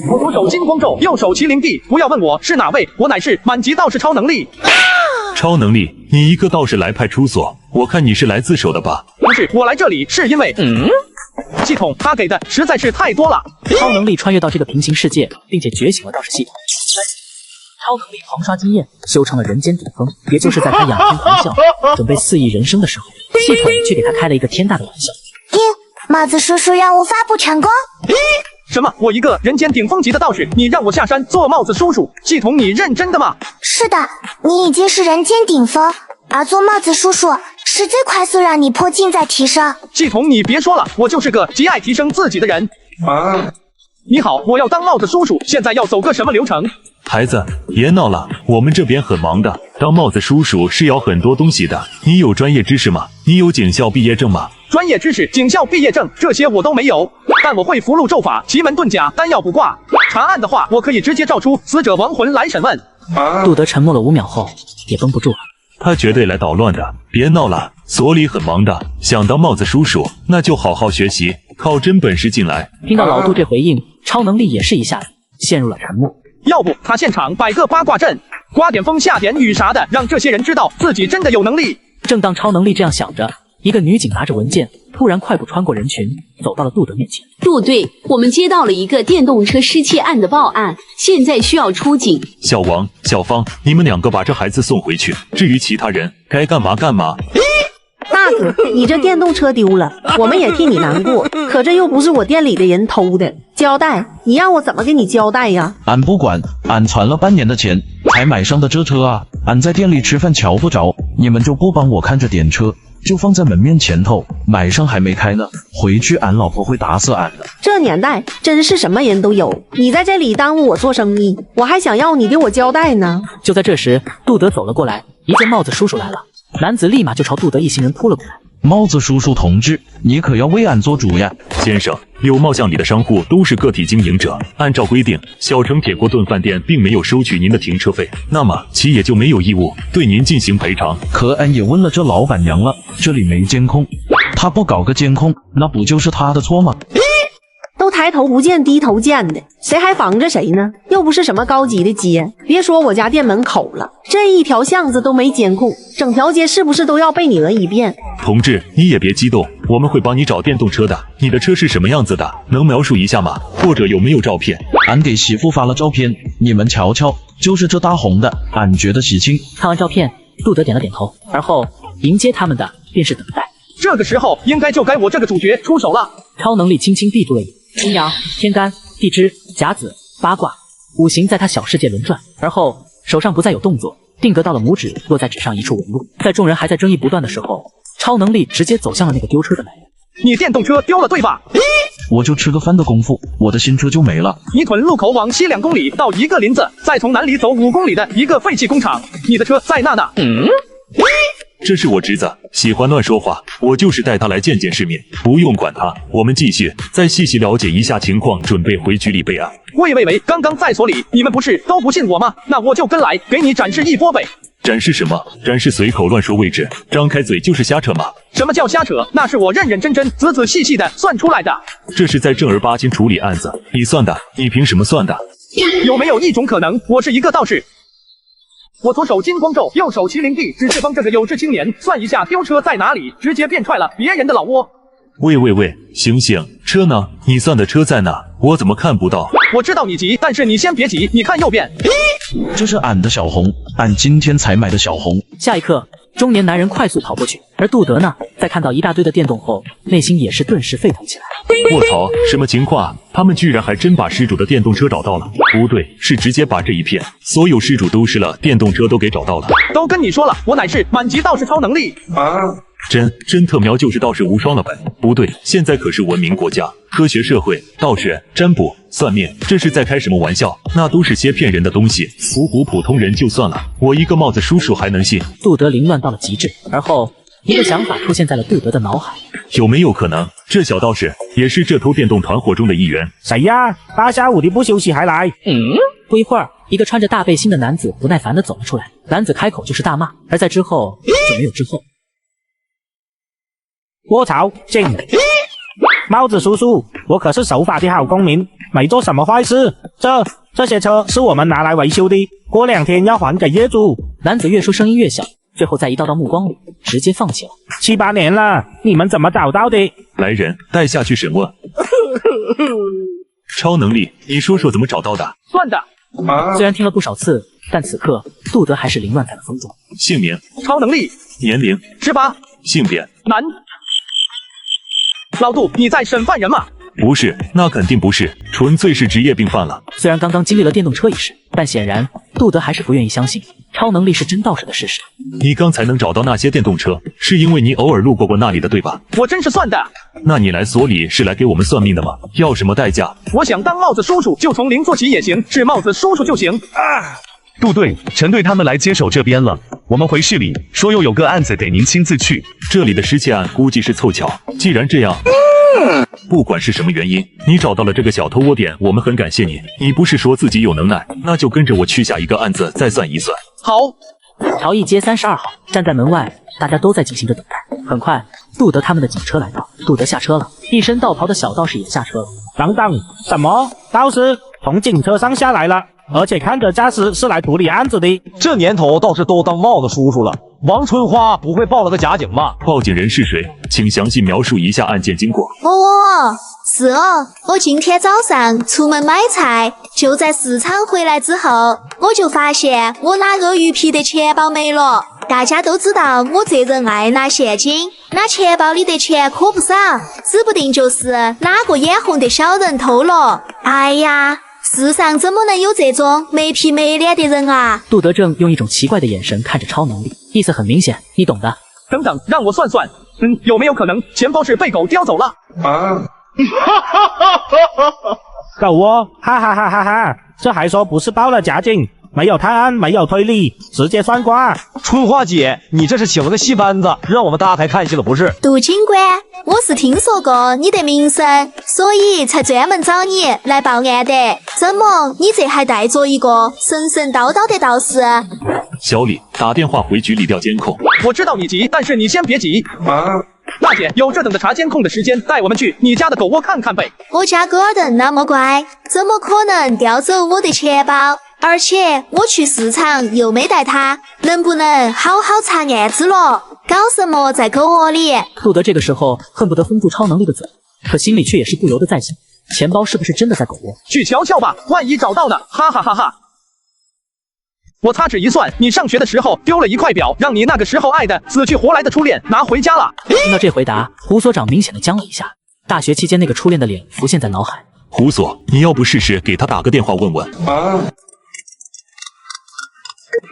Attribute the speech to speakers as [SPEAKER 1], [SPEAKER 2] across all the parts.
[SPEAKER 1] 我左手金光咒，右手麒麟臂，不要问我是哪位，我乃是满级道士超能力。
[SPEAKER 2] 超能力？你一个道士来派出所，我看你是来自首的吧？
[SPEAKER 1] 不是，我来这里是因为系统他给的实在是太多了。
[SPEAKER 3] 超能力穿越到这个平行世界，并且觉醒了道士系统。超能力狂刷经验，修成了人间顶峰。也就是在他仰天狂笑，准备4亿人生的时候，系统却给他开了一个天大的玩笑。
[SPEAKER 4] 帽子叔叔让我发布成功。
[SPEAKER 1] 什么？我一个人间顶峰级的道士，你让我下山做帽子叔叔？系统，你认真的吗？
[SPEAKER 4] 是的，你已经是人间顶峰，而做帽子叔叔是最快速让你破镜再提升。
[SPEAKER 1] 系统，你别说了，我就是个极爱提升自己的人。你好，我要当帽子叔叔，现在要走个什么流程？
[SPEAKER 2] 孩子，别闹了，我们这边很忙的。当帽子叔叔是要很多东西的，你有专业知识吗？你有警校毕业证吗？
[SPEAKER 1] 专业知识、警校毕业证这些我都没有，但我会符箓咒法、奇门遁甲、丹药卜卦。查案的话，我可以直接召出死者亡魂来审问。
[SPEAKER 3] 杜德沉默了5秒后，也绷不住了。
[SPEAKER 2] 他绝对来捣乱的，别闹了，所里很忙的。想当帽子叔叔，那就好好学习，靠真本事进来。
[SPEAKER 3] 听到老杜这回应，超能力也是一下子陷入了沉默。
[SPEAKER 1] 要不他现场摆个八卦阵，刮点风下点雨啥的，让这些人知道自己真的有能力。
[SPEAKER 3] 正当超能力这样想着，一个女警拿着文件，突然快步穿过人群，走到了杜德面前。
[SPEAKER 5] 杜队，我们接到了一个电动车失窃案的报案，现在需要出警。
[SPEAKER 2] 小王、小芳，你们2个把这孩子送回去，至于其他人，该干嘛干嘛。
[SPEAKER 6] 大哥，你这电动车丢了，我们也替你难过，可这又不是我店里的人偷的，交代，你让我怎么给你交代呀？
[SPEAKER 7] 俺不管，俺攒了半年的钱才买上的这车啊，俺在店里吃饭瞧不着，你们就不帮我看着点车，就放在门面前头，买上还没开呢，回去俺老婆会打死俺的。
[SPEAKER 6] 这年代真是什么人都有，你在这里耽误我做生意，我还想要你给我交代呢。
[SPEAKER 3] 就在这时，杜德走了过来，一见帽子叔叔来了，男子立马就朝杜德一行人扑了过来。
[SPEAKER 7] 帽子叔叔同志，你可要为俺做主呀！
[SPEAKER 2] 先生，有貌相里的商户都是个体经营者，按照规定，小城铁锅炖饭店并没有收取您的停车费，那么其也就没有义务对您进行赔偿。
[SPEAKER 7] 可俺也问了这老板娘了，这里没监控，他不搞个监控，那不就是他的错吗？
[SPEAKER 6] 都抬头不见低头见的，谁还防着谁呢？又不是什么高级的街，别说我家店门口了，这一条巷子都没监控，整条街是不是都要被你讹一遍？
[SPEAKER 2] 同志，你也别激动，我们会帮你找电动车的。你的车是什么样子的？能描述一下吗？或者有没有照片？
[SPEAKER 7] 俺给媳妇发了照片，你们瞧瞧，就是这大红的，俺觉得喜庆。
[SPEAKER 3] 看完照片，杜德点了点头，而后迎接他们的便是等待。
[SPEAKER 1] 这个时候应该就该我这个主角出手了。
[SPEAKER 3] 超能力轻轻闭住了眼，阴阳、天干、地支、甲子、八卦5行在他小世界轮转，而后手上不再有动作，定格到了拇指落在纸上一处纹路。在众人还在争议不断的时候，超能力直接走向了那个丢车的男人。
[SPEAKER 1] 你电动车丢了对吧？
[SPEAKER 7] 我就吃个饭的功夫，我的新车就没了。
[SPEAKER 1] 你屯路口往西2公里到一个林子，再从南里走5公里的一个废弃工厂，你的车在那呢。
[SPEAKER 2] 这是我侄子，喜欢乱说话，我就是带他来见见世面，不用管他。我们继续再细细了解一下情况，准备回局里备案。
[SPEAKER 1] 喂，刚刚在所里，你们不是都不信我吗？那我就跟来，给你展示一波呗。
[SPEAKER 2] 展示什么？展示随口乱说位置，张开嘴就是瞎扯吗？
[SPEAKER 1] 什么叫瞎扯？那是我认认真真、仔仔细细的算出来的。
[SPEAKER 2] 这是在正儿八经处理案子，你算的？你凭什么算的？
[SPEAKER 1] 有没有一种可能，我是一个道士？我左手金光咒，右手麒麟臂，只是帮这个有志青年算一下丢车在哪里，直接变踹了别人的老窝。
[SPEAKER 2] 喂，醒，车呢？你算的车在哪？我怎么看不到？
[SPEAKER 1] 我知道你急，但是你先别急，你看右边。
[SPEAKER 7] 这是俺的小红，俺今天才买的小红。
[SPEAKER 3] 下一刻，中年男人快速跑过去，而杜德呢，在看到一大堆的电动后，内心也是顿时沸腾起来。
[SPEAKER 2] 卧槽，什么情况啊？他们居然还真把失主的电动车找到了。不对，是直接把这一片所有失主丢失了电动车都给找到了。
[SPEAKER 1] 都跟你说了，我乃是满级道士超能力。
[SPEAKER 2] 真特喵，就是道士无双了呗？不对，现在可是文明国家，科学社会，道学、占卜、算命，这是在开什么玩笑？那都是些骗人的东西，唬唬普通人就算了，我一个帽子叔叔还能信？
[SPEAKER 3] 杜德凌乱到了极致，而后一个想法出现在了杜德的脑海。
[SPEAKER 2] 有没有可能，这小道士也是这偷电动团伙中的一员？
[SPEAKER 8] 谁呀？大下午的不休息还来？
[SPEAKER 3] 不一会儿，一个穿着大背心的男子不耐烦地走了出来，男子开口就是大骂，而在之后就没有之后。
[SPEAKER 8] 我操，真的！帽子叔叔，我可是守法的好公民，没做什么坏事。这些车是我们拿来维修的，过2天要还给业主。
[SPEAKER 3] 男子越说声音越小，最后在一道道目光里直接放弃了。
[SPEAKER 8] 7、8年了，你们怎么找到的？
[SPEAKER 2] 来人，带下去审问。超能力，你说说怎么找到的？
[SPEAKER 1] 算的。
[SPEAKER 3] 虽然听了不少次，但此刻杜德还是凌乱在了风中。
[SPEAKER 2] 姓名、
[SPEAKER 1] 超能力，
[SPEAKER 2] 年龄、
[SPEAKER 1] 18，
[SPEAKER 2] 性别。
[SPEAKER 1] 男。老杜，你在审犯人吗？
[SPEAKER 2] 不是，那肯定不是，纯粹是职业病犯了。
[SPEAKER 3] 虽然刚刚经历了电动车一事，但显然杜德还是不愿意相信超能力是真道士的事实。
[SPEAKER 2] 你刚才能找到那些电动车，是因为你偶尔路过那里的，对吧？
[SPEAKER 1] 我真是算的。
[SPEAKER 2] 那你来所里是来给我们算命的吗？要什么代价？
[SPEAKER 1] 我想当帽子叔叔，就从零做起也行，是帽子叔叔就行。
[SPEAKER 9] 杜队、陈队他们来接手这边了，我们回市里说又有个案子得您亲自去。
[SPEAKER 2] 这里的失窃案估计是凑巧。既然这样，不管是什么原因，你找到了这个小偷窝点，我们很感谢你。你不是说自己有能耐，那就跟着我去下一个案子再算一算。
[SPEAKER 1] 好。
[SPEAKER 3] 朝义街32号，站在门外，大家都在静心着等待。很快，杜德他们的警车来到，杜德下车了，一身道袍的小道士也下车了。
[SPEAKER 8] 等等，什么？道士从警车上下来了，而且看着架势是来处理案子的。
[SPEAKER 10] 这年头倒是都当帽子叔叔了，王春花不会报了个假警吧？
[SPEAKER 2] 报警人是谁？请详细描述一下案件经过。
[SPEAKER 5] 是哦，我今天早上出门买菜，就在市场回来之后，我就发现我拿鳄鱼皮的钱包没了。大家都知道我这人爱拿现金，那钱包里的钱可不少，指不定就是哪个眼红的小人偷了。哎呀，世上怎么能有这种没皮没脸的人啊！
[SPEAKER 3] 杜德正用一种奇怪的眼神看着超能力，意思很明显，你懂的。
[SPEAKER 1] 等等，让我算算，有没有可能钱包是被狗叼走了？
[SPEAKER 8] 狗窝，哈哈哈哈哈！这还说不是报了假警，没有探案，没有推理，直接算卦。
[SPEAKER 10] 春花姐，你这是请了个戏班子，让我们大开看戏了不是？
[SPEAKER 5] 杜警官，我是听说过你的名声，所以才专门找你来报案的。怎么，你这还带着一个神神叨叨的道士？
[SPEAKER 2] 小李，打电话回局里调监控。
[SPEAKER 1] 我知道你急，但是你先别急。大姐，有这等的查监控的时间，带我们去你家的狗窝看看呗。
[SPEAKER 5] 我家狗儿蛋那么乖，怎么可能叼走我的钱包？而且我去市场又没带它，能不能好好查案子了？搞什么在狗窝里？
[SPEAKER 3] 杜德这个时候恨不得封住超能力的嘴，可心里却也是不由得在想，钱包是不是真的在狗窝？
[SPEAKER 1] 去瞧瞧吧，万一找到呢？哈哈哈哈！我擦指一算，你上学的时候丢了一块表，让你那个时候爱的死去活来的初恋拿回家了。
[SPEAKER 3] 听到这回答，胡所长明显的僵了一下，大学期间那个初恋的脸浮现在脑海。
[SPEAKER 2] 胡所，你要不试试给他打个电话问问？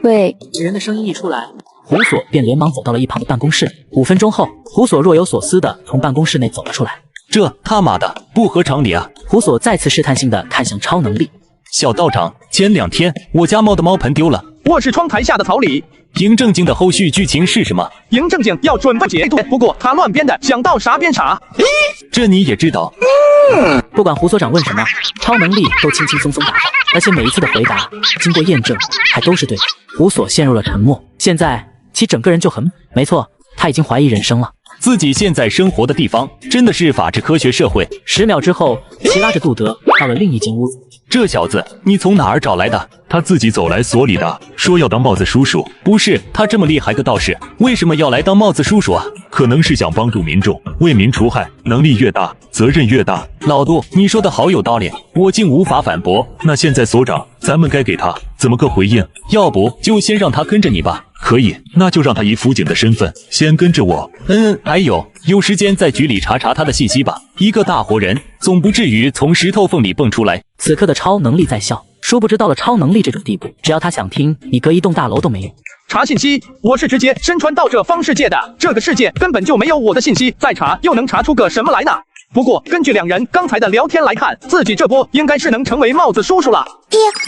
[SPEAKER 3] 喂，人的声音一出来，胡所便连忙走到了一旁的办公室。5分钟后，胡所若有所思的从办公室内走了出来。
[SPEAKER 11] 这他妈的不合常理啊！
[SPEAKER 3] 胡所再次试探性的看向超能力。
[SPEAKER 11] 小道长，前2天我家猫的猫盆丢了，
[SPEAKER 1] 卧室窗台下的草里。
[SPEAKER 11] 嬴正经的后续剧情是什么？
[SPEAKER 1] 嬴正经要准备解毒，不过他乱编的，想到啥编啥。
[SPEAKER 11] 这你也知道？
[SPEAKER 3] 不管胡所长问什么，超能力都轻轻松松答，而且每一次的回答经过验证还都是对的。胡所陷入了沉默，现在其整个人就很没错，他已经怀疑人生了。
[SPEAKER 11] 自己现在生活的地方真的是法治科学社会。
[SPEAKER 3] 10秒之后，其拉着杜德到了另一间屋子。
[SPEAKER 11] 这小子，你从哪儿找来的？
[SPEAKER 2] 他自己走来所里的，说要当帽子叔叔。
[SPEAKER 11] 不是，他这么厉害个道士，为什么要来当帽子叔叔啊？
[SPEAKER 2] 可能是想帮助民众，为民除害。能力越大，责任越大。
[SPEAKER 11] 老杜，你说的好有道理，我竟无法反驳。
[SPEAKER 2] 那现在所长，咱们该给他怎么个回应？
[SPEAKER 11] 要不就先让他跟着你吧。
[SPEAKER 2] 可以，那就让他以辅警的身份先跟着我。
[SPEAKER 11] 还有时间在局里查查他的信息吧。一个大活人，总不至于从石头缝里蹦出来。
[SPEAKER 3] 此刻的超能力在笑，殊不知到了超能力这种地步，只要他想听，你隔一栋大楼都没有。
[SPEAKER 1] 查信息，我是直接身穿到这方世界的，这个世界根本就没有我的信息，再查又能查出个什么来呢？不过根据2人刚才的聊天来看，自己这波应该是能成为帽子叔叔了。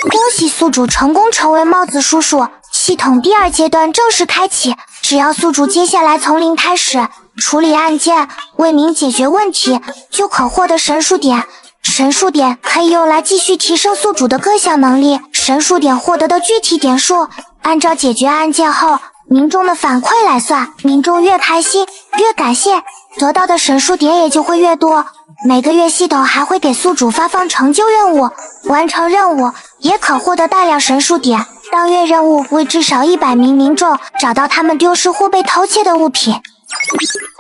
[SPEAKER 4] 恭喜宿主成功成为帽子叔叔，系统第2阶段正式开启。只要宿主接下来从零开始处理案件，为民解决问题，就可获得神术点。神术点可以用来继续提升宿主的各项能力。神术点获得的具体点数，按照解决案件后民众的反馈来算。民众越开心，越感谢，得到的神术点也就会越多。每个月系统还会给宿主发放成就任务，完成任务也可获得大量神术点。当月任务为至少100名民众找到他们丢失或被偷窃的物品。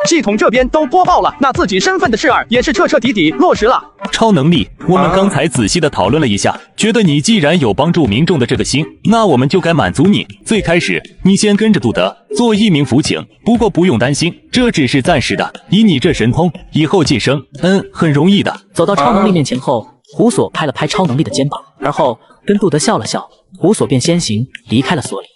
[SPEAKER 1] 系统这边都播报了，那自己身份的事儿也是彻彻底底落实了。
[SPEAKER 11] 超能力，我们刚才仔细的讨论了一下，觉得你既然有帮助民众的这个心，那我们就该满足你。最开始，你先跟着杜德做一名辅警，不过不用担心，这只是暂时的。以你这神通，以后晋升，很容易的。
[SPEAKER 3] 走到超能力面前后，胡索拍了拍超能力的肩膀，而后跟杜德笑了笑，胡索便先行离开了所里。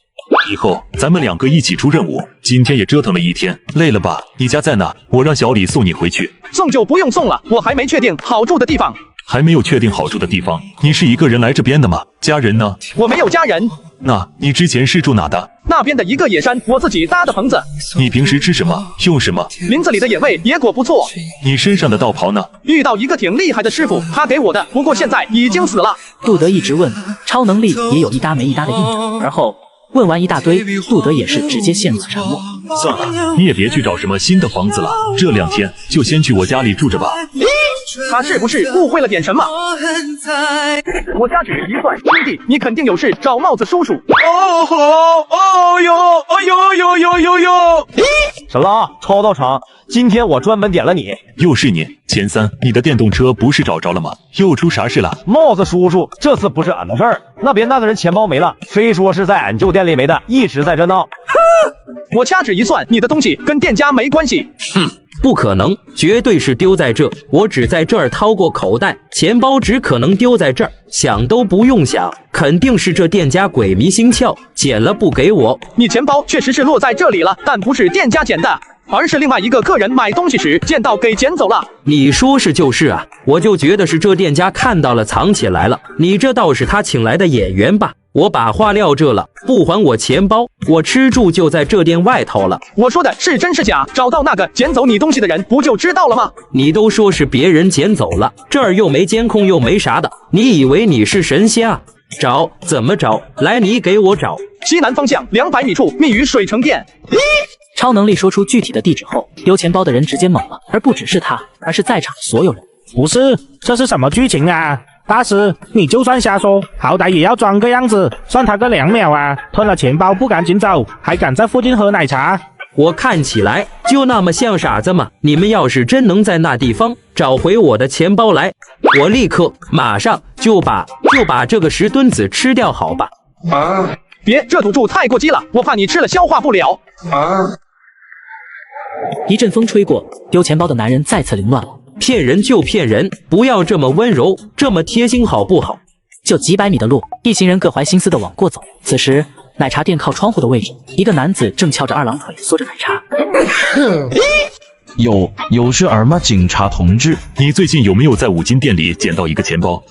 [SPEAKER 2] 以后咱们2个一起出任务。今天也折腾了一天，累了吧？你家在哪？我让小李送你回去。
[SPEAKER 1] 送就不用送了，我还没确定好住的地方。
[SPEAKER 2] 还没有确定好住的地方？你是一个人来这边的吗？家人呢？
[SPEAKER 1] 我没有家人。
[SPEAKER 2] 那你之前是住哪的？
[SPEAKER 1] 那边的一个野山，我自己搭的棚子。
[SPEAKER 2] 你平时吃什么？用什么？
[SPEAKER 1] 林子里的野味，野果不错。
[SPEAKER 2] 你身上的道袍呢？
[SPEAKER 1] 遇到一个挺厉害的师傅，他给我的，不过现在已经死了。
[SPEAKER 3] 杜德一直问，超能力也有一搭没一搭的应着，而后问完一大堆，杜德也是直接陷入了沉默。
[SPEAKER 2] 算了，你也别去找什么新的房子了，这2天就先去我家里住着吧。
[SPEAKER 1] 他是不是误会了点什么？我掐指一算，兄弟，你肯定有事找帽子叔叔。
[SPEAKER 10] 沈浪，超到场，今天我专门点了你。
[SPEAKER 2] 又是你，钱三，你的电动车不是找着了吗？又出啥事了？
[SPEAKER 10] 帽子叔叔，这次不是俺的事儿，那边那个人钱包没了，非说是在俺旧店里没的，一直在这闹。
[SPEAKER 1] 我掐指一算，你的东西跟店家没关系。
[SPEAKER 12] 哼，不可能，绝对是丢在这。我只在这儿掏过口袋，钱包只可能丢在这儿，想都不用想，肯定是这店家鬼迷心窍，捡了不给我。
[SPEAKER 1] 你钱包确实是落在这里了，但不是店家捡的，而是另外一个客人买东西时见到给捡走了。
[SPEAKER 12] 你说是就是啊，我就觉得是这店家看到了藏起来了。你这倒是他请来的演员吧？我把话撂这了，不还我钱包，我吃住就在这店外头了。
[SPEAKER 1] 我说的是真是假？找到那个捡走你东西的人，不就知道了吗？
[SPEAKER 12] 你都说是别人捡走了，这儿又没监控又没啥的，你以为你是神仙？找怎么找？来，你给我找。
[SPEAKER 1] 西南方向200米处，密于水城店。
[SPEAKER 3] 超能力说出具体的地址后，丢钱包的人直接懵了，而不只是他，而是在场所有人。
[SPEAKER 8] 不是，这是什么剧情啊？大师，你就算瞎说，好歹也要装个样子，算他个2秒啊！吞了钱包不赶紧走，还敢在附近喝奶茶？
[SPEAKER 12] 我看起来就那么像傻子吗？你们要是真能在那地方找回我的钱包来，我立刻马上就把这个石墩子吃掉，好吧？
[SPEAKER 1] 别，这赌注太过激了，我怕你吃了消化不了。
[SPEAKER 3] 一阵风吹过，丢钱包的男人再次凌乱了。
[SPEAKER 12] 骗人就骗人，不要这么温柔，这么贴心好不好？
[SPEAKER 3] 就几百米的路，一行人各怀心思的往过走。此时，奶茶店靠窗户的位置，一个男子正翘着2郎腿嗦着奶茶。
[SPEAKER 7] 有事儿吗，警察同志？
[SPEAKER 2] 你最近有没有在五金店里捡到一个钱包？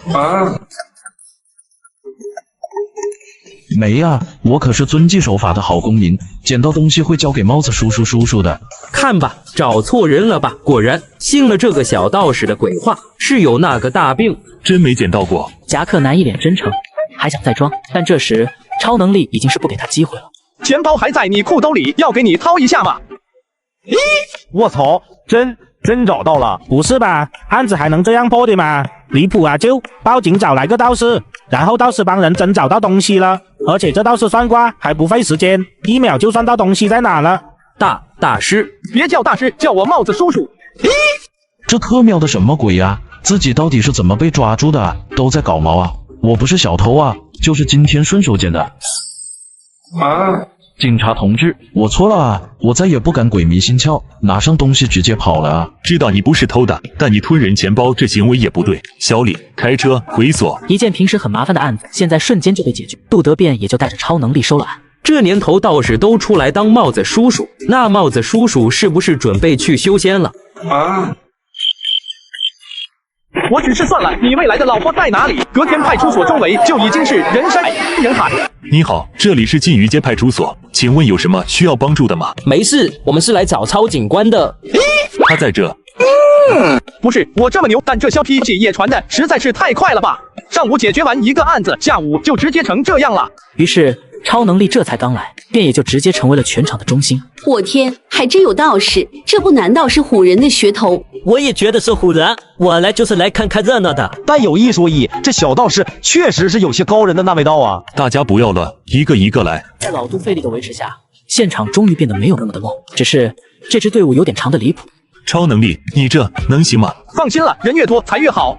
[SPEAKER 7] 没啊，我可是遵纪守法的好公民，捡到东西会交给帽子叔叔的。
[SPEAKER 12] 看吧，找错人了吧？果然信了这个小道士的鬼话，是有那个大病。
[SPEAKER 2] 真没捡到过。
[SPEAKER 3] 夹克男一脸真诚，还想再装，但这时超能力已经是不给他机会了。
[SPEAKER 1] 钱包还在你裤兜里，要给你掏一下吗？
[SPEAKER 10] 我操，真找到了？
[SPEAKER 8] 不是吧，案子还能这样破的吗？离谱啊！就报警找来个道士，然后道士帮人真找到东西了，而且这道士算卦还不费时间，1秒就算到东西在哪了。
[SPEAKER 12] 大师，
[SPEAKER 1] 别叫大师，叫我帽子叔叔。
[SPEAKER 7] 这特喵的什么鬼呀？自己到底是怎么被抓住的啊？都在搞毛啊！我不是小偷啊，就是今天顺手捡的。警察同志，我错了啊！我再也不敢鬼迷心窍，拿上东西直接跑了啊！
[SPEAKER 2] 知道你不是偷的，但你吞人钱包这行为也不对。小李，开车回所。
[SPEAKER 3] 一件平时很麻烦的案子，现在瞬间就被解决，杜德便也就带着超能力收了案。
[SPEAKER 12] 这年头道士都出来当帽子叔叔，那帽子叔叔是不是准备去修仙了？
[SPEAKER 1] 我只是算了，你未来的老婆在哪里？隔天派出所周围就已经是人山人海。
[SPEAKER 2] 你好，这里是缙鱼街派出所，请问有什么需要帮助的吗？
[SPEAKER 12] 没事，我们是来找超警官的。
[SPEAKER 2] 他在这。
[SPEAKER 1] 不是我这么牛，但这消息也传的实在是太快了吧！上午解决完一个案子，下午就直接成这样了。
[SPEAKER 3] 于是超能力这才刚来，便也就直接成为了全场的中心。
[SPEAKER 13] 我天，还真有道士，这不难道是唬人的噱头？
[SPEAKER 14] 我也觉得是唬人，我来就是来看看热闹的。
[SPEAKER 10] 但有一说一，这小道士确实是有些高人的那味道啊！
[SPEAKER 2] 大家不要乱，一个一个来。
[SPEAKER 3] 在老杜费力的维持下，现场终于变得没有那么的乱，只是这支队伍有点长的离谱。
[SPEAKER 2] 超能力，你这能行吗？
[SPEAKER 1] 放心了，人越多才越好。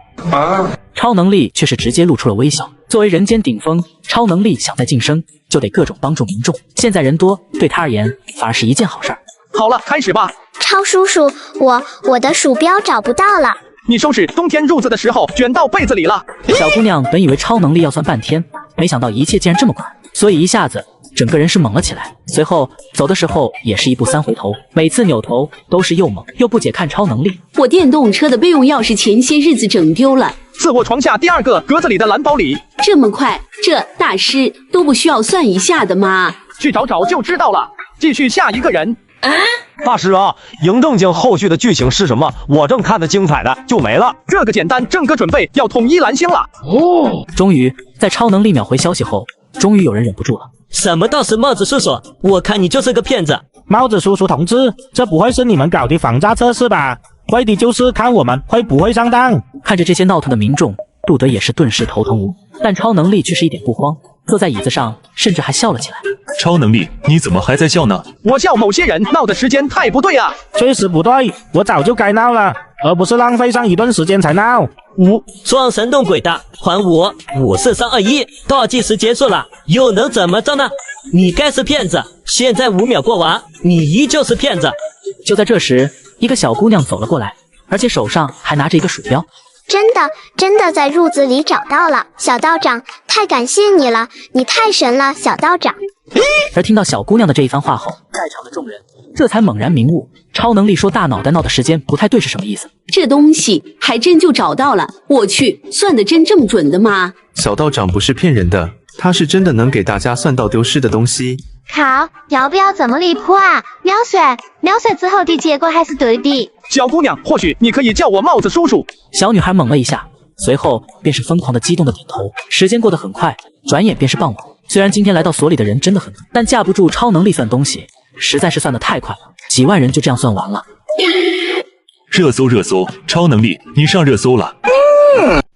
[SPEAKER 3] 超能力却是直接露出了微笑。作为人间顶峰，超能力想再晋升，就得各种帮助民众。现在人多，对他而言反而是一件好事儿。
[SPEAKER 1] 好了，开始吧。
[SPEAKER 4] 超叔叔，我的鼠标找不到了。
[SPEAKER 1] 你收拾冬天褥子的时候卷到被子里了。
[SPEAKER 3] 小姑娘本以为超能力要算半天，没想到一切竟然这么快，所以一下子整个人是猛了起来。随后走的时候也是一步三回头，每次扭头都是又猛又不解看超能力。
[SPEAKER 13] 我电动车的备用钥匙前些日子整丢了，
[SPEAKER 1] 自我床下第2个格子里的蓝包里。
[SPEAKER 13] 这么快，这大师都不需要算一下的吗？
[SPEAKER 1] 去找找就知道了。继续下一个人。
[SPEAKER 10] 大师啊，嬴政经后续的剧情是什么？我正看得精彩的就没了。
[SPEAKER 1] 这个简单，郑哥准备要统一蓝星了。
[SPEAKER 3] 终于在超能力秒回消息后，终于有人忍不住了。
[SPEAKER 14] 什么道士帽子叔叔，我看你就是个骗子。
[SPEAKER 8] 帽子叔叔同志，这不会是你们搞的防诈测试吧？为的就是看我们会不会上当。
[SPEAKER 3] 看着这些闹腾的民众，杜德也是顿时头疼无，但超能力却是一点不慌，坐在椅子上甚至还笑了起来。
[SPEAKER 2] 超能力，你怎么还在笑呢？
[SPEAKER 1] 我笑某些人闹的时间太不对啊。
[SPEAKER 8] 确实不对，我早就该闹了，而不是浪费上一段时间才闹。
[SPEAKER 14] 装神弄鬼的，还我！5、4、3、2、1，倒计时结束了，又能怎么着呢？你该是骗子！现在5秒过完，你依旧是骗子。
[SPEAKER 3] 就在这时，一个小姑娘走了过来，而且手上还拿着一个鼠标。
[SPEAKER 4] 真的在褥子里找到了，小道长，太感谢你了，你太神了，小道长。
[SPEAKER 3] 而听到小姑娘的这一番话后，在场的众人这才猛然明悟，超能力说大脑袋闹的时间不太对是什么意思。
[SPEAKER 13] 这东西还真就找到了，我去，算得真这么准的吗？
[SPEAKER 15] 小道长不是骗人的，他是真的能给大家算到丢失的东西。
[SPEAKER 4] 好，要不要这么离谱啊？秒算之后的结果还是对的。
[SPEAKER 1] 小姑娘，或许你可以叫我帽子叔叔。
[SPEAKER 3] 小女孩猛了一下，随后便是疯狂的激动的点头。时间过得很快，转眼便是傍晚。虽然今天来到所里的人真的很多，但架不住超能力算东西，实在是算得太快了，几万人就这样算完了。
[SPEAKER 2] 热搜，超能力，你上热搜了。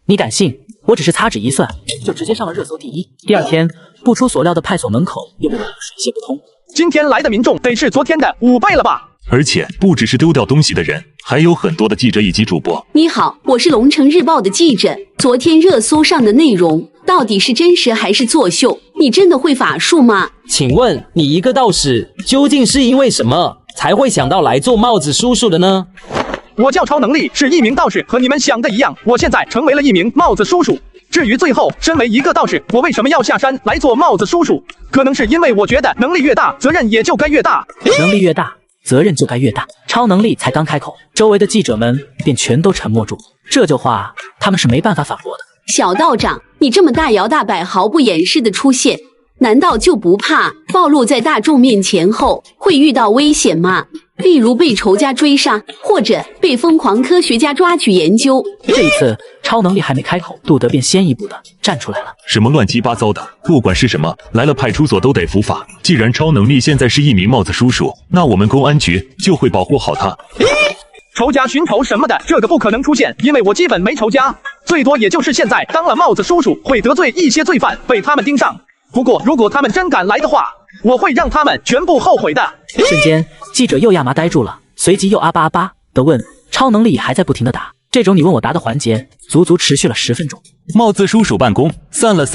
[SPEAKER 3] 你敢信？我只是擦指一算，就直接上了热搜第1。第2天，不出所料的派所门口又被围得水泄不通。
[SPEAKER 1] 今天来的民众得是昨天的5倍了吧？
[SPEAKER 2] 而且不只是丢掉东西的人，还有很多的记者以及主播。
[SPEAKER 13] 你好，我是龙城日报的记者。昨天热搜上的内容到底是真实还是作秀？你真的会法术吗？
[SPEAKER 12] 请问你一个道士，究竟是因为什么才会想到来做帽子叔叔的呢？
[SPEAKER 1] 我叫超能力，是一名道士，和你们想的一样，我现在成为了一名帽子叔叔。至于最后，身为一个道士，我为什么要下山来做帽子叔叔？可能是因为我觉得能力越大，责任也就该越大。
[SPEAKER 3] 能力越大，责任就该越大。超能力才刚开口，周围的记者们便全都沉默住。这句话他们是没办法反驳的。
[SPEAKER 13] 小道长，你这么大摇大摆、毫不掩饰的出现，难道就不怕暴露在大众面前后会遇到危险吗？例如被仇家追杀，或者被疯狂科学家抓去研究。
[SPEAKER 3] 这一次超能力还没开口，杜德便先一步的站出来了。
[SPEAKER 2] 什么乱七八糟的，不管是什么，来了派出所都得伏法。既然超能力现在是一名帽子叔叔，那我们公安局就会保护好他。
[SPEAKER 1] 仇家寻仇什么的，这个不可能出现，因为我基本没仇家，最多也就是现在当了帽子叔叔会得罪一些罪犯，被他们盯上。不过如果他们真敢来的话，我会让他们全部后悔的。
[SPEAKER 3] 瞬间，记者又亚麻呆住了，随即又阿巴阿巴的问：超能力还在不停的打，这种你问我答的环节足足持续了10分钟。
[SPEAKER 11] 帽子叔叔办公，散了。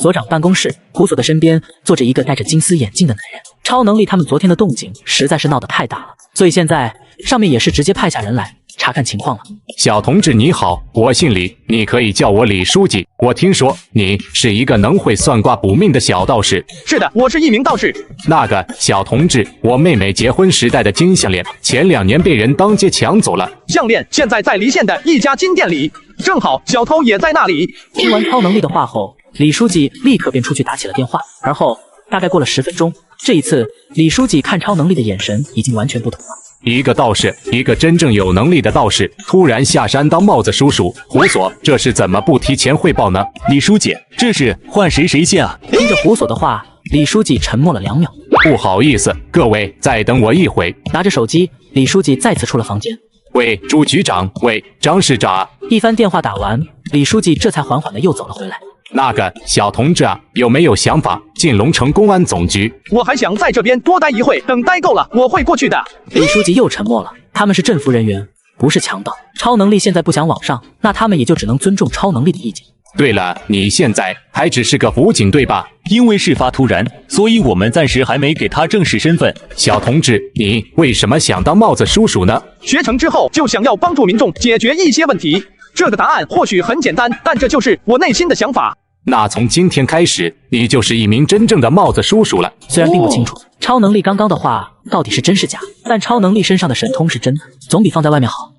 [SPEAKER 3] 所长办公室，胡所的身边坐着一个戴着金丝眼镜的男人。超能力他们昨天的动静实在是闹得太大了，所以现在上面也是直接派下人来查看情况了。
[SPEAKER 16] 小同志你好，我姓李，你可以叫我李书记。我听说你是一个能会算卦补命的小道士。
[SPEAKER 1] 是的，我是一名道士。
[SPEAKER 16] 那个小同志，我妹妹结婚时戴的金项链，前2年被人当街抢走了。
[SPEAKER 1] 项链现在在离县的一家金店里，正好小偷也在那里。
[SPEAKER 3] 听完超能力的话后，李书记立刻便出去打起了电话。而后大概过了10分钟，这一次李书记看超能力的眼神已经完全不同了。
[SPEAKER 16] 一个道士，一个真正有能力的道士，突然下山当帽子叔叔，胡所这是怎么不提前汇报呢？
[SPEAKER 11] 李书记，这是换谁谁先啊？
[SPEAKER 3] 听着胡所的话，李书记沉默了2秒。
[SPEAKER 16] 不好意思，各位再等我一会。
[SPEAKER 3] 拿着手机，李书记再次出了房间。
[SPEAKER 16] 喂，朱局长，喂，张市长。
[SPEAKER 3] 一番电话打完，李书记这才缓缓的又走了回来。
[SPEAKER 16] 那个小同志啊，有没有想法进龙城公安总局？
[SPEAKER 1] 我还想在这边多待一会，等待够了，我会过去的。
[SPEAKER 3] 李书记又沉默了。他们是政府人员，不是强盗。超能力现在不想往上，那他们也就只能尊重超能力的意见。
[SPEAKER 16] 对了，你现在还只是个辅警对吧？
[SPEAKER 11] 因为事发突然，所以我们暂时还没给他正式身份。
[SPEAKER 16] 小同志，你为什么想当帽子叔叔呢？
[SPEAKER 1] 学成之后就想要帮助民众解决一些问题。这个答案或许很简单，但这就是我内心的想法。
[SPEAKER 16] 那从今天开始，你就是一名真正的帽子叔叔了。
[SPEAKER 3] 虽然并不清楚超能力刚刚的话到底是真是假，但超能力身上的神通是真的，总比放在外面好。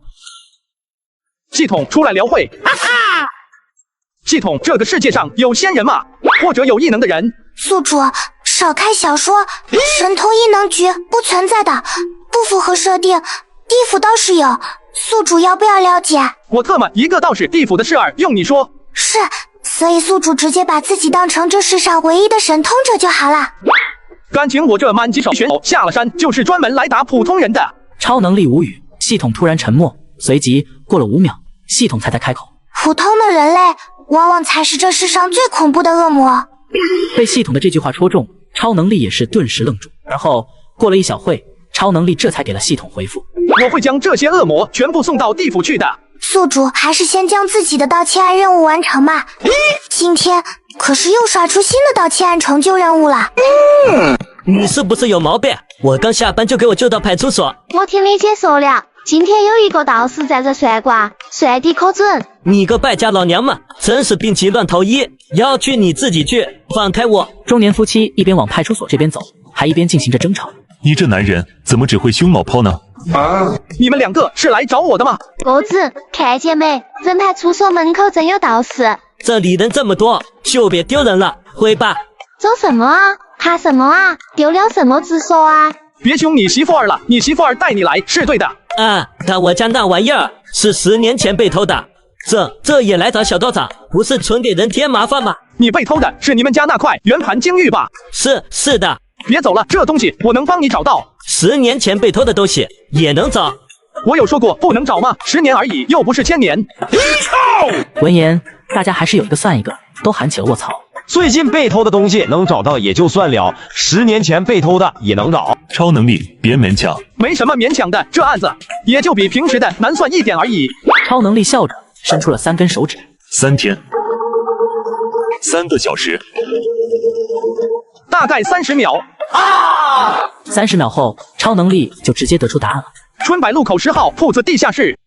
[SPEAKER 1] 系统出来聊会。系统，这个世界上有仙人吗？或者有异能的人？
[SPEAKER 4] 宿主，少看小说，神通异能局不存在的，不符合设定。地府倒是有，宿主要不要了解？
[SPEAKER 1] 我特么一个道士，地府的事儿用你说？
[SPEAKER 4] 是，所以宿主直接把自己当成这世上唯一的神通者就好了。
[SPEAKER 1] 感情我这满级手选手下了山就是专门来打普通人的。
[SPEAKER 3] 超能力无语，系统突然沉默，随即过了5秒，系统才开口。
[SPEAKER 4] 普通的人类往往才是这世上最恐怖的恶魔。
[SPEAKER 3] 被系统的这句话戳中，超能力也是顿时愣住，然后过了一小会，超能力这才给了系统回复：
[SPEAKER 1] 我会将这些恶魔全部送到地府去的。
[SPEAKER 4] 宿主还是先将自己的盗窃案任务完成吧。今天可是又刷出新的盗窃案成就任务了。
[SPEAKER 14] 你是不是有毛病？我刚下班就给我救到派出所。
[SPEAKER 17] 我听李姐说了，今天有一个道士在这算卦，算得可准。
[SPEAKER 14] 你个败家老娘们，真是病急乱投医！要去你自己去，放开我！
[SPEAKER 3] 中年夫妻一边往派出所这边走，还一边进行着争吵。
[SPEAKER 2] 你这男人怎么只会胸冒泡呢？
[SPEAKER 1] 你们2个是来找我的吗？
[SPEAKER 17] 鸽子，看见没？人派出所门口真有道士。
[SPEAKER 14] 这里人这么多，就别丢人了，回吧。
[SPEAKER 17] 走什么啊？怕什么啊？丢了什么直说啊？
[SPEAKER 1] 别凶你媳妇儿了，你媳妇儿带你来是对的。
[SPEAKER 14] 啊，但我家那玩意儿是10年前被偷的，这也来找小道长，不是纯给人添麻烦吗？
[SPEAKER 1] 你被偷的是你们家那块圆盘金玉吧？
[SPEAKER 14] 是的。
[SPEAKER 1] 别走了，这东西我能帮你找到。
[SPEAKER 14] 10年前被偷的东西也能找？
[SPEAKER 1] 我有说过不能找吗？10年而已，又不是1000年。
[SPEAKER 3] 闻言，大家还是有一个算一个，都喊起了卧槽。
[SPEAKER 10] 最近被偷的东西能找到也就算了，10年前被偷的也能找。
[SPEAKER 2] 超能力别勉强，
[SPEAKER 1] 没什么勉强的，这案子也就比平时的难算一点而已。
[SPEAKER 3] 超能力笑着伸出了3根手指。
[SPEAKER 2] 3天，3个小时，
[SPEAKER 1] 大概30秒。
[SPEAKER 3] 30秒后，超能力就直接得出答案了。
[SPEAKER 1] 春柏路口10号铺子地下室。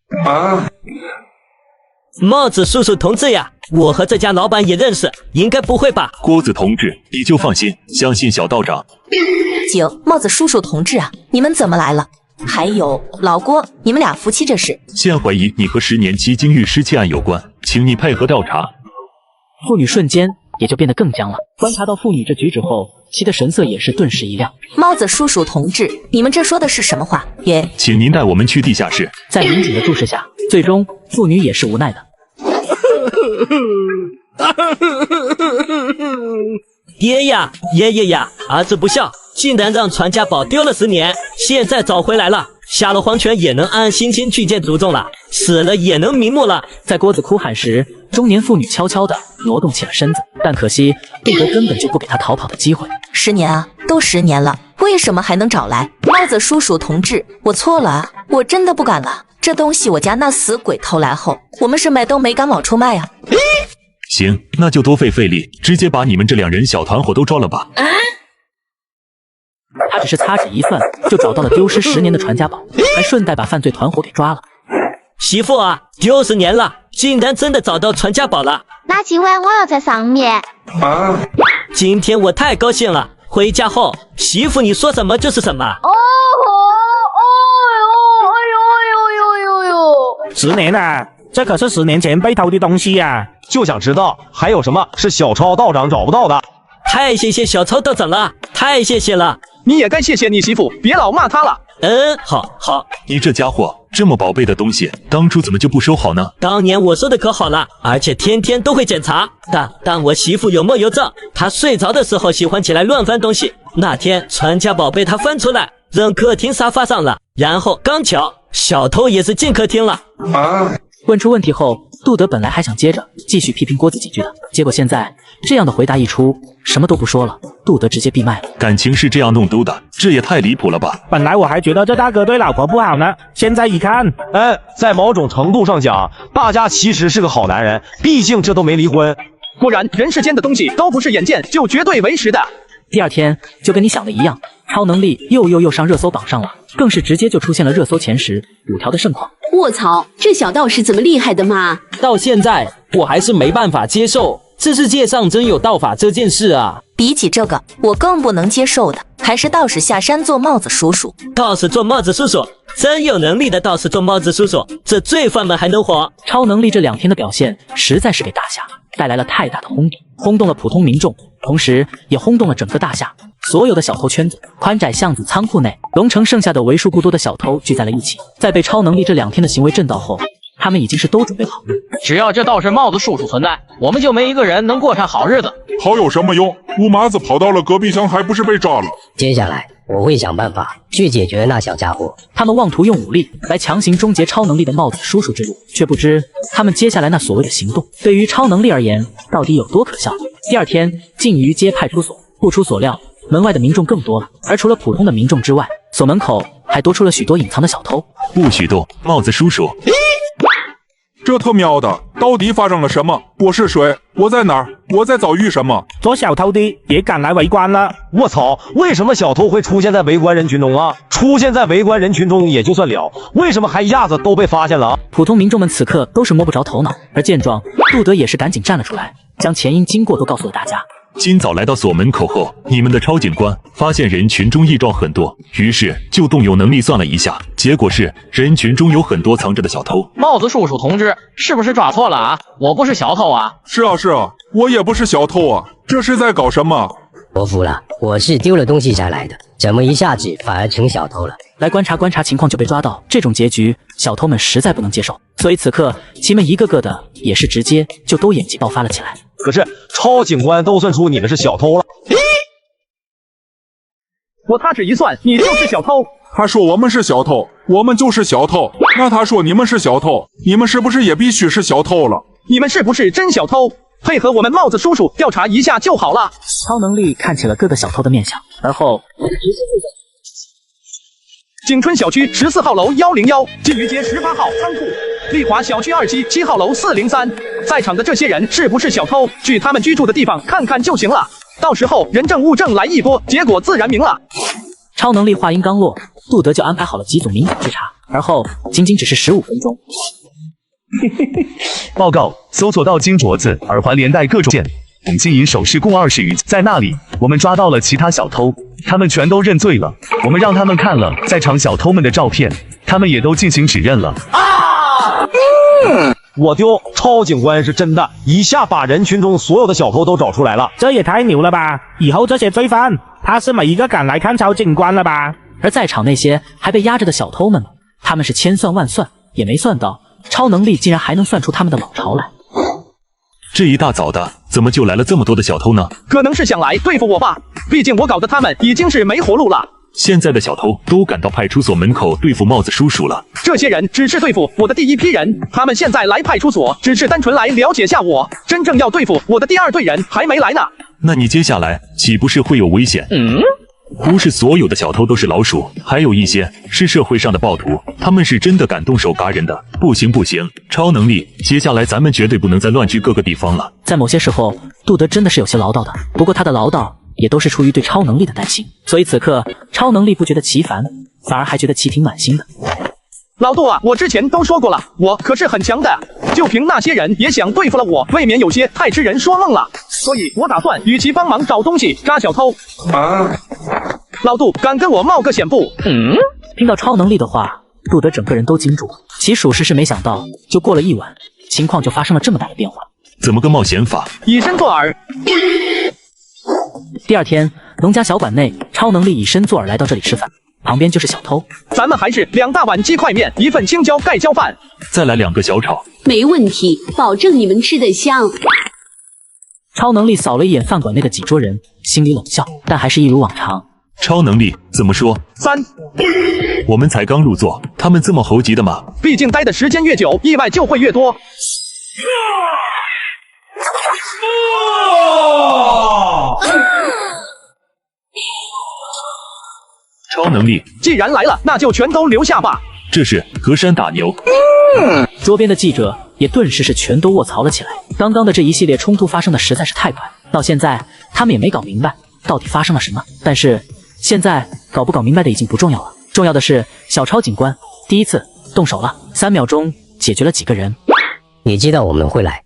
[SPEAKER 14] 帽子叔叔同志呀，我和这家老板也认识，应该不会吧？
[SPEAKER 2] 郭子同志，你就放心，相信小道长。
[SPEAKER 18] 帽子叔叔同志啊，你们怎么来了？还有老郭，你们俩夫妻这是？
[SPEAKER 2] 现怀疑你和10年期金玉失窃案有关，请你配合调查。
[SPEAKER 3] 妇女瞬间也就变得更僵了。观察到妇女这举止后，其的神色也是顿时一亮。
[SPEAKER 18] 帽子叔叔同志，你们这说的是什么话？也，
[SPEAKER 2] 请您带我们去地下室。
[SPEAKER 3] 在民警的注视下，最终妇女也是无奈的。
[SPEAKER 14] 爷爷呀，儿子不孝，竟然让传家宝丢了10年，现在找回来了，下了黄泉也能安安心心去见祖宗了，死了也能瞑目了。
[SPEAKER 3] 在郭子哭喊时，中年妇女悄悄地挪动起了身子，但可惜杜德根本就不给她逃跑的机会。
[SPEAKER 18] 10年啊，都10年了，为什么还能找来？帽子叔叔同志，我错了啊，我真的不敢了。这东西我家那死鬼偷来后，我们是买都没敢往出卖啊。
[SPEAKER 2] 行，那就多费力，直接把你们这2人小团伙都抓了吧。
[SPEAKER 3] 他只是擦指一算，就找到了丢失10年的传家宝，还顺带把犯罪团伙给抓了。
[SPEAKER 14] 媳妇啊，丢10年了，竟然真的找到传家宝了。
[SPEAKER 17] 那今晚我要在上面。
[SPEAKER 14] 今天我太高兴了，回家后媳妇你说什么就是什么。
[SPEAKER 8] 10年啊，这可是10年前被偷的东西呀！
[SPEAKER 10] 就想知道还有什么是小超道长找不到的。
[SPEAKER 14] 太谢谢小超道长了，太谢谢了。
[SPEAKER 1] 你也该谢谢你媳妇，别老骂他了。
[SPEAKER 14] 好。
[SPEAKER 2] 你这家伙这么宝贝的东西，当初怎么就不收好呢？
[SPEAKER 14] 当年我收的可好了，而且天天都会检查。但我媳妇有梦游症，她睡着的时候喜欢起来乱翻东西。那天传家宝贝她翻出来，扔客厅沙发上了，然后刚巧小偷也是进客厅了。
[SPEAKER 3] 问出问题后，杜德本来还想接着继续批评郭子几句的，结果现在这样的回答一出，什么都不说了，杜德直接闭麦了。
[SPEAKER 2] 感情是这样弄丢的，这也太离谱了吧！
[SPEAKER 8] 本来我还觉得这大哥对老婆不好呢，现在一看，
[SPEAKER 10] 在某种程度上讲，大家其实是个好男人，毕竟这都没离婚。
[SPEAKER 1] 果然，人世间的东西都不是眼见就绝对为实的。
[SPEAKER 3] 第二天就跟你想的一样，超能力又上热搜榜上了，更是直接就出现了热搜前10 5条的盛况。
[SPEAKER 13] 卧槽，这小道士怎么厉害的嘛？
[SPEAKER 12] 到现在我还是没办法接受，这世界上真有道法这件事啊！
[SPEAKER 18] 比起这个，我更不能接受的还是道士下山做帽子叔叔。
[SPEAKER 14] 道士做帽子叔叔，真有能力的道士做帽子叔叔，这罪犯们还能活？
[SPEAKER 3] 超能力这2天的表现，实在是给大夏带来了太大的轰动，轰动了普通民众，同时也轰动了整个大夏。所有的小偷圈子、宽窄巷子、仓库内，龙城剩下的为数不多的小偷聚在了一起。在被超能力这2天的行为震到后，他们已经是都准备好了。
[SPEAKER 19] 只要这道士帽子叔叔存在，我们就没一个人能过上好日子。
[SPEAKER 20] 好有什么用？吴麻子跑到了隔壁乡，还不是被抓了？
[SPEAKER 21] 接下来我会想办法去解决那小家伙。
[SPEAKER 3] 他们妄图用武力来强行终结超能力的帽子叔叔之路，却不知他们接下来那所谓的行动，对于超能力而言到底有多可笑。第2天，靖于街派出所，不出所料，门外的民众更多了，而除了普通的民众之外，所门口还多出了许多隐藏的小偷。
[SPEAKER 2] 不许动，帽子叔叔！
[SPEAKER 20] 这他喵的，到底发生了什么？我是谁？我在哪儿？我在遭遇什么？
[SPEAKER 8] 做小偷的也敢来围观了！
[SPEAKER 10] 我操！为什么小偷会出现在围观人群中啊？出现在围观人群中也就算了，为什么还一下子都被发现了？
[SPEAKER 3] 普通民众们此刻都是摸不着头脑，而见状，杜德也是赶紧站了出来，将前因经过都告诉了大家。
[SPEAKER 2] 今早来到所门口后，你们的超警官发现人群中异状很多，于是就动用能力算了一下，结果是人群中有很多藏着的小偷。
[SPEAKER 19] 帽子叔叔同志，是不是抓错了啊？我不是小偷啊！
[SPEAKER 20] 是啊，我也不是小偷啊，这是在搞什么？
[SPEAKER 21] 我服了，我是丢了东西才来的，怎么一下子反而成小偷了？
[SPEAKER 3] 来观察情况就被抓到，这种结局小偷们实在不能接受，所以此刻其们一个个的也是直接就都演技爆发了起来。
[SPEAKER 10] 可是超警官都算出你们是小偷了，
[SPEAKER 1] 我踏指一算，你就是小偷。
[SPEAKER 20] 他说我们是小偷，我们就是小偷。那他说你们是小偷，你们是不是也必须是小偷了？
[SPEAKER 1] 你们是不是真小偷？配合我们帽子叔叔调查一下就好了。
[SPEAKER 3] 超能力看起了各个小偷的面相，而后
[SPEAKER 1] 景春小区14号楼101，金鱼街18号仓库，丽华小区2期7号楼403。在场的这些人是不是小偷？去他们居住的地方看看就行了。到时候人证物证来一波，结果自然明了。
[SPEAKER 3] 超能力话音刚落，杜德就安排好了几组民警去查，而后仅只是15分钟。
[SPEAKER 9] 报告，搜索到金镯子、耳环连带各种件、金银首饰共20余，在那里我们抓到了其他小偷，他们全都认罪了。我们让他们看了在场小偷们的照片，他们也都进行指认了。
[SPEAKER 10] 我丢！超警官是真的，一下把人群中所有的小偷都找出来了，
[SPEAKER 8] 这也太牛了吧！以后这些罪犯，他是每一个敢来看超警官了吧？
[SPEAKER 3] 而在场那些还被压着的小偷们，他们是千算万算也没算到，超能力竟然还能算出他们的老巢来。
[SPEAKER 2] 这一大早的，怎么就来了这么多的小偷呢？
[SPEAKER 1] 可能是想来对付我吧，毕竟我搞得他们已经是没活路了。
[SPEAKER 2] 现在的小偷都赶到派出所门口对付帽子叔叔了。
[SPEAKER 1] 这些人只是对付我的第一批人，他们现在来派出所只是单纯来了解下我，真正要对付我的第2队人还没来呢。
[SPEAKER 2] 那你接下来岂不是会有危险？不是所有的小偷都是老鼠，还有一些是社会上的暴徒，他们是真的敢动手嘎人的。不行，超能力，接下来咱们绝对不能再乱去各个地方了。
[SPEAKER 3] 在某些时候，杜德真的是有些唠叨的，不过他的唠叨也都是出于对超能力的担心，所以此刻超能力不觉得其烦，反而还觉得其挺暖心的。
[SPEAKER 1] 老杜啊，我之前都说过了，我可是很强的，就凭那些人也想对付了我，未免有些太痴人说梦了。所以我打算与其帮忙找东西抓小偷老杜敢跟我冒个险不？
[SPEAKER 3] 听到超能力的话，杜德整个人都惊住了，其属实是没想到，就过了一晚，情况就发生了这么大的变化。
[SPEAKER 2] 怎么个冒险法？
[SPEAKER 1] 以身作饵。
[SPEAKER 3] 第2天，农家小馆内，超能力以身作饵来到这里吃饭。旁边就是小偷。
[SPEAKER 1] 咱们还是2大碗鸡块面，1份青椒盖浇饭，
[SPEAKER 2] 再来2个小炒。
[SPEAKER 13] 没问题，保证你们吃得香。
[SPEAKER 3] 超能力扫了一眼饭馆内的几桌人，心里冷笑，但还是一如往常。
[SPEAKER 2] 超能力怎么说
[SPEAKER 1] ？3，
[SPEAKER 2] 我们才刚入座，他们这么猴急的吗？
[SPEAKER 1] 毕竟待的时间越久，意外就会越多。
[SPEAKER 2] 超能力
[SPEAKER 1] 既然来了，那就全都留下吧。
[SPEAKER 2] 这是隔山打牛。
[SPEAKER 3] 桌边的记者也顿时是全都卧槽了起来。刚刚的这一系列冲突发生的实在是太快，到现在他们也没搞明白到底发生了什么。但是现在搞不搞明白的已经不重要了，重要的是小超警官第一次动手了，3秒钟解决了几个人。
[SPEAKER 21] 你知道我们会来？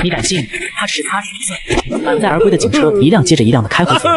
[SPEAKER 3] 你敢信？他只是擦指一算，满载而归的警车一辆接着一辆的开回去。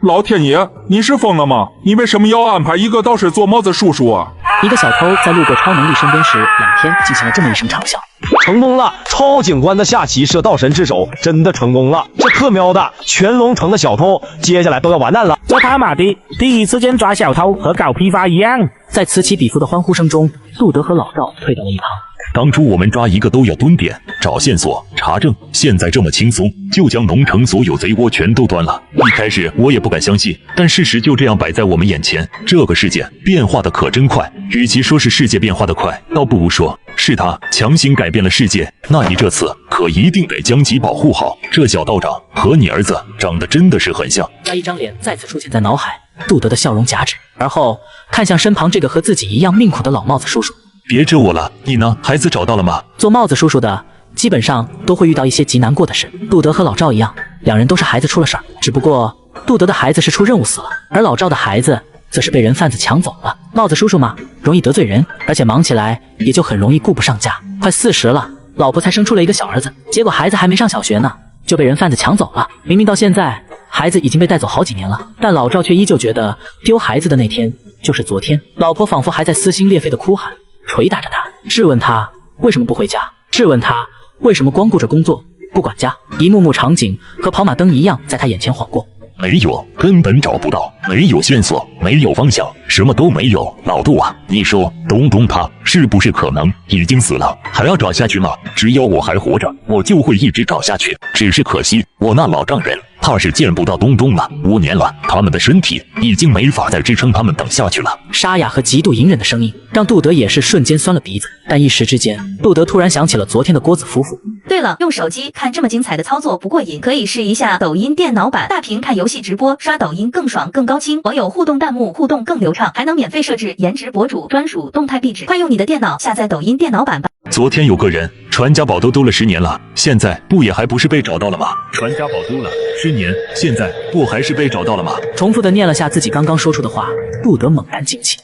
[SPEAKER 20] 老天爷，你是疯了吗？你为什么要安排一个道士做帽子叔叔啊？
[SPEAKER 3] 一个小偷在路过超能力身边时，仰天进行了这么一声长啸。
[SPEAKER 10] 成功了！超警官的下棋射道神之手真的成功了！这特喵的全龙城的小偷接下来都要完蛋了！
[SPEAKER 8] 这他妈的第一次见抓小偷和搞批发一样。
[SPEAKER 3] 在此起彼伏的欢呼声中，杜德和老赵退到了一旁。
[SPEAKER 2] 当初我们抓一个都要蹲点，找线索，查证，现在这么轻松，就将龙城所有贼窝全都端了。一开始我也不敢相信，但事实就这样摆在我们眼前。这个世界变化的可真快，与其说是世界变化的快，倒不如说是他强行改变了世界。那你这次可一定得将其保护好。这小道长和你儿子长得真的是很像。
[SPEAKER 3] 那一张脸再次出现在脑海，杜德的笑容夹指，而后看向身旁这个和自己一样命苦的老帽子叔叔。
[SPEAKER 2] 别遮我了，你呢？孩子找到了吗？
[SPEAKER 3] 做帽子叔叔的基本上都会遇到一些极难过的事。杜德和老赵一样，两人都是孩子出了事儿，只不过杜德的孩子是出任务死了，而老赵的孩子则是被人贩子抢走了。帽子叔叔嘛，容易得罪人，而且忙起来也就很容易顾不上家。快40了，老婆才生出了一个小儿子，结果孩子还没上小学呢，就被人贩子抢走了。明明到现在孩子已经被带走好几年了，但老赵却依旧觉得丢孩子的那天就是昨天。老婆仿佛还在撕心裂肺的哭喊，捶打着他，质问他为什么不回家，质问他为什么光顾着工作不管家。一幕幕场景和跑马灯一样在他眼前晃过。
[SPEAKER 2] 没有，根本找不到，没有线索，没有方向，什么都没有。老杜啊，你说东东他是不是可能已经死了？还要找下去吗？只要我还活着，我就会一直找下去。只是可惜，我那老丈人怕是见不到东东了。5年了，他们的身体已经没法再支撑他们等下去了。
[SPEAKER 3] 沙哑和极度隐忍的声音让杜德也是瞬间酸了鼻子，但一时之间，杜德突然想起了昨天的郭子夫妇。
[SPEAKER 6] 对了，用手机看这么精彩的操作不过瘾，可以试一下抖音电脑版，大屏看游戏直播，刷抖音更爽更高清，网友互动弹幕互动更流畅，还能免费设置颜值博主专属动态壁纸。快用你的电脑下载抖音电脑版吧。
[SPEAKER 2] 昨天有个人传家宝都丢了10年了，现在不也还不是被找到了吗？传家宝丢了10年，现在不还是被找到了吗？
[SPEAKER 3] 重复的念了下自己刚刚说出的话，杜德猛然惊起。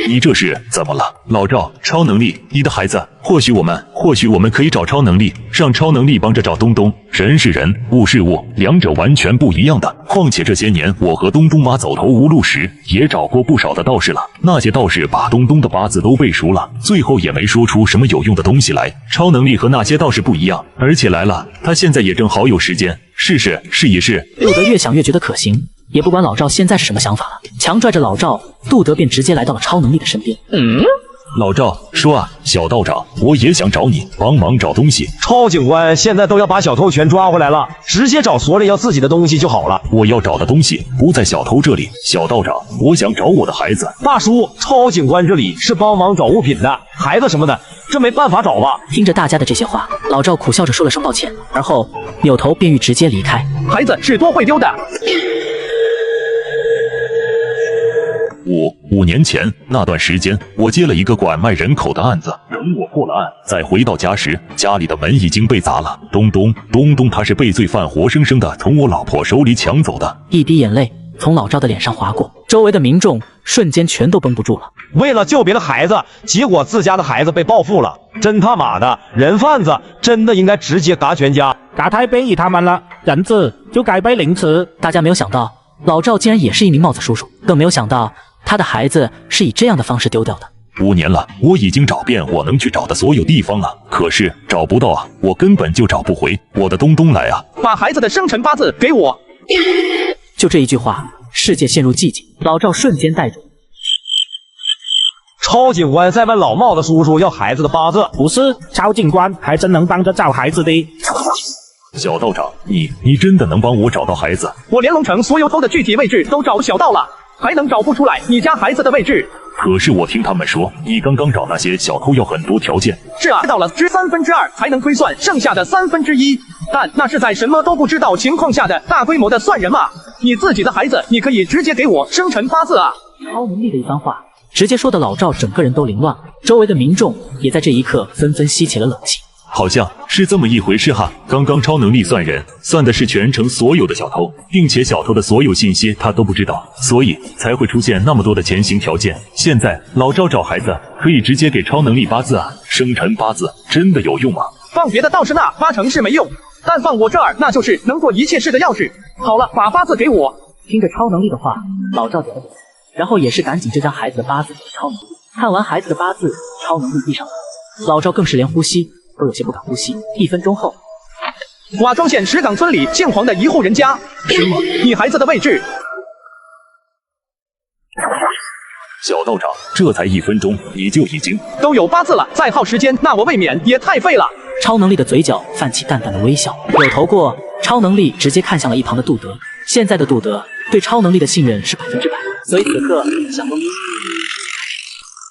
[SPEAKER 2] 你这是怎么了？老赵，超能力，你的孩子，或许我们可以找超能力，让超能力帮着找东东。人是人，物是物，两者完全不一样的。况且这些年我和东东妈走投无路时，也找过不少的道士了，那些道士把东东的八字都背熟了，最后也没说出什么有用的东西来。超能力和那些道士不一样，而且来了，他现在也正好有时间，试一试。
[SPEAKER 3] 杜德越想越觉得可行，也不管老赵现在是什么想法了，强拽着老赵，杜德便直接来到了超能力的身边。
[SPEAKER 2] 老赵说啊，小道长，我也想找你帮忙找东西。
[SPEAKER 10] 超警官现在都要把小偷全抓回来了，直接找所里要自己的东西就好了。
[SPEAKER 2] 我要找的东西不在小偷这里，小道长，我想找我的孩子。
[SPEAKER 10] 大叔，超警官这里是帮忙找物品的，孩子什么的，这没办法找吧？
[SPEAKER 3] 听着大家的这些话，老赵苦笑着说了声抱歉，而后扭头便欲直接离开。
[SPEAKER 1] 孩子是多会丢的。
[SPEAKER 2] 5年前那段时间，我接了一个拐卖人口的案子。等我破了案，再回到家时，家里的门已经被砸了。东东他是被罪犯活生生的从我老婆手里抢走的。
[SPEAKER 3] 一滴眼泪从老赵的脸上划过，周围的民众瞬间全都绷不住了。
[SPEAKER 10] 为了救别的孩子，结果自家的孩子被报复了，真他妈的人贩子真的应该直接嘎全家，
[SPEAKER 8] 嘎太便宜他们了，人质就该被凌迟。
[SPEAKER 3] 大家没有想到老赵竟然也是一名帽子叔叔，更没有想到他的孩子是以这样的方式丢掉的。
[SPEAKER 2] 5年了，我已经找遍我能去找的所有地方了，可是找不到啊，我根本就找不回我的东东来啊！
[SPEAKER 1] 把孩子的生辰八字给我。
[SPEAKER 3] 就这一句话，世界陷入寂静。老赵瞬间呆住。
[SPEAKER 10] 超警官在问老帽子叔叔要孩子的八字，
[SPEAKER 8] 不是，超警官还真能帮着找孩子的。
[SPEAKER 2] 小道长，你真的能帮我找到孩子？
[SPEAKER 1] 我连龙城所有偷的具体位置都找小到了，还能找不出来你家孩子的位置？
[SPEAKER 2] 可是我听他们说，你刚刚找那些小偷要很多条件。
[SPEAKER 1] 是啊，到了之2/3才能推算剩下的1/3，但那是在什么都不知道情况下的大规模的算人嘛。你自己的孩子，你可以直接给我生辰八字啊！
[SPEAKER 3] 超能力的一番话，直接说的老赵整个人都凌乱，周围的民众也在这一刻纷纷吸起了冷气。
[SPEAKER 2] 好像是这么一回事哈。刚刚超能力算人，算的是全城所有的小偷，并且小偷的所有信息他都不知道，所以才会出现那么多的前行条件。现在老赵找孩子可以直接给超能力八字啊，生辰八字真的有用吗？
[SPEAKER 1] 放别的倒是那8成是没用，但放我这儿那就是能做一切事的钥匙。好了，把八字给我。
[SPEAKER 3] 听着超能力的话，老赵点了点，然后也是赶紧就将孩子的八字给超能力。看完孩子的八字，超能力闭上了，老赵更是连呼吸都有些不敢呼吸。1分钟后，
[SPEAKER 1] 瓦庄县石岗村里姓黄的一户人家。什么？你孩子的位置？
[SPEAKER 2] 小道长，这才1分钟，你就已经
[SPEAKER 1] 都有八字了，再耗时间，那我未免也太废了。
[SPEAKER 3] 超能力的嘴角泛起淡淡的微笑。有头过，超能力直接看向了一旁的杜德。现在的杜德对超能力的信任是100%，所以此刻想都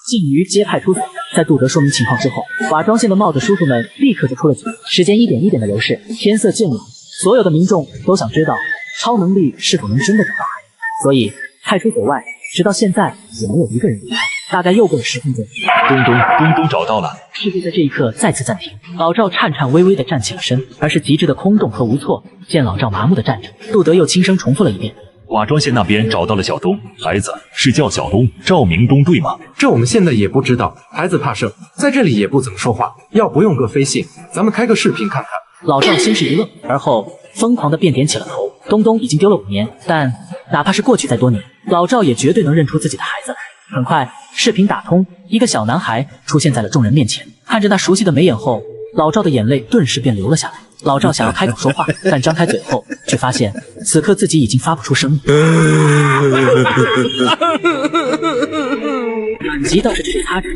[SPEAKER 3] 禁于街派出所。在杜德说明情况之后，瓦庄县的帽子叔叔们立刻就出了警。时间一点一点的流逝，天色渐晚，所有的民众都想知道超能力是否能真的找到孩子，所以派出所外直到现在也没有一个人离开。大概又过了10分钟，
[SPEAKER 2] 东东找到了。
[SPEAKER 3] 世界在这一刻再次暂停。老赵颤颤巍巍地站起了身，而是极致的空洞和无措。见老赵麻木地站着，杜德又轻声重复了一遍。
[SPEAKER 2] 瓦庄县那边找到了小东，孩子是叫小东，赵明东对吗？
[SPEAKER 15] 这我们现在也不知道。孩子怕生，在这里也不怎么说话，要不用个飞信，咱们开个视频看看。
[SPEAKER 3] 老赵先是一愣，而后疯狂地便点起了头。东东已经丢了5年，但哪怕是过去再多年，老赵也绝对能认出自己的孩子来。很快，视频打通，一个小男孩出现在了众人面前。看着那熟悉的眉眼后，老赵的眼泪顿时便流了下来。老赵想要开口说话，但张开嘴后，却发现此刻自己已经发不出声音。赶集倒是直接擦着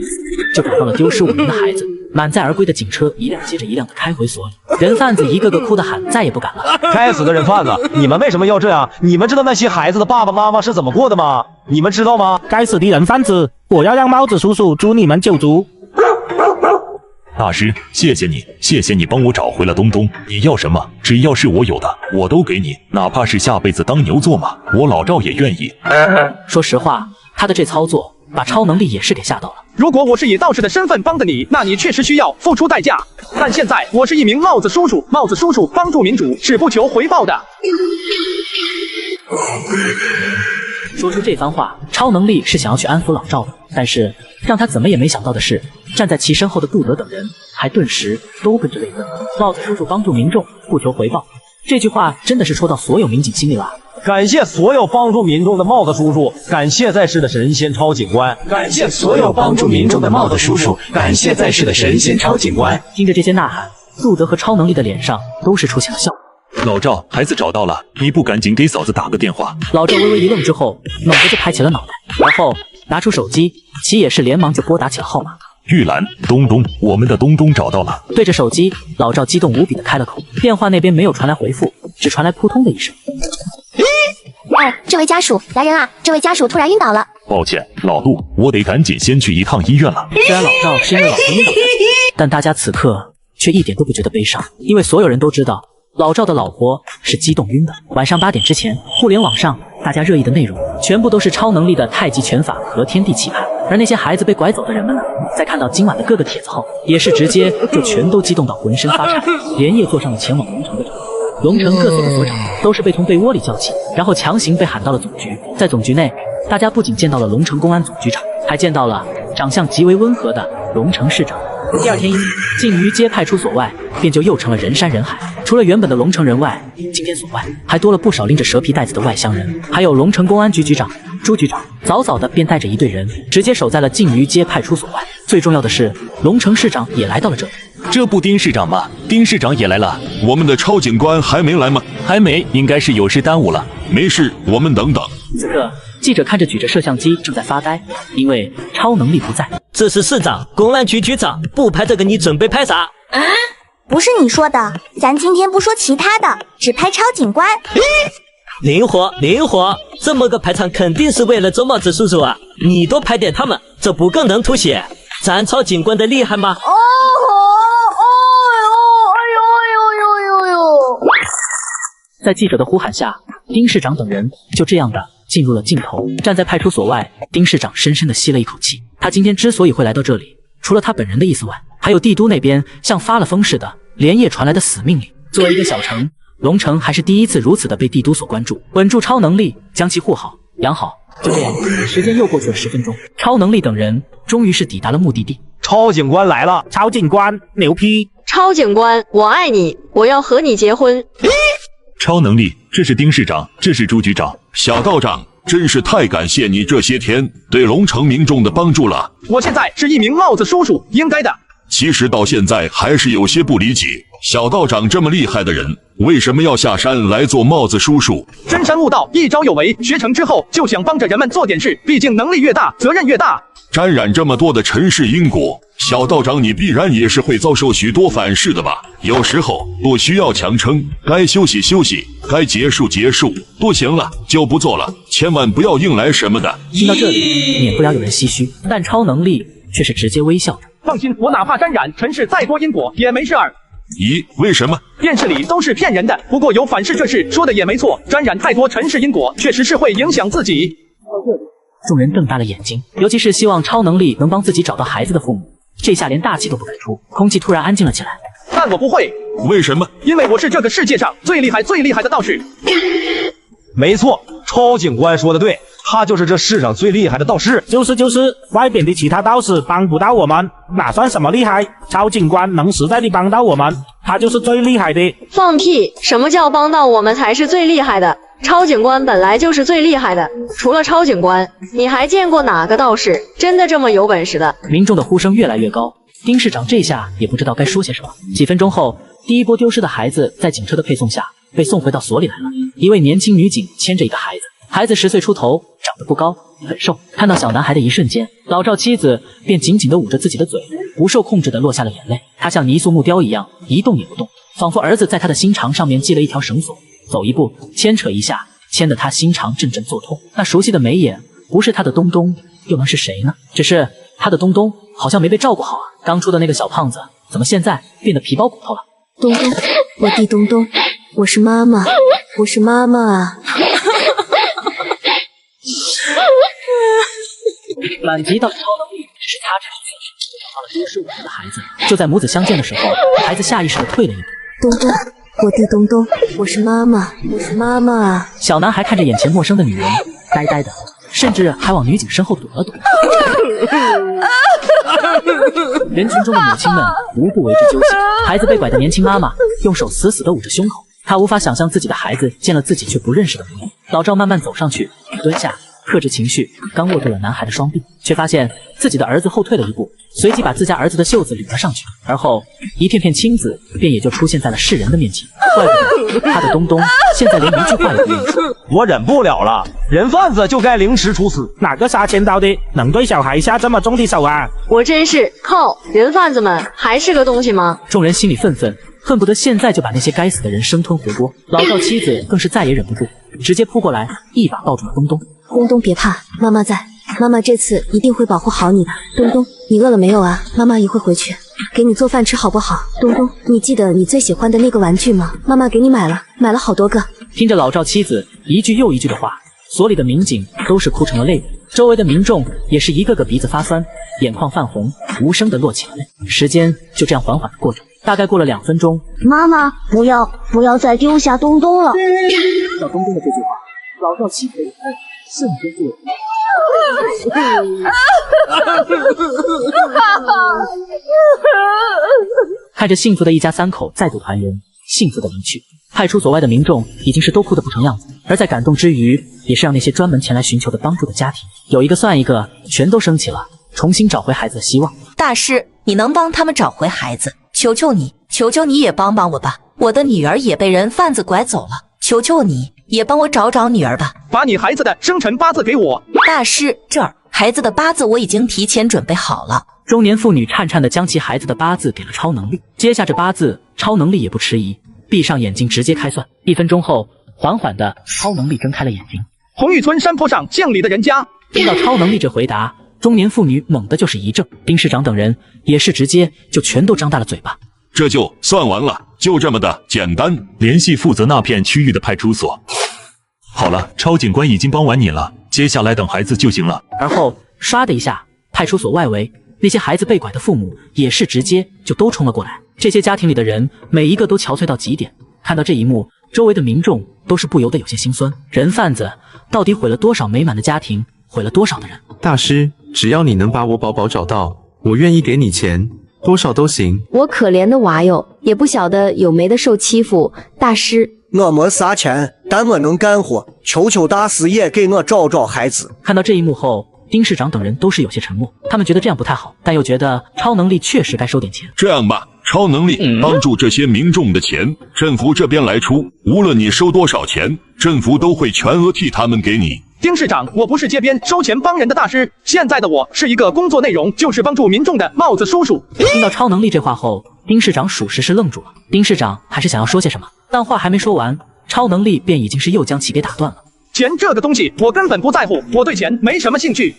[SPEAKER 3] 就找到了丢失5年的孩子。满载而归的警车一辆接着一辆的开回所里，人贩子一个个哭得喊再也不敢了。
[SPEAKER 10] 该死的人贩子，你们为什么要这样？你们知道那些孩子的爸爸妈妈是怎么过的吗？你们知道吗？
[SPEAKER 8] 该死的人贩子，我要让帽子叔叔诛你们9族。
[SPEAKER 2] 大师，谢谢你帮我找回了东东。你要什么？只要是我有的，我都给你，哪怕是下辈子当牛做马，我老赵也愿意。
[SPEAKER 3] 说实话，他的这操作把超能力也是给吓到了。
[SPEAKER 1] 如果我是以道士的身份帮的你，那你确实需要付出代价。但现在我是一名帽子叔叔，帽子叔叔帮助民主是不求回报的。
[SPEAKER 3] 说出这番话，超能力是想要去安抚老赵的，但是让他怎么也没想到的是，站在其身后的杜德等人还顿时都跟着泪奔。帽子叔叔帮助民众不求回报，这句话真的是戳到所有民警心里了。
[SPEAKER 10] 感谢所有帮助民众的帽子叔叔，感谢在世的神仙超警官，
[SPEAKER 5] 感谢所有帮助民众的帽子叔叔，感谢在世的神仙超警官。
[SPEAKER 3] 听着这些呐喊，杜德和超能力的脸上都是出现了笑容。
[SPEAKER 2] 老赵，孩子找到了，你不赶紧给嫂子打个电话？
[SPEAKER 3] 老赵微微一愣之后，猛地就抬起了脑袋，然后拿出手机，其也是连忙就拨打起了号码。
[SPEAKER 2] 玉兰，东东，我们的东东找到了。
[SPEAKER 3] 对着手机，老赵激动无比的开了口，电话那边没有传来回复，只传来扑通的一声。
[SPEAKER 17] 这位家属，来人啊！这位家属突然晕倒了。
[SPEAKER 2] 抱歉，老杜，我得赶紧先去一趟医院了。
[SPEAKER 3] 虽然老赵是因为老婆晕倒的，但大家此刻却一点都不觉得悲伤，因为所有人都知道老赵的老婆是激动晕的。晚上8点之前，互联网上大家热议的内容全部都是超能力的太极拳法和天地气派，而那些孩子被拐走的人们呢，在看到今晚的各个帖子后，也是直接就全都激动到浑身发颤，连夜坐上了前往龙城的车。龙城各所的所长都是被从被窝里叫起，然后强行被喊到了总局。在总局内，大家不仅见到了龙城公安总局长，还见到了长相极为温和的龙城市长。第二天一早，禁于街派出所外便就又成了人山人海。除了原本的龙城人外，今天所外还多了不少拎着蛇皮袋子的外乡人，还有龙城公安局局长朱局长，早早的便带着一队人直接守在了禁于街派出所外。最重要的是，龙城市长也来到了这里。
[SPEAKER 11] 这不丁市长吗？丁市长也来了。
[SPEAKER 20] 我们的超警官还没来吗？
[SPEAKER 11] 还没，应该是有事耽误了。
[SPEAKER 20] 没事，我们等等。
[SPEAKER 3] 此刻，记者看着举着摄像机正在发呆，因为超能力不在。
[SPEAKER 14] 这是市长、公安局局长，不拍这个你准备拍啥？
[SPEAKER 4] 啊，不是你说的，咱今天不说其他的，只拍超警官。
[SPEAKER 14] 灵活，这么个排场肯定是为了周帽子叔叔啊！你多拍点他们，这不更能凸显咱超警官的厉害吗？
[SPEAKER 3] 在记者的呼喊下，丁市长等人就这样的进入了镜头。站在派出所外，丁市长深深地吸了一口气。他今天之所以会来到这里，除了他本人的意思外，还有帝都那边像发了疯似的连夜传来的死命令。作为一个小城，龙城还是第一次如此的被帝都所关注。稳住超能力，将其护好养好。就这样，时间又过去了10分钟，超能力等人终于是抵达了目的地。
[SPEAKER 10] 超警官来了，
[SPEAKER 8] 超警官牛批！
[SPEAKER 7] 超警官，我爱你，我要和你结婚。
[SPEAKER 2] 超能力，这是丁市长，这是朱局长。
[SPEAKER 22] 小道长，真是太感谢你这些天对龙城民众的帮助了。
[SPEAKER 1] 我现在是一名帽子叔叔，应该的。
[SPEAKER 22] 其实到现在还是有些不理解，小道长这么厉害的人，为什么要下山来做帽子叔叔？
[SPEAKER 1] 真山悟道，一朝有为，学成之后就想帮着人们做点事，毕竟能力越大，责任越大。
[SPEAKER 22] 沾染这么多的尘世因果，小道长你必然也是会遭受许多反噬的吧？有时候不需要强撑，该休息休息，该结束结束，不行了就不做了，千万不要硬来什么的。
[SPEAKER 3] 听到这里，免不了有人唏嘘，但超能力却是直接微笑着。
[SPEAKER 1] 放心，我哪怕沾染尘世再多因果也没事儿。
[SPEAKER 22] 咦，为什么？
[SPEAKER 1] 电视里都是骗人的，不过有反噬这事说的也没错，沾染太多尘世因果确实是会影响自己。
[SPEAKER 3] 到这里，众人瞪大了眼睛，尤其是希望超能力能帮自己找到孩子的父母，这下连大气都不敢出。空气突然安静了起来。
[SPEAKER 1] 但我不会。
[SPEAKER 22] 为什么？
[SPEAKER 1] 因为我是这个世界上最厉害的道士。
[SPEAKER 10] 没错，超警官说的对，他就是这世上最厉害的道士。
[SPEAKER 8] 就是，外边的其他道士帮不到我们，哪算什么厉害？超警官能实在的帮到我们，他就是最厉害的。
[SPEAKER 7] 放屁！什么叫帮到我们才是最厉害的？超警官本来就是最厉害的，除了超警官，你还见过哪个道士真的这么有本事的？
[SPEAKER 3] 民众的呼声越来越高，丁市长这下也不知道该说些什么。几分钟后，第一波丢失的孩子在警车的配送下被送回到所里来了。一位年轻女警牵着一个孩子，孩子10岁出头，长得不高，很瘦。看到小男孩的一瞬间，老赵妻子便紧紧地捂着自己的嘴，不受控制地落下了眼泪。她像泥塑木雕一样一动也不动，仿佛儿子在她的心肠上面系了一条绳索，走一步牵扯一下，牵得她心肠阵阵作痛。那熟悉的眉眼不是她的东东，又能是谁呢？只是她的东东好像没被照顾好啊。刚出的那个小胖子怎么现在变得皮包骨头了？
[SPEAKER 23] 东东，我弟东东，我是妈妈，我是妈妈啊。
[SPEAKER 3] 满级到超能力只是擦指一算，就找到了丢失5年的孩子。就在母子相见的时候，孩子下意识地退了一步。
[SPEAKER 23] 东东，我弟东东，我是妈妈，我是妈妈啊。
[SPEAKER 3] 小男孩看着眼前陌生的女人，呆呆的，甚至还往女警身后躲了躲。人群中的母亲们无不为之揪心。孩子被拐的年轻妈妈用手死死地捂着胸口，她无法想象自己的孩子见了自己却不认识的模样。老赵慢慢走上去，蹲下，克制情绪，刚握住了男孩的双臂，却发现自己的儿子后退了一步，随即把自家儿子的袖子捋了上去，而后一片片青紫便也就出现在了世人的面前。怪不得他的东东现在连一句话也不愿意说。
[SPEAKER 10] 我忍不了了，人贩子就该凌迟处死。
[SPEAKER 8] 哪个杀千刀的能对小孩下这么重的手啊？
[SPEAKER 7] 我真是靠！人贩子们还是个东西吗？
[SPEAKER 3] 众人心里愤愤，恨不得现在就把那些该死的人生吞活剥。老赵妻子更是再也忍不住，直接扑过来，一把抱住了东东。
[SPEAKER 23] 东东别怕，妈妈在，妈妈这次一定会保护好你的。东东，你饿了没有啊？妈妈一会回去给你做饭吃好不好？东东，你记得你最喜欢的那个玩具吗？妈妈给你买了好多个。
[SPEAKER 3] 听着老赵妻子一句又一句的话，所里的民警都是哭成了泪人，周围的民众也是一个个鼻子发酸，眼眶泛红，无声的落起了泪。时间就这样缓缓的过着，大概过了2分钟，
[SPEAKER 17] 妈妈，不要再丢下东东了。
[SPEAKER 3] 听到东东的这句话，老赵妻子的眼泪瞬间就看着幸福的一家3口再度团圆，幸福的离去。派出所外的民众已经是都哭得不成样子，而在感动之余，也是让那些专门前来寻求的帮助的家庭有一个算一个，全都升起了重新找回孩子的希望。
[SPEAKER 18] 大师，你能帮他们找回孩子？求求你也帮帮我吧！我的女儿也被人贩子拐走了，求求你也帮我找找女儿吧。
[SPEAKER 1] 把你孩子的生辰八字给我。
[SPEAKER 18] 大师，这儿孩子的八字我已经提前准备好了。
[SPEAKER 3] 中年妇女颤颤地将其孩子的八字给了超能力，接下这八字，超能力也不迟疑，闭上眼睛直接开算。1分钟后，缓缓的，超能力睁开了眼睛。
[SPEAKER 1] 红玉村山坡上姓李的人家。
[SPEAKER 3] 听到超能力这回答，中年妇女猛地就是一怔，丁市长等人也是直接就全都张大了嘴巴。
[SPEAKER 22] 这就算完了，就这么的简单。
[SPEAKER 2] 联系负责那片区域的派出所。好了，超警官已经帮完你了，接下来等孩子就行了。
[SPEAKER 3] 而后唰的一下，派出所外围那些孩子被拐的父母也是直接就都冲了过来。这些家庭里的人每一个都憔悴到极点，看到这一幕，周围的民众都是不由得有些心酸。人贩子到底毁了多少美满的家庭，毁了多少的人？
[SPEAKER 15] 大师，只要你能把我宝宝找到，我愿意给你钱，多少都行。
[SPEAKER 23] 我可怜的娃哟，也不晓得有没得受欺负。大师，
[SPEAKER 12] 我没啥钱，但我能干活，求求大师也给我找找孩子。
[SPEAKER 3] 看到这一幕后，丁市长等人都是有些沉默，他们觉得这样不太好，但又觉得超能力确实该收点钱。
[SPEAKER 22] 这样吧，超能力帮助这些民众的钱，政府这边来出，无论你收多少钱，政府都会全额替他们给你。
[SPEAKER 1] 丁市长，我不是街边收钱帮人的大师，现在的我是一个工作内容就是帮助民众的帽子叔叔。
[SPEAKER 3] 听到超能力这话后，丁市长属实是愣住了。丁市长还是想要说些什么，但话还没说完，超能力便已经是又将其给打断了。
[SPEAKER 1] 钱这个东西我根本不在乎，我对钱没什么兴趣。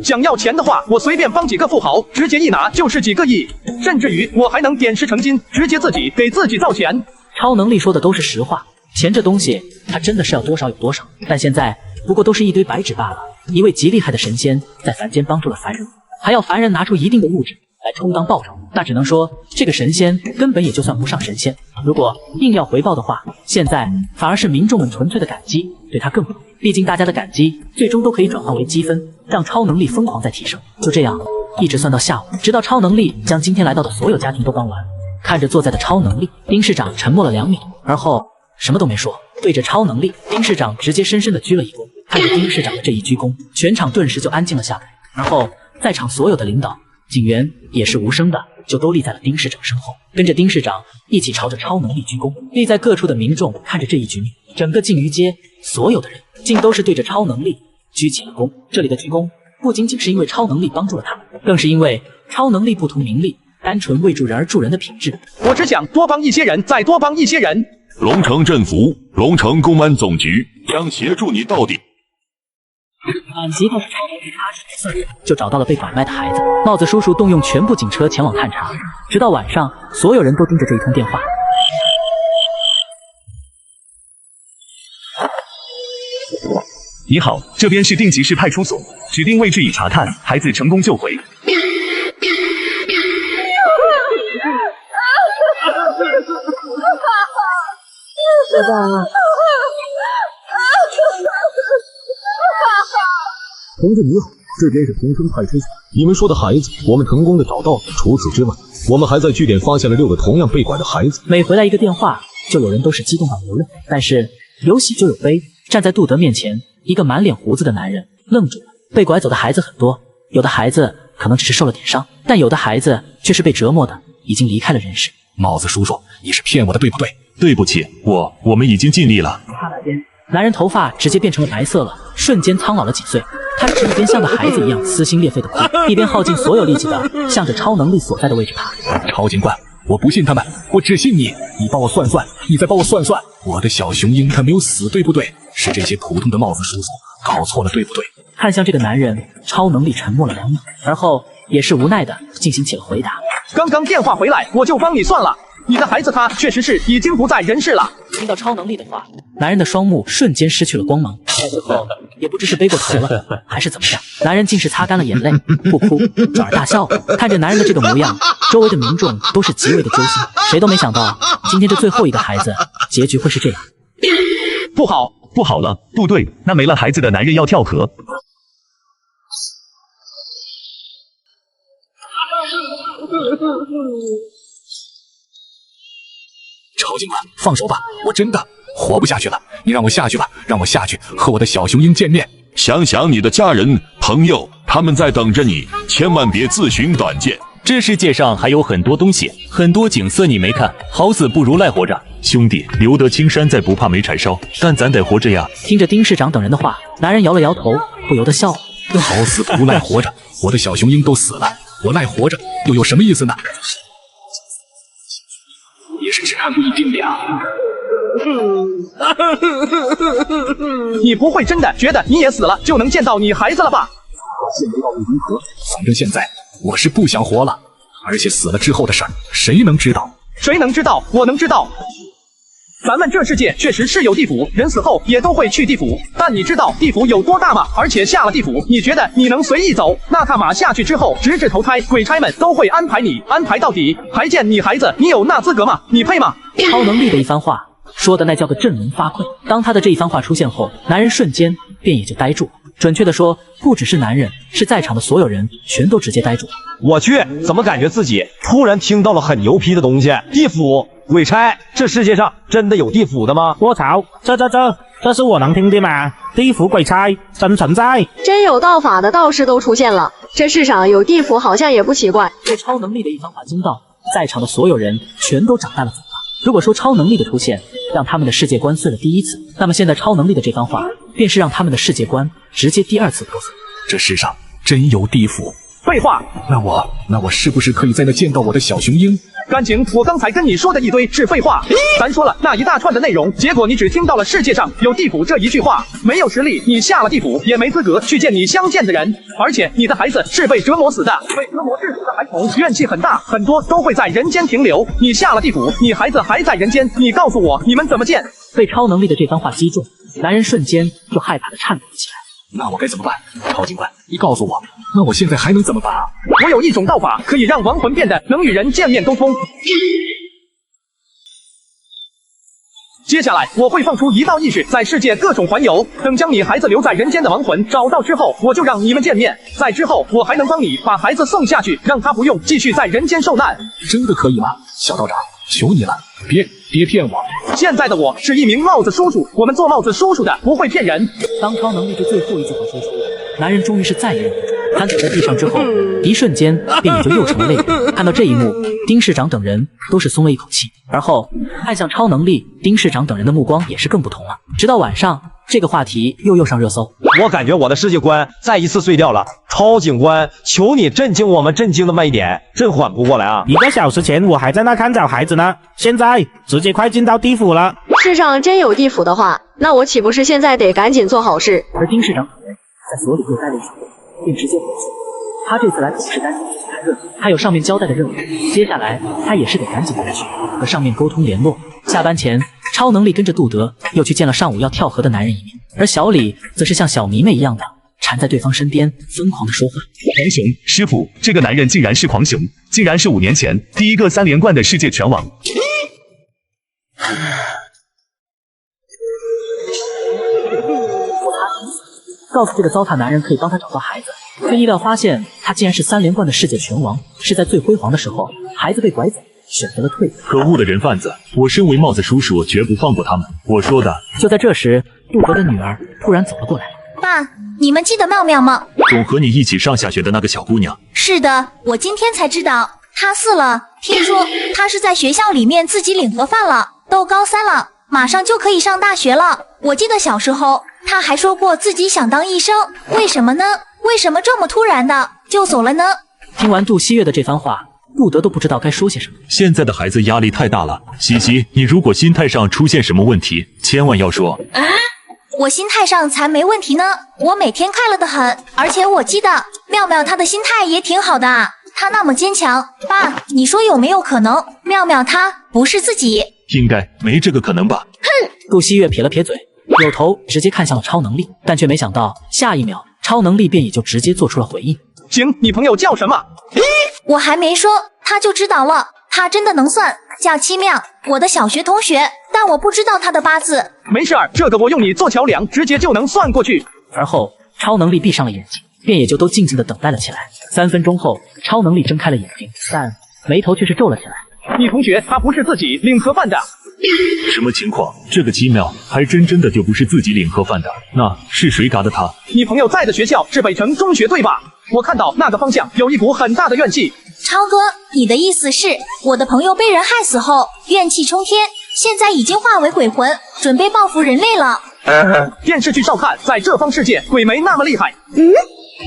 [SPEAKER 1] 想要钱的话，我随便帮几个富豪，直接一拿就是几个亿，甚至于我还能点石成金，直接自己给自己造钱。
[SPEAKER 3] 超能力说的都是实话，钱这东西它真的是要多少有多少，但现在不过都是一堆白纸罢了。一位极厉害的神仙在凡间帮助了凡人，还要凡人拿出一定的物质来充当报酬，那只能说这个神仙根本也就算不上神仙。如果硬要回报的话，现在反而是民众们纯粹的感激对他更不容易，毕竟大家的感激最终都可以转换为积分，让超能力疯狂在提升。就这样一直算到下午，直到超能力将今天来到的所有家庭都帮完。看着坐在的超能力，丁市长沉默了2秒，而后什么都没说，对着超能力，丁市长直接深深的鞠了一躬。看着丁市长的这一鞠躬，全场顿时就安静了下来。而后在场所有的领导、警员也是无声的就都立在了丁市长身后，跟着丁市长一起朝着超能力鞠躬。立在各处的民众看着这一局面，整个靖鱼街所有的人竟都是对着超能力鞠起了躬。这里的鞠躬不仅仅是因为超能力帮助了他们，更是因为超能力不图名利，单纯为助人而助人的品质。
[SPEAKER 1] 我只想多帮一些人，再多帮一些人。
[SPEAKER 22] 龙城镇府、龙城公安总局将协助你到底。
[SPEAKER 3] 满级靠着超能力插手就找到了被拐卖的孩子。帽子叔叔动用全部警车前往探查，直到晚上，所有人都盯着这一通电话。
[SPEAKER 9] 你好，这边是定级市派出所，指定位置已查看，孩子成功救回。
[SPEAKER 23] 我的
[SPEAKER 16] 同志你好，这边是同春派出所，你们说的孩子我们成功的找到了。除此之外，我们还在据点发现了6个同样被拐的孩子。
[SPEAKER 3] 每回来一个电话，就有人都是激动到流泪。但是有喜就有悲，站在杜德面前，一个满脸胡子的男人愣住了。被拐走的孩子很多，有的孩子可能只是受了点伤，但有的孩子却是被折磨的已经离开了人世。
[SPEAKER 16] 帽子叔叔，你是骗我的对不对？
[SPEAKER 2] 对不起，我们已经尽力了。
[SPEAKER 3] 刹那间，男人头发直接变成了白色了，瞬间苍老了几岁。他是一边像个孩子一样撕心裂肺的哭，一边耗尽所有力气的向着超能力所在的位置爬。
[SPEAKER 16] 超警官，我不信他们，我只信你。你帮我算算，你再帮我算算，我的小雄鹰他没有死，对不对？是这些普通的帽子叔叔搞错了，对不对？
[SPEAKER 3] 看向这个男人，超能力沉默了2秒，而后也是无奈的进行起了回答。
[SPEAKER 1] 刚刚电话回来，我就帮你算了。你的孩子他确实是已经不在人世了。
[SPEAKER 3] 听到超能力的话，男人的双目瞬间失去了光芒，在最后也不知是背过头了还是怎么样，男人竟是擦干了眼泪，不哭转而大笑。看着男人的这个模样，周围的民众都是极为的揪心，谁都没想到今天这最后一个孩子结局会是这样。
[SPEAKER 1] 不好，
[SPEAKER 9] 不好了，部队，那没了孩子的男人要跳河。
[SPEAKER 16] 超警官，放手吧，我真的活不下去了，你让我下去吧，让我下去和我的小雄鹰见面。
[SPEAKER 22] 想想你的家人朋友，他们在等着你，千万别自寻短见。
[SPEAKER 11] 这世界上还有很多东西，很多景色你没看，好死不如赖活着。
[SPEAKER 2] 兄弟，留得青山在，不怕没柴烧，但咱得活着呀。
[SPEAKER 3] 听着丁市长等人的话，男人摇了摇头，不由得笑了。
[SPEAKER 16] 好死不如赖活着，我的小雄鹰都死了，我赖活着又有什么意思呢？也是只看不一定的呀。
[SPEAKER 1] 你不会真的觉得你也死了就能见到你孩子了吧？
[SPEAKER 16] 现不到底如何？反正现在我是不想活了，而且死了之后的事儿，谁能知道？
[SPEAKER 1] 谁能知道？我能知道。咱们这世界确实是有地府，人死后也都会去地府，但你知道地府有多大吗？而且下了地府，你觉得你能随意走？那他妈下去之后，直至投胎，鬼差们都会安排你，安排到底，还见你孩子，你有那资格吗？你配吗？
[SPEAKER 3] 超能力的一番话，说的那叫个振聋发聩。当他的这一番话出现后，男人瞬间便也就呆住了。准确的说，不只是男人，是在场的所有人全都直接呆住了。
[SPEAKER 10] 我去，怎么感觉自己突然听到了很牛批的东西？地府、鬼差，这世界上真的有地府的吗？
[SPEAKER 8] 我操，这是我能听的吗？地府鬼差真存在，
[SPEAKER 7] 真有道法的道士都出现了，这世上有地府好像也不奇怪。
[SPEAKER 3] 被超能力的一番话惊到，在场的所有人全都长大了嘴巴。如果说超能力的出现让他们的世界观碎了第一次，那么现在超能力的这番话便是让他们的世界观直接第二次破碎。
[SPEAKER 16] 这世上真有地府？
[SPEAKER 1] 废话。
[SPEAKER 16] 那我是不是可以在那见到我的小雄鹰？
[SPEAKER 1] 干警，我刚才跟你说的一堆是废话，咱说了那一大串的内容，结果你只听到了世界上有地府这一句话，没有实力，你下了地府也没资格去见你相见的人，而且你的孩子是被折磨死的，被折磨致死的孩童怨气很大，很多都会在人间停留，你下了地府，你孩子还在人间，你告诉我你们怎么见？
[SPEAKER 3] 被超能力的这番话击中，男人瞬间就害怕的颤抖了起来。
[SPEAKER 16] 那我该怎么办？超警官，你告诉我，那我现在还能怎么办啊？
[SPEAKER 1] 我有一种道法，可以让亡魂变得能与人见面沟通。接下来我会放出一道意识，在世界各种环游，等将你孩子留在人间的亡魂找到之后，我就让你们见面。在之后，我还能帮你把孩子送下去，让他不用继续在人间受难。
[SPEAKER 16] 真的可以吗？小道长，求你了，别骗我。
[SPEAKER 1] 现在的我是一名帽子叔叔，我们做帽子叔叔的不会骗人。
[SPEAKER 3] 当超能力的最后一句话说出，男人终于是再也忍不住，瘫倒在地上之后，一瞬间便也就又成了泪人。看到这一幕，丁市长等人都是松了一口气，而后看向超能力，丁市长等人的目光也是更不同了。直到晚上，这个话题又上热搜。
[SPEAKER 10] 我感觉我的世界观再一次碎掉了。超警官，求你震惊我们，震惊的慢一点，真缓不过来啊
[SPEAKER 8] ！1个小时前我还在那看找孩子呢，现在直接快进到地府了。
[SPEAKER 7] 世上真有地府的话，那我岂不是现在得赶紧做好事？
[SPEAKER 3] 而丁市长等人在所里又待了一小会，便直接回去。他这次来不是单纯看热闹，他有上面交代的任务，接下来他也是得赶紧回去和上面沟通联络。下班前，超能力跟着杜德又去见了上午要跳河的男人一面，而小李则是像小迷妹一样的缠在对方身边，疯狂的说话。
[SPEAKER 9] 狂熊师傅，这个男人竟然是狂熊，竟然是5年前第一个3连冠的世界拳王。
[SPEAKER 3] 告诉这个糟蹋男人可以帮他找到孩子，却意料发现他竟然是3连冠的世界拳王，是在最辉煌的时候，孩子被拐走，选择了退。
[SPEAKER 2] 可恶的人贩子！我身为帽子叔叔，绝不放过他们。我说的。
[SPEAKER 3] 就在这时，杜德的女儿突然走了过来。
[SPEAKER 4] 爸，你们记得妙妙吗？
[SPEAKER 2] 总和你一起上下学的那个小姑娘。
[SPEAKER 4] 是的，我今天才知道她4了。听说她是在学校里面自己领盒饭了，都高3了，马上就可以上大学了。我记得小时候她还说过自己想当医生，为什么呢？为什么这么突然的就走了呢？
[SPEAKER 3] 听完杜希月的这番话，杜德都不知道该说些什么。
[SPEAKER 2] 现在的孩子压力太大了，西西，你如果心态上出现什么问题，千万要说。
[SPEAKER 4] 我心态上才没问题呢，我每天快乐的很，而且我记得妙妙她的心态也挺好的啊，她那么坚强。爸，你说有没有可能妙妙她不是自己？
[SPEAKER 2] 应该没这个可能吧。
[SPEAKER 4] 哼！
[SPEAKER 3] 杜希月撇了撇嘴，扭头直接看向了超能力，但却没想到下一秒超能力便也就直接做出了回应。
[SPEAKER 1] 行，你朋友叫什么？
[SPEAKER 4] 我还没说他就知道了，他真的能算，叫七妙，我的小学同学，但我不知道他的八字。
[SPEAKER 1] 没事儿，这个我用你做桥梁，直接就能算过去。
[SPEAKER 3] 而后超能力闭上了眼睛，便也就都静静的等待了起来。3分钟后，超能力睁开了眼睛，但眉头却是皱了起来。
[SPEAKER 1] 你同学他不是自己领盒饭的。
[SPEAKER 2] 什么情况？这个奇妙还真的就不是自己领盒饭的，那是谁嘎的他？
[SPEAKER 1] 你朋友在的学校是北城中学对吧？我看到那个方向有一股很大的怨气。
[SPEAKER 4] 超哥，你的意思是我的朋友被人害死后怨气冲天，
[SPEAKER 13] 现在已经化为鬼魂，准备报复人类了。
[SPEAKER 1] 电视剧照看，在这方世界，鬼没那么厉害。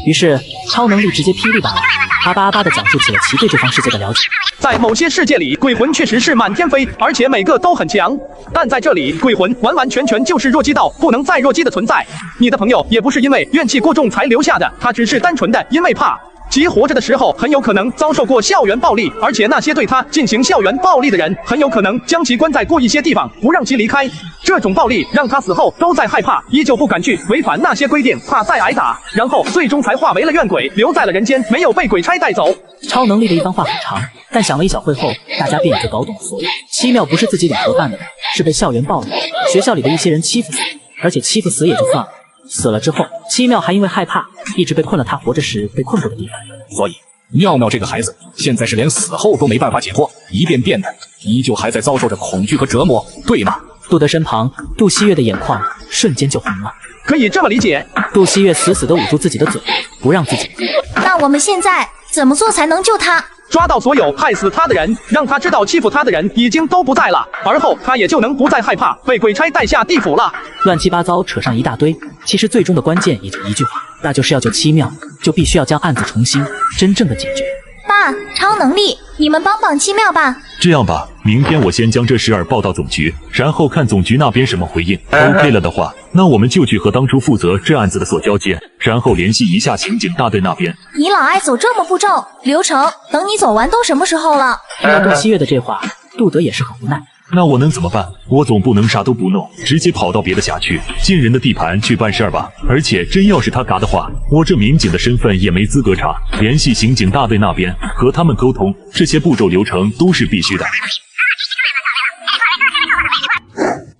[SPEAKER 3] 于是超能力直接霹雳打来，阿巴阿巴的讲述起了其对这方世界的了解。
[SPEAKER 1] 在某些世界里，鬼魂确实是满天飞，而且每个都很强。但在这里，鬼魂完完全全就是弱鸡到不能再弱鸡的存在。你的朋友也不是因为怨气过重才留下的，他只是单纯的因为怕。其活着的时候很有可能遭受过校园暴力，而且那些对他进行校园暴力的人很有可能将其关在过一些地方，不让其离开。这种暴力让他死后都在害怕，依旧不敢去违反那些规定，怕再挨打，然后最终才化为了怨鬼，留在了人间，没有被鬼差带走。
[SPEAKER 3] 超能力的一番话很长，但想了一小会后，大家便也就搞懂了所有。七妙不是自己领盒饭的，是被校园暴力，学校里的一些人欺负死，而且欺负死也就算了。死了之后，七妙还因为害怕，一直被困了他活着时被困过的地方。
[SPEAKER 16] 所以，妙妙这个孩子现在是连死后都没办法解脱，一遍遍的，依旧还在遭受着恐惧和折磨，对吗？
[SPEAKER 3] 杜德身旁，杜希月的眼眶瞬间就红了。
[SPEAKER 1] 可以这么理解。
[SPEAKER 3] 杜希月死死地捂住自己的嘴，不让自己。
[SPEAKER 13] 那我们现在怎么做才能救他？
[SPEAKER 1] 抓到所有害死他的人，让他知道欺负他的人已经都不在了，而后他也就能不再害怕被鬼差带下地府了。
[SPEAKER 3] 乱七八糟扯上一大堆，其实最终的关键也就一句话，那就是要救七妙，就必须要将案子重新真正的解决。
[SPEAKER 13] 爸，超能力，你们帮帮七妙吧。
[SPEAKER 2] 这样吧，明天我先将这事儿报到总局，然后看总局那边什么回应。OK 了的话，那我们就去和当初负责这案子的所交接，然后联系一下刑警大队那边。
[SPEAKER 13] 你老爱走这么步骤，流程等你走完都什么时候了？
[SPEAKER 3] 听到杜希月的这话，杜德也是很无奈。
[SPEAKER 2] 那我能怎么办？我总不能啥都不弄，直接跑到别的辖区进人的地盘去办事儿吧？而且真要是他嘎的话，我这民警的身份也没资格查。联系刑警大队那边和他们沟通，这些步骤流程都是必须的。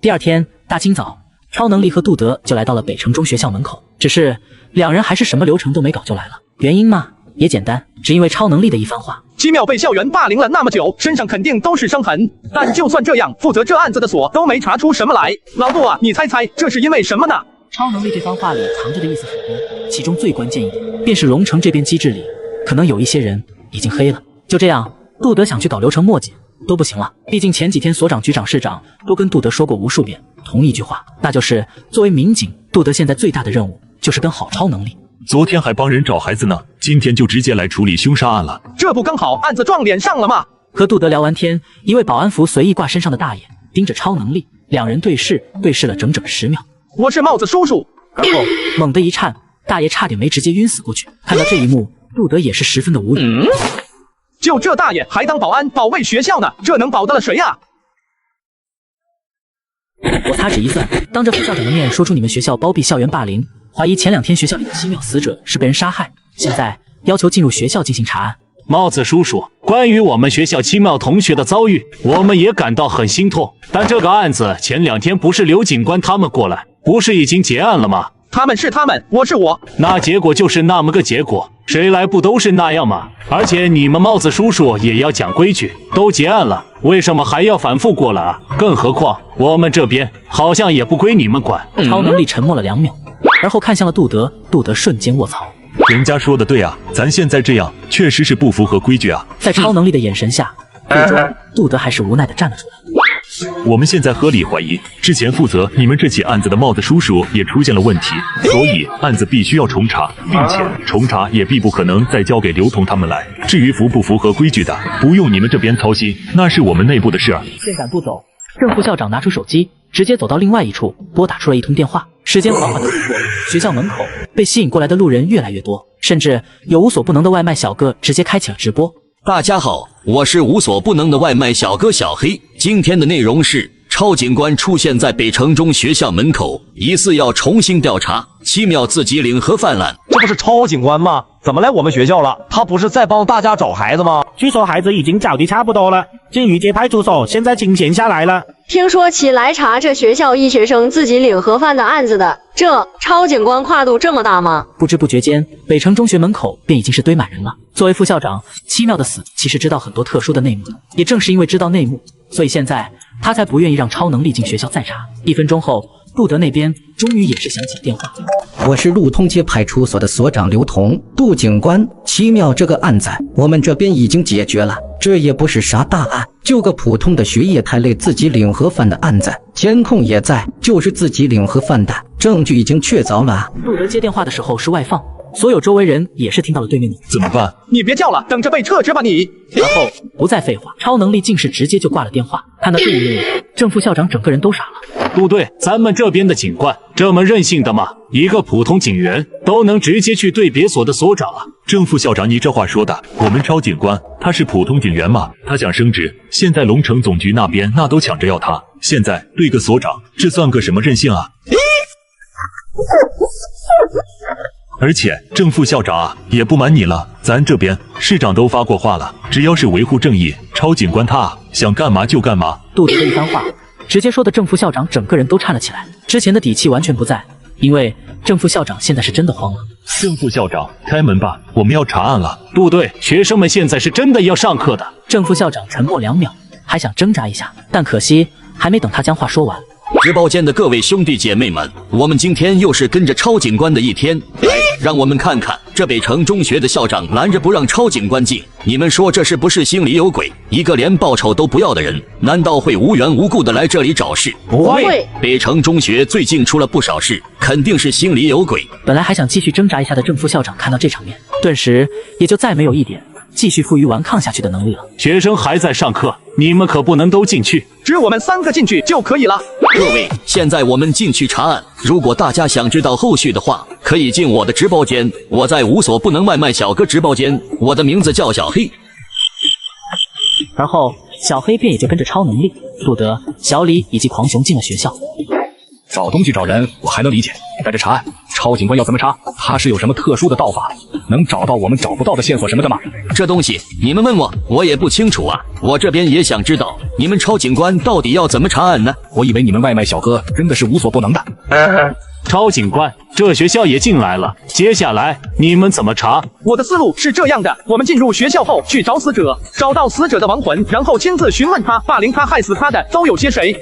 [SPEAKER 3] 第二天大清早，超能力和杜德就来到了北城中学校门口，只是两人还是什么流程都没搞就来了。原因嘛，也简单，只因为超能力的一番话。
[SPEAKER 1] 七妙被校园霸凌了那么久，身上肯定都是伤痕，但就算这样，负责这案子的所都没查出什么来。老杜啊，你猜猜这是因为什么呢？
[SPEAKER 3] 超能力这番话里藏着的意思很多，其中最关键一点，便是龙城这边机制里可能有一些人已经黑了。就这样，杜德想去搞流程墨迹都不行了，毕竟前几天所长、局长、市长都跟杜德说过无数遍同一句话，那就是作为民警，杜德现在最大的任务就是跟好超能力。
[SPEAKER 2] 昨天还帮人找孩子呢，今天就直接来处理凶杀案了，
[SPEAKER 1] 这不刚好案子撞脸上了吗？
[SPEAKER 3] 和杜德聊完天，一位保安服随意挂身上的大爷盯着超能力，两人对视了整整10秒。
[SPEAKER 1] 我是帽子叔叔。
[SPEAKER 3] 而后猛地一颤，大爷差点没直接晕死过去。看到这一幕，杜德也是十分的无语。
[SPEAKER 1] 就这大爷还当保安保卫学校呢，这能保得了谁呀？
[SPEAKER 3] 我擦指一算，当着副校长的面说出你们学校包庇校园霸凌，怀疑前2天学校里的7秒死者是被人杀害，现在要求进入学校进行查案。
[SPEAKER 14] 帽子叔叔，关于我们学校7妙同学的遭遇，我们也感到很心痛。但这个案子前2天不是刘警官他们过来，不是已经结案了吗？
[SPEAKER 1] 他们是他们，我是我。
[SPEAKER 14] 那结果就是那么个结果，谁来不都是那样吗？而且你们帽子叔叔也要讲规矩，都结案了，为什么还要反复过来啊？更何况我们这边好像也不归你们管。
[SPEAKER 3] 超能力沉默了2秒，而后看向了杜德，杜德瞬间卧槽。
[SPEAKER 2] 人家说的对啊，咱现在这样确实是不符合规矩啊。
[SPEAKER 3] 在超能力的眼神下，最终杜德还是无奈地站了出来。
[SPEAKER 2] 我们现在合理怀疑，之前负责你们这起案子的帽子叔叔也出现了问题，所以案子必须要重查，并且重查也必不可能再交给刘同他们来。至于符不符合规矩的，不用你们这边操心，那是我们内部的事儿。
[SPEAKER 3] 现赶不走，正副校长拿出手机，直接走到另外一处，拨打出了一通电话。时间缓缓地度过，学校门口被吸引过来的路人越来越多，甚至有无所不能的外卖小哥直接开启了直播。
[SPEAKER 19] 大家好，我是无所不能的外卖小哥小黑。今天的内容是超警官出现在北城中学校门口，疑似要重新调查7秒自己领盒饭案。
[SPEAKER 10] 这不是超警官吗？怎么来我们学校了？他不是在帮大家找孩子吗？
[SPEAKER 8] 据说孩子已经找的差不多了，金鱼街派出所现在清闲下来了。
[SPEAKER 7] 听说起来查这学校一学生自己领盒饭的案子的，这超警官跨度这么大吗？
[SPEAKER 3] 不知不觉间，北城中学门口便已经是堆满人了。作为副校长，7妙的死其实知道很多特殊的内幕，也正是因为知道内幕，所以现在他才不愿意让超能力进学校再查。1分钟后，杜德那边终于也是响起电话。
[SPEAKER 21] 我是路通街派出所的所长刘同，杜警官，7妙这个案子我们这边已经解决了，这也不是啥大案，就个普通的学业太累自己领盒饭的案子，监控也在，就是自己领盒饭的，证据已经确凿了。
[SPEAKER 3] 路德接电话的时候是外放，所有周围人也是听到了对面的。
[SPEAKER 2] 怎么办？
[SPEAKER 1] 你别叫了，等着被撤职吧你！
[SPEAKER 3] 然后不再废话，超能力竟是直接就挂了电话。看到这一幕，正副校长整个人都傻了。
[SPEAKER 11] 陆队，咱们这边的警官这么任性的吗？一个普通警员都能直接去对别所的所长啊！
[SPEAKER 2] 正副校长，你这话说的，我们超警官他是普通警员吗？他想升职，现在龙城总局那边那都抢着要他，现在对个所长，这算个什么任性啊？而且正副校长啊，也不瞒你了，咱这边市长都发过话了，只要是维护正义，超警官他啊想干嘛就干嘛。
[SPEAKER 3] 杜德的一番话，直接说的正副校长整个人都颤了起来，之前的底气完全不在，因为正副校长现在是真的慌了。
[SPEAKER 2] 正副校长，开门吧，我们要查案了。
[SPEAKER 11] 杜队，学生们现在是真的要上课的。
[SPEAKER 3] 正副校长沉默2秒，还想挣扎一下，但可惜还没等他将话说完。
[SPEAKER 19] 直播间的各位兄弟姐妹们，我们今天又是跟着超警官的一天，来，让我们看看这北城中学的校长拦着不让超警官进，你们说这是不是心里有鬼？一个连报酬都不要的人，难道会无缘无故的来这里找事？
[SPEAKER 3] 不会。
[SPEAKER 19] 北城中学最近出了不少事，肯定是心里有鬼。
[SPEAKER 3] 本来还想继续挣扎一下的正副校长看到这场面，顿时也就再没有一点继续负隅顽抗下去的能力了。
[SPEAKER 11] 学生还在上课，你们可不能都进去，
[SPEAKER 1] 只我们3个进去就可以了。
[SPEAKER 19] 各位，现在我们进去查案，如果大家想知道后续的话，可以进我的直播间，我在无所不能外卖小哥直播间，我的名字叫小黑。
[SPEAKER 3] 而后小黑便也就跟着超能力、杜德、小李以及狂熊进了学校。
[SPEAKER 16] 找东西找人我还能理解，但这查案，超警官要怎么查？他是有什么特殊的道法，能找到我们找不到的线索什么的吗？
[SPEAKER 19] 这东西你们问我，我也不清楚啊。我这边也想知道，你们超警官到底要怎么查案呢？
[SPEAKER 16] 我以为你们外卖小哥真的是无所不能的。
[SPEAKER 11] 超警官，这学校也进来了，接下来你们怎么查？
[SPEAKER 1] 我的思路是这样的，我们进入学校后去找死者，找到死者的亡魂，然后亲自询问他，霸凌他、害死他的都有些谁？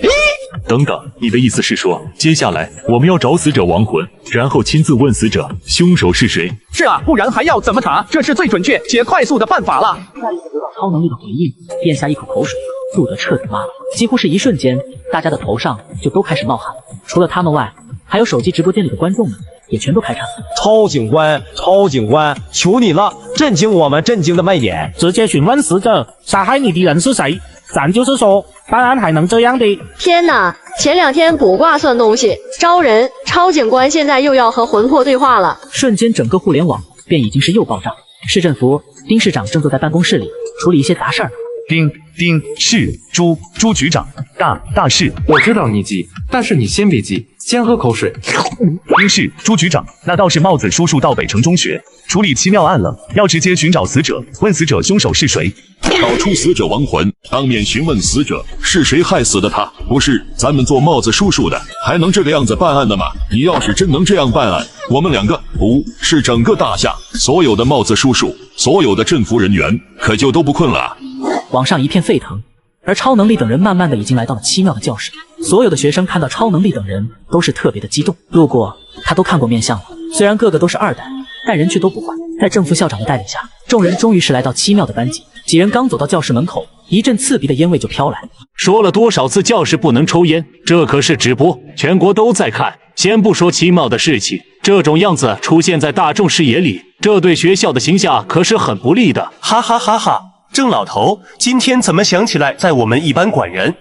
[SPEAKER 2] 等等，你的意思是说，接下来我们要找死者亡魂，然后亲自问死者凶手是谁？
[SPEAKER 1] 是啊，不然还要怎么查？这是最准确且快速的办法了。
[SPEAKER 3] 再一次得到超能力的回应，咽下一口口水，杜德彻底麻了，几乎是一瞬间，大家的头上就都开始冒汗，除了他们外，还有手机直播间里的观众们也全都开颤了。
[SPEAKER 10] 超警官，超警官，求你了，震惊我们震惊的卖点！
[SPEAKER 8] 直接询问死者，杀害你的人是谁？咱就是说，办案还能这样的？
[SPEAKER 7] 天哪！前2天卜卦算东西，招人，超警官现在又要和魂魄对话了。
[SPEAKER 3] 瞬间，整个互联网便已经是又爆炸。市政府丁市长正坐在办公室里处理一些杂事儿。
[SPEAKER 9] 丁市朱局长，大事。
[SPEAKER 15] 我知道你急，但是你先别急，先喝口水。
[SPEAKER 9] 丁市朱局长，那倒是帽子叔叔到北城中学处理奇妙案了，要直接寻找死者，问死者凶手是谁。
[SPEAKER 22] 找出死者亡魂，当面询问死者是谁害死的他。不是咱们做帽子叔叔的还能这个样子办案的吗？你要是真能这样办案，我们2个不是整个大厦所有的帽子叔叔，所有的镇服人员可就都不困了啊。
[SPEAKER 3] 网上一片沸腾，而超能力等人慢慢的已经来到了奇妙的教室。所有的学生看到超能力等人都是特别的激动，路过他都看过面相了，虽然个个都是2代，但人却都不坏。在正副校长的带领下，众人终于是来到奇妙的班级。几人刚走到教室门口，一阵刺鼻的烟味就飘来。
[SPEAKER 11] 说了多少次教室不能抽烟，这可是直播，全国都在看。先不说奇妙的事情，这种样子出现在大众视野里，这对学校的形象可是很不利的。
[SPEAKER 5] 哈哈哈哈！郑老头，今天怎么想起来在我们一班管人？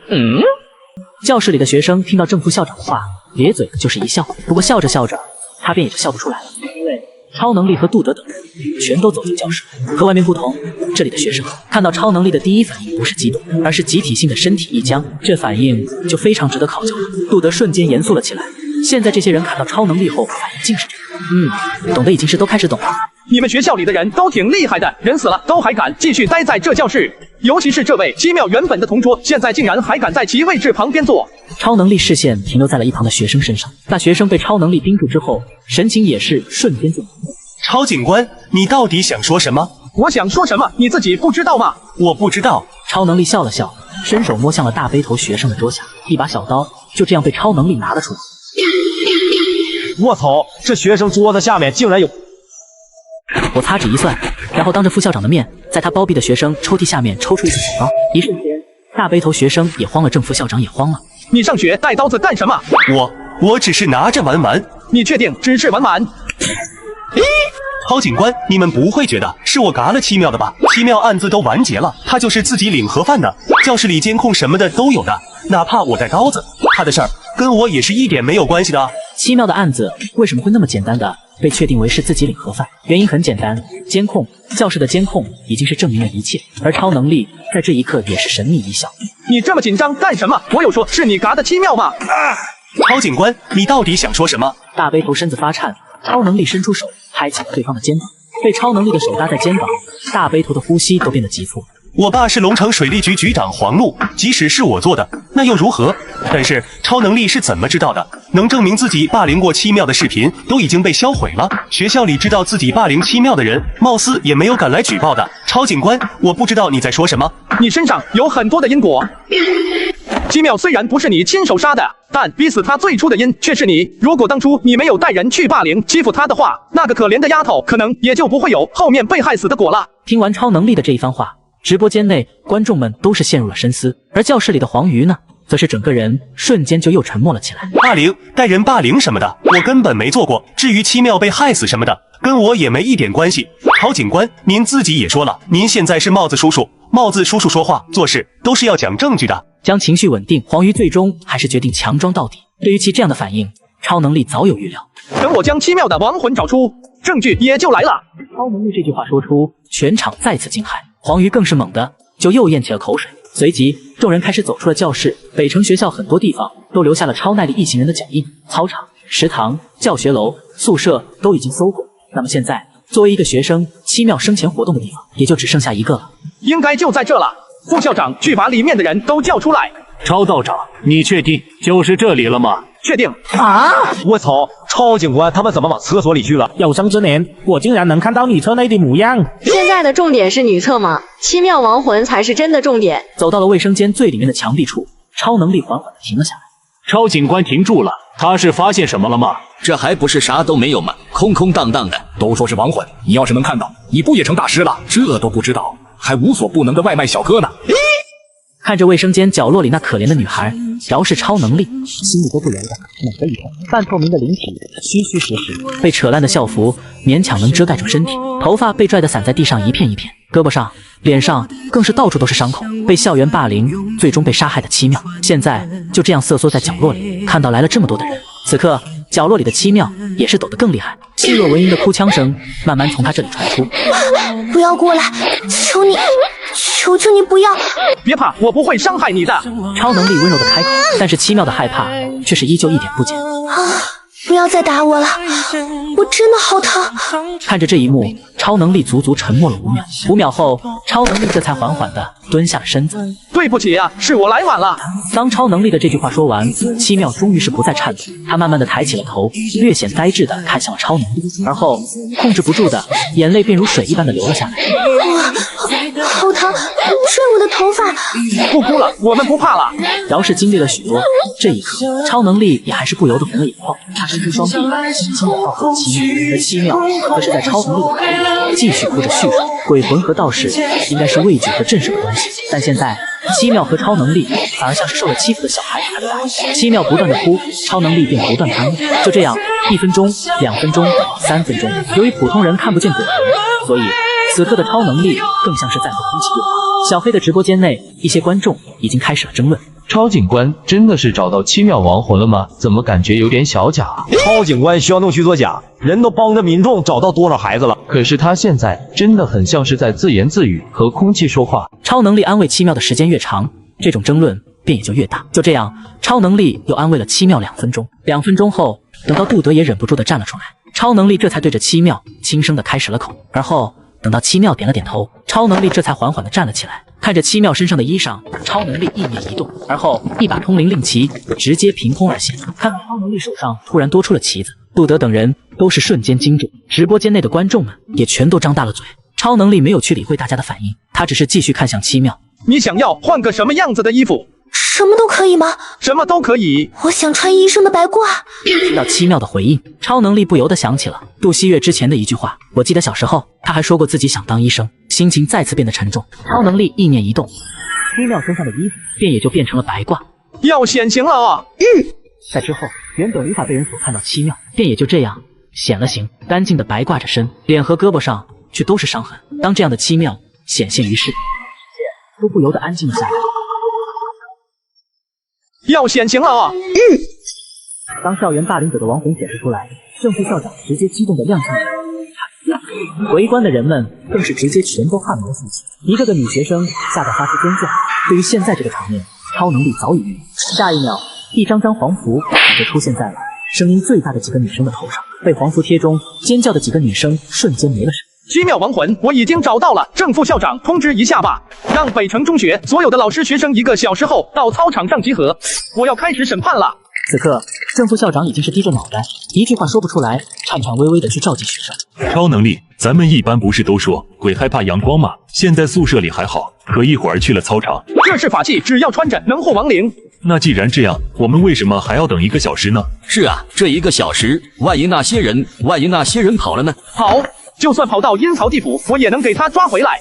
[SPEAKER 3] 教室里的学生听到正副校长的话，咧嘴就是一笑。不过笑着笑着，他便也就笑不出来了，因为超能力和杜德等人全都走进教室。和外面不同，这里的学生看到超能力的第一反应不是激动，而是集体性的身体一僵，这反应就非常值得考究了。杜德瞬间严肃了起来。现在这些人看到超能力后反应竟是这样，懂得已经是都开始懂了。
[SPEAKER 1] 你们学校里的人都挺厉害的，人死了都还敢继续待在这教室，尤其是这位奇妙原本的同桌，现在竟然还敢在其位置旁边坐。
[SPEAKER 3] 超能力视线停留在了一旁的学生身上，那学生被超能力盯住之后，神情也是瞬间就
[SPEAKER 5] 超警官，你到底想说什么？
[SPEAKER 1] 我想说什么，你自己不知道吗？
[SPEAKER 5] 我不知道。
[SPEAKER 3] 超能力笑了笑，伸手摸向了大背头学生的桌下，一把小刀就这样被超能力拿了出来。
[SPEAKER 10] 我操，这学生桌子下面竟然有……
[SPEAKER 3] 我擦指一算，然后当着副校长的面在他包庇的学生抽屉下面抽出一个小刀，一瞬间，大背头学生也慌了，正副校长也慌了。
[SPEAKER 1] 你上学带刀子干什么？
[SPEAKER 5] 我只是拿着玩玩。
[SPEAKER 1] 你确定只是玩玩？
[SPEAKER 5] 曹警官，你们不会觉得是我嘎了7秒的吧？7秒案子都完结了，他就是自己领盒饭的，教室里监控什么的都有的，哪怕我带刀子，他的事儿跟我也是一点没有关系的。
[SPEAKER 3] 7秒的案子为什么会那么简单的被确定为是自己领盒饭？原因很简单，监控，教室的监控已经是证明了一切，而超能力在这一刻也是神秘一笑。
[SPEAKER 1] 你这么紧张干什么？我有说是你嘎的7秒吗？
[SPEAKER 5] 曹警官，你到底想说什么？
[SPEAKER 3] 大背头身子发颤，超能力伸出手拍起了对方的肩膀，被超能力的手搭在肩膀，大背头的呼吸都变得急促。
[SPEAKER 5] 我爸是龙城水利局局长黄璐，即使是我做的，那又如何？但是超能力是怎么知道的？能证明自己霸凌过7秒的视频都已经被销毁了，学校里知道自己霸凌7秒的人，貌似也没有敢来举报的。超警官，我不知道你在说什么。
[SPEAKER 1] 你身上有很多的因果。7秒虽然不是你亲手杀的，但逼死他最初的因却是你。如果当初你没有带人去霸凌欺负他的话，那个可怜的丫头可能也就不会有后面被害死的果了。
[SPEAKER 3] 听完超能力的这一番话，直播间内观众们都是陷入了深思，而教室里的黄鱼呢，则是整个人瞬间就又沉默了起来。
[SPEAKER 5] 霸凌、带人霸凌什么的，我根本没做过。至于7秒被害死什么的，跟我也没一点关系。曹警官，您自己也说了，您现在是帽子叔叔，帽子叔叔说话做事都是要讲证据的。
[SPEAKER 3] 将情绪稳定，黄鱼最终还是决定强装到底。对于其这样的反应，超能力早有预料。
[SPEAKER 1] 等我将7秒的亡魂找出，证据也就来了。
[SPEAKER 3] 超能力这句话说出，全场再次惊骇，黄鱼更是猛的就又咽起了口水。随即，众人开始走出了教室。北城学校很多地方都留下了超耐力一行人的脚印，操场、食堂、教学楼、宿舍都已经搜过。那么现在，作为一个学生，7秒生前活动的地方也就只剩下一个了，
[SPEAKER 1] 应该就在这了。副校长去把里面的人都叫出来。
[SPEAKER 2] 超道长，你确定就是这里了吗？
[SPEAKER 1] 确定。
[SPEAKER 10] 啊！我操！超警官他们怎么往厕所里去了？
[SPEAKER 8] 有生之年，我竟然能看到女厕内的模样。
[SPEAKER 7] 现在的重点是女厕吗？7秒亡魂才是真的重点。
[SPEAKER 3] 走到了卫生间最里面的墙壁处，超能力缓缓地停了下来。
[SPEAKER 2] 超警官停住了，他是发现什么了吗？
[SPEAKER 19] 这还不是啥都没有吗？空空荡荡的。
[SPEAKER 16] 都说是亡魂，你要是能看到，你不也成大师了？这都不知道，还无所不能的外卖小哥呢。
[SPEAKER 3] 看着卫生间角落里那可怜的女孩，饶是超能力，心里都不由得猛地一痛。半透明的灵体，虚虚实实，被扯烂的校服勉强能遮盖住身体，头发被拽得散在地上一片一片，胳膊上、脸上更是到处都是伤口。被校园霸凌，最终被杀害的7秒，现在就这样瑟缩在角落里，看到来了这么多的人。此刻，角落里的7秒也是抖得更厉害，细若蚊蝇的哭腔声慢慢从他这里传出。
[SPEAKER 4] 不要过来，求你，求求你不要！
[SPEAKER 1] 别怕，我不会伤害你的。
[SPEAKER 3] 超能力温柔的开口，但是7秒的害怕却是依旧一点不减。
[SPEAKER 4] 不要再打我了，我真的好疼。
[SPEAKER 3] 看着这一幕，超能力足足沉默了5秒。5秒后，超能力这才缓缓地蹲下了身子。
[SPEAKER 1] 对不起啊，是我来晚了。
[SPEAKER 3] 当超能力的这句话说完，7秒终于是不再颤抖，他慢慢地抬起了头，略显呆滞地看向了超能力，而后控制不住的眼泪便如水一般的流了下来。
[SPEAKER 4] 好疼，拽我的头发。
[SPEAKER 1] 不哭了，我们不怕了。
[SPEAKER 3] 饶是经历了许多，这一刻，超能力也还是不由得红了眼眶。他伸出双臂，轻轻地抱住7秒，而7秒则是在超能力的怀里继续哭着叙述。鬼魂和道士应该是畏惧和震慑的关系，但现在7秒和超能力反而像是受了欺负的小孩谈恋爱。7秒不断的哭，超能力便不断攀援。就这样，1分钟、2分钟、3分钟。由于普通人看不见鬼魂，所以此刻的超能力更像是在和空气对话。小黑的直播间内，一些观众已经开始了争论。
[SPEAKER 6] 超警官真的是找到7秒亡魂了吗？怎么感觉有点小假？
[SPEAKER 10] 超警官需要弄虚作假，人都帮着民众找到多少孩子了？
[SPEAKER 6] 可是他现在真的很像是在自言自语，和空气说话。
[SPEAKER 3] 超能力安慰7秒的时间越长，这种争论便也就越大。就这样，超能力又安慰了7秒2分钟。2分钟后，等到杜德也忍不住的站了出来，超能力这才对着7秒轻声的开始了口，而后等到7秒点了点头，超能力这才缓缓的站了起来。看着7秒身上的衣裳，超能力意念一动，而后一把通灵令旗直接凭空而现。看到超能力手上突然多出了旗子，杜德等人都是瞬间惊住，直播间内的观众们也全都张大了嘴。超能力没有去理会大家的反应，他只是继续看向7秒。
[SPEAKER 1] 你想要换个什么样子的衣服？
[SPEAKER 4] 什么都可以。以吗？
[SPEAKER 1] 什么都可以。
[SPEAKER 4] 我想穿医生的白褂。
[SPEAKER 3] 听到七妙的回应，超能力不由得想起了杜希月之前的一句话。我记得小时候，他还说过自己想当医生，心情再次变得沉重。超能力意念一动，七妙身上的衣服便也就变成了白褂，
[SPEAKER 1] 要显形了啊！
[SPEAKER 3] 在之后，原本无法被人所看到七妙，便也就这样显了形，干净的白挂着身，脸和胳膊上却都是伤痕。当这样的七妙显现于世，都不由得安静了下来。
[SPEAKER 1] 要显形了啊！
[SPEAKER 3] 当校园霸凌者的亡魂显示出来，正副校长直接激动地踉跄了，围观的人们更是直接全都汗毛竖起，一个个女学生吓得发出尖叫。对于现在这个场面，超能力早已预料。下一秒，一张张黄符就出现在了声音最大的几个女生的头上，被黄符贴中，尖叫的几个女生瞬间没了神。
[SPEAKER 1] 七妙亡魂，我已经找到了，正副校长通知一下吧，让北城中学所有的老师学生1个小时后到操场上集合，我要开始审判了。
[SPEAKER 3] 此刻，正副校长已经是低着脑袋，一句话说不出来，颤颤巍巍的去召集学生。
[SPEAKER 2] 超能力，咱们一般不是都说鬼害怕阳光吗？现在宿舍里还好，可一会儿去了操场，
[SPEAKER 1] 这是法器，只要穿着能护亡灵。
[SPEAKER 2] 那既然这样，我们为什么还要等1个小时呢？
[SPEAKER 19] 是啊，这1个小时，万一那些人跑了呢？
[SPEAKER 1] 好，就算跑到阴曹地府，我也能给他抓回来。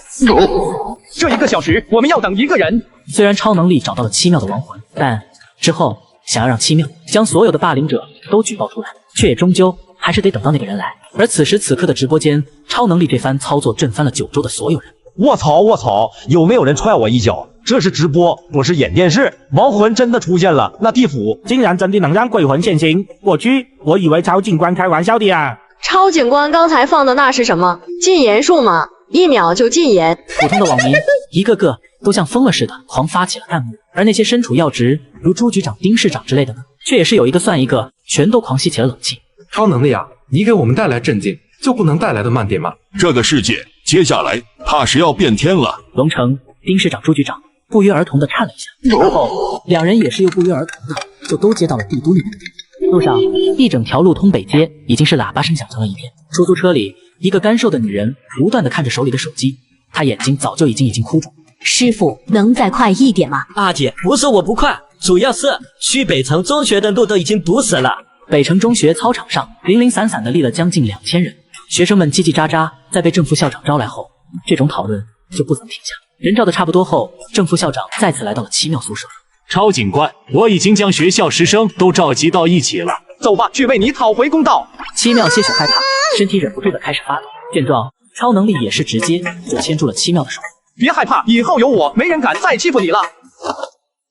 [SPEAKER 1] 这1个小时，我们要等1个人。
[SPEAKER 3] 虽然超能力找到了七妙的亡魂，但之后想要让七妙将所有的霸凌者都举报出来，却也终究还是得等到那个人来。而此时此刻的直播间，超能力这番操作震翻了9州的所有人。
[SPEAKER 10] 卧槽！有没有人踹我一脚？这是直播，不是演电视。亡魂真的出现了，那地府
[SPEAKER 8] 竟然真的能让鬼魂现形！我去，我以为超警官开玩笑的啊。
[SPEAKER 7] 超警官刚才放的那是什么？禁言术吗？1秒就禁言。
[SPEAKER 3] 普通的网民一个个都像疯了似的狂发起了弹幕，而那些身处要职如朱局长、丁市长之类的呢，却也是有一个算一个，全都狂吸起了冷气。
[SPEAKER 15] 超能力啊，你给我们带来震惊，就不能带来的慢点吗？
[SPEAKER 22] 这个世界接下来怕是要变天了。
[SPEAKER 3] 龙城、丁市长、朱局长不约而同地颤了一下，然后2人也是又不约而同的就都接到了帝都那边的电话。路上一整条路通北街已经是喇叭声响成了一片。出租车里，一个干瘦的女人不断地看着手里的手机，她眼睛早就已经哭肿。
[SPEAKER 23] 师傅，能再快一点吗？
[SPEAKER 14] 阿姐，不是我不快，主要是去北城中学的路都已经堵死了。
[SPEAKER 3] 北城中学操场上零零散散的立了将近2000人，学生们叽叽喳喳。在被正副校长招来后，这种讨论就不曾停下。人照的差不多后，正副校长再次来到了七妙宿舍。
[SPEAKER 11] 超警官，我已经将学校师生都召集到一起了，
[SPEAKER 1] 走吧，去为你讨回公道。
[SPEAKER 3] 七妙些许害怕，身体忍不住的开始发抖。见状，超能力也是直接就牵住了七妙的手。
[SPEAKER 1] 别害怕，以后有我，没人敢再欺负你了。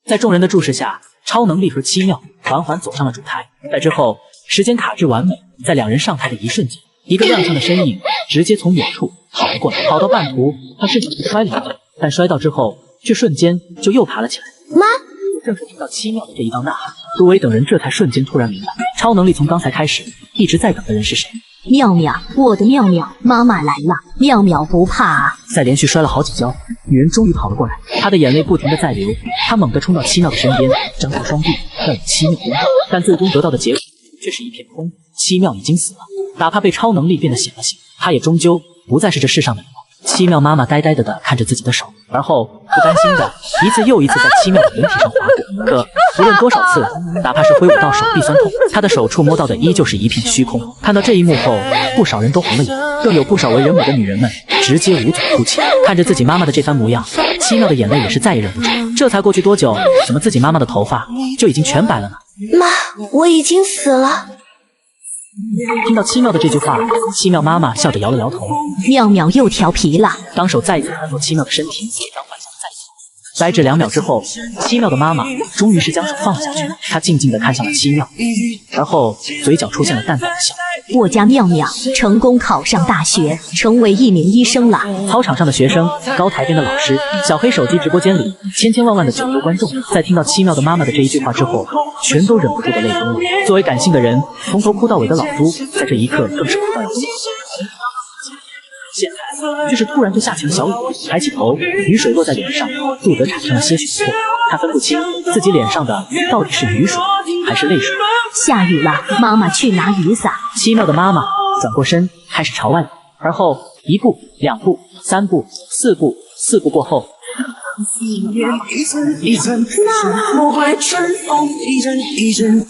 [SPEAKER 3] 在众人的注视下，超能力和七妙缓缓走上了主台。在之后，时间卡至完美，在2人上台的一瞬间，一个踉跄的身影直接从远处跑了过来。跑到半途，他是想摔了一跤，但摔倒之后却瞬间就又爬了起来。
[SPEAKER 4] 妈！
[SPEAKER 3] 正是听到七妙的这一道呐喊，杜威等人这才瞬间突然明白，超能力从刚才开始一直在等的人是谁。
[SPEAKER 23] 妙妙，我的妙妙，妈妈来了，妙妙不怕啊！
[SPEAKER 3] 在连续摔了好几跤，女人终于跑了过来，她的眼泪不停地在流，她猛地冲到七妙的身边，张开双臂要与七妙拥抱，但最终得到的结果却是一片空。七妙已经死了，哪怕被超能力变得显了形，她也终究不再是这世上的人了。七妙妈妈呆呆地看着自己的手，而后不甘心的一次又一次在七妙的人体上划过。可无论多少次，哪怕是挥舞到手臂酸痛，她的手触摸到的依旧是一片虚空。看到这一幕后，不少人都红了眼，更有不少为人母的女人们直接无嘴哭泣。看着自己妈妈的这番模样，七妙的眼泪也是再也忍不住。这才过去多久，怎么自己妈妈的头发就已经全白了呢？
[SPEAKER 4] 妈，我已经死了。
[SPEAKER 3] 听到七妙的这句话，七妙妈妈笑着摇了摇头。
[SPEAKER 23] 妙妙又调皮了。
[SPEAKER 3] 当手再一次探入七妙的身体，也当幻想再次呆滞2秒之后，七妙的妈妈终于是将手放了下去。她静静地看向了七妙，而后嘴角出现了淡淡的笑。
[SPEAKER 23] 我家妙妙成功考上大学，成为一名医生了。
[SPEAKER 3] 操场上的学生，高台边的老师，小黑手机直播间里千千万万的9州观众，在听到七妙的妈妈的这一句话之后，全都忍不住的泪崩了。作为感性的人，从头哭到尾的老朱，在这一刻更是哭到了极致。现在却是突然就下起了小雨，抬起头，雨水落在脸上，不得产生了些许疑惑。他分不清自己脸上的到底是雨水还是泪水。
[SPEAKER 23] 下雨了，妈妈去拿雨伞。
[SPEAKER 3] 七妙的妈妈转过身，开始朝外，而后1步、2步、3步、4步，4步过后，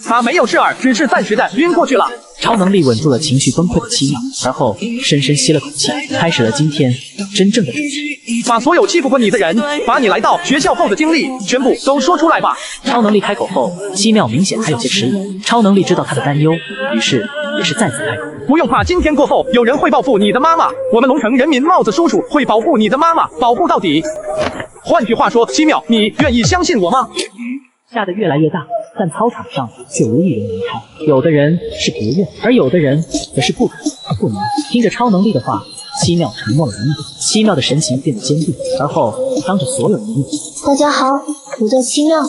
[SPEAKER 1] 他没有事儿，只是暂时的晕过去了。
[SPEAKER 3] 超能力稳住了情绪崩溃的7秒，而后深深吸了口气，开始了今天真正的主题。
[SPEAKER 1] 把所有欺负过你的人，把你来到学校后的经历全部都说出来吧。
[SPEAKER 3] 超能力开口后，7秒明显还有些迟疑。超能力知道他的担忧，于是也是再次开口。
[SPEAKER 1] 不用怕，今天过后有人会报复你的妈妈，我们龙城人民帽子叔叔会保护你的妈妈，保护到底。换句话说，7秒，你愿意相信我吗？
[SPEAKER 3] 下得越来越大，但操场上却无一人离开。有的人是不愿，而有的人则是不肯、不能。听着超能力的话，7秒沉默了1秒，7秒的神情变得坚定，而后当着所有人的面，
[SPEAKER 23] 大家好，我叫7秒。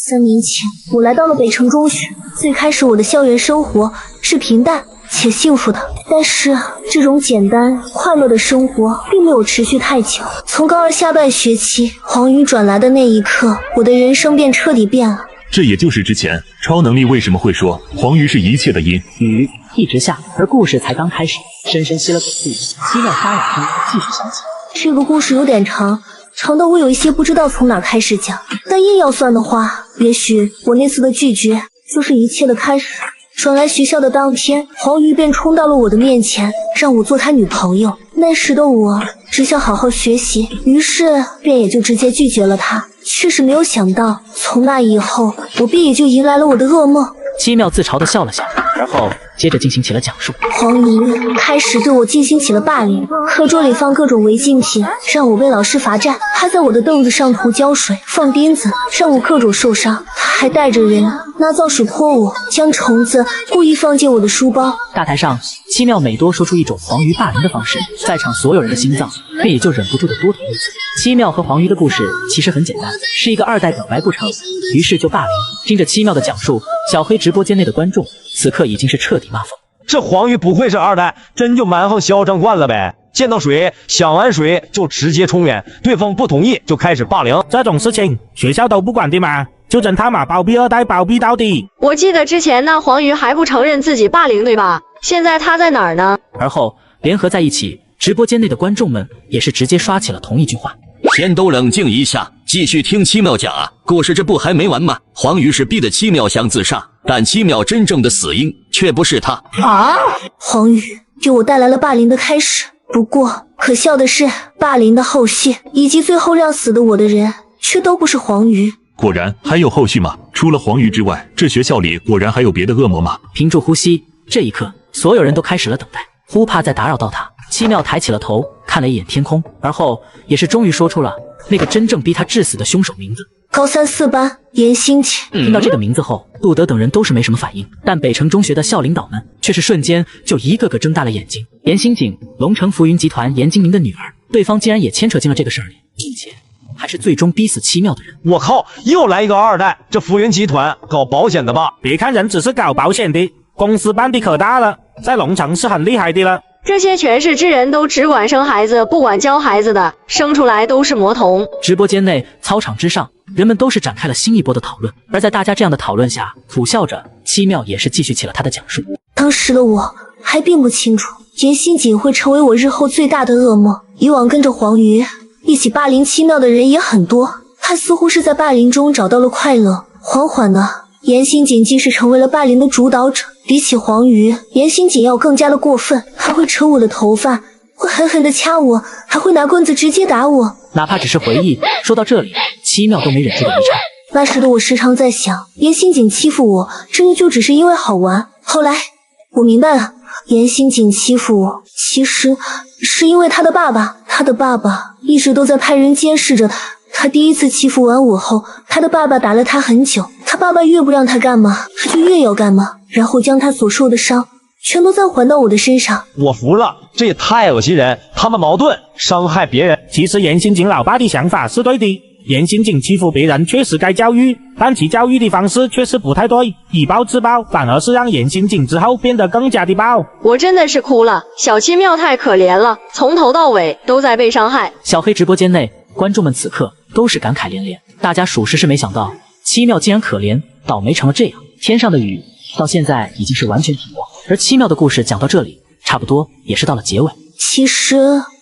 [SPEAKER 23] 3年前，我来到了北城中学。最开始，我的校园生活是平淡且幸福的，但是这种简单快乐的生活并没有持续太久。从高二下半学期黄鱼转来的那一刻，我的人生便彻底变了。
[SPEAKER 2] 这也就是之前超能力为什么会说黄鱼是一切的因。
[SPEAKER 3] 雨一直下，而故事才刚开始。深深吸了口气，7秒沙哑声继续响起。
[SPEAKER 23] 这个故事有点长，长到我有一些不知道从哪开始讲。但硬要算的话，也许我那次的拒绝就是一切的开始。转来学校的当天，黄鱼便冲到了我的面前，让我做他女朋友。那时的我只想好好学习，于是便也就直接拒绝了他。却是没有想到，从那以后，我便也就迎来了我的噩梦。
[SPEAKER 3] 7秒自嘲地笑了笑，而后接着进行起了讲述。
[SPEAKER 23] 黄鱼开始对我进行起了霸凌，课桌里放各种违禁品，让我被老师罚站，还在我的凳子上涂胶水、放钉子，让我各种受伤。他还带着人拿皂水泼我，将虫子故意放进我的书包。
[SPEAKER 3] 大台上，7秒每多说出一种黄鱼霸凌的方式，在场所有人的心脏便也就忍不住的多疼一次。7秒和黄鱼的故事其实很简单，是一个2代表白不成，于是就霸凌。听着7秒的讲述，小黑直播间内的观众此刻已经是彻底骂疯。
[SPEAKER 10] 这黄鱼不愧是2代，真就蛮横嚣张惯了呗！见到水想玩水就直接冲远，对方不同意就开始霸凌，
[SPEAKER 8] 这种事情学校都不管的嘛，就真他妈包庇2代，包庇到底。
[SPEAKER 7] 我记得之前那黄鱼还不承认自己霸凌对吧？现在他在哪儿呢？
[SPEAKER 3] 而后联合在一起，直播间内的观众们也是直接刷起了同一句话。
[SPEAKER 19] 先都冷静一下，继续听7秒讲啊！故事这不还没完吗？黄鱼是逼得7秒想自杀，但7秒真正的死因却不是他
[SPEAKER 23] 啊！黄鱼给我带来了霸凌的开始，不过可笑的是，霸凌的后续以及最后让死的我的人，却都不是黄鱼。
[SPEAKER 2] 果然还有后续吗？除了黄鱼之外，这学校里果然还有别的恶魔吗？
[SPEAKER 3] 屏住呼吸，这一刻，所有人都开始了等待，忽怕再打扰到他。7秒抬起了头，看了一眼天空，而后也是终于说出了那个真正逼他致死的凶手名字。
[SPEAKER 23] 高3 4班严新锦。
[SPEAKER 3] 听到这个名字后，路德等人都是没什么反应，但北城中学的校领导们却是瞬间就一个个睁大了眼睛。严新锦，龙城浮云集团严金明的女儿，对方竟然也牵扯进了这个事儿里，并且还是最终逼死7秒的人。
[SPEAKER 10] 我靠，又来一个2代！这浮云集团搞保险的吧？
[SPEAKER 8] 别看人只是搞保险的，公司办的可大了，在龙城是很厉害的了。
[SPEAKER 7] 这些权势之人都只管生孩子，不管教孩子的，生出来都是魔童。
[SPEAKER 3] 直播间内，操场之上，人们都是展开了新一波的讨论。而在大家这样的讨论下，苦笑着，7秒也是继续起了他的讲述。
[SPEAKER 23] 当时的我还并不清楚，严新锦会成为我日后最大的噩梦。以往跟着黄鱼一起霸凌7秒的人也很多，他似乎是在霸凌中找到了快乐。缓缓的，严新锦竟是成为了霸凌的主导者。比起黄鱼，严新锦要更加的过分，还会扯我的头发，会狠狠的掐我，还会拿棍子直接打我。
[SPEAKER 3] 哪怕只是回忆，说到这里，7秒都没忍住的离场。
[SPEAKER 23] 那时的我时常在想，严新锦欺负我，真的就只是因为好玩。后来我明白了，严新锦欺负我，其实是因为他的爸爸一直都在派人监视着他。他第一次欺负完我后，他的爸爸打了他很久，他爸爸越不让他干嘛，他就越要干嘛，然后将他所受的伤全都再还到我的身上。
[SPEAKER 10] 我服了，这也太恶心人，他们矛盾，伤害别人。
[SPEAKER 8] 其实严新锦老爸的想法是对的，严新锦欺负别人确实该教育，但其教育的方式确实不太对，以暴制暴，反而是让严新锦之后变得更加的暴。
[SPEAKER 7] 我真的是哭了，小7秒太可怜了，从头到尾都在被伤害。
[SPEAKER 3] 小黑直播间内，观众们此刻都是感慨连连，大家属实是没想到7秒竟然可怜倒霉成了这样。天上的雨到现在已经是完全停过。而七妙的故事讲到这里，差不多也是到了结尾。
[SPEAKER 23] 其实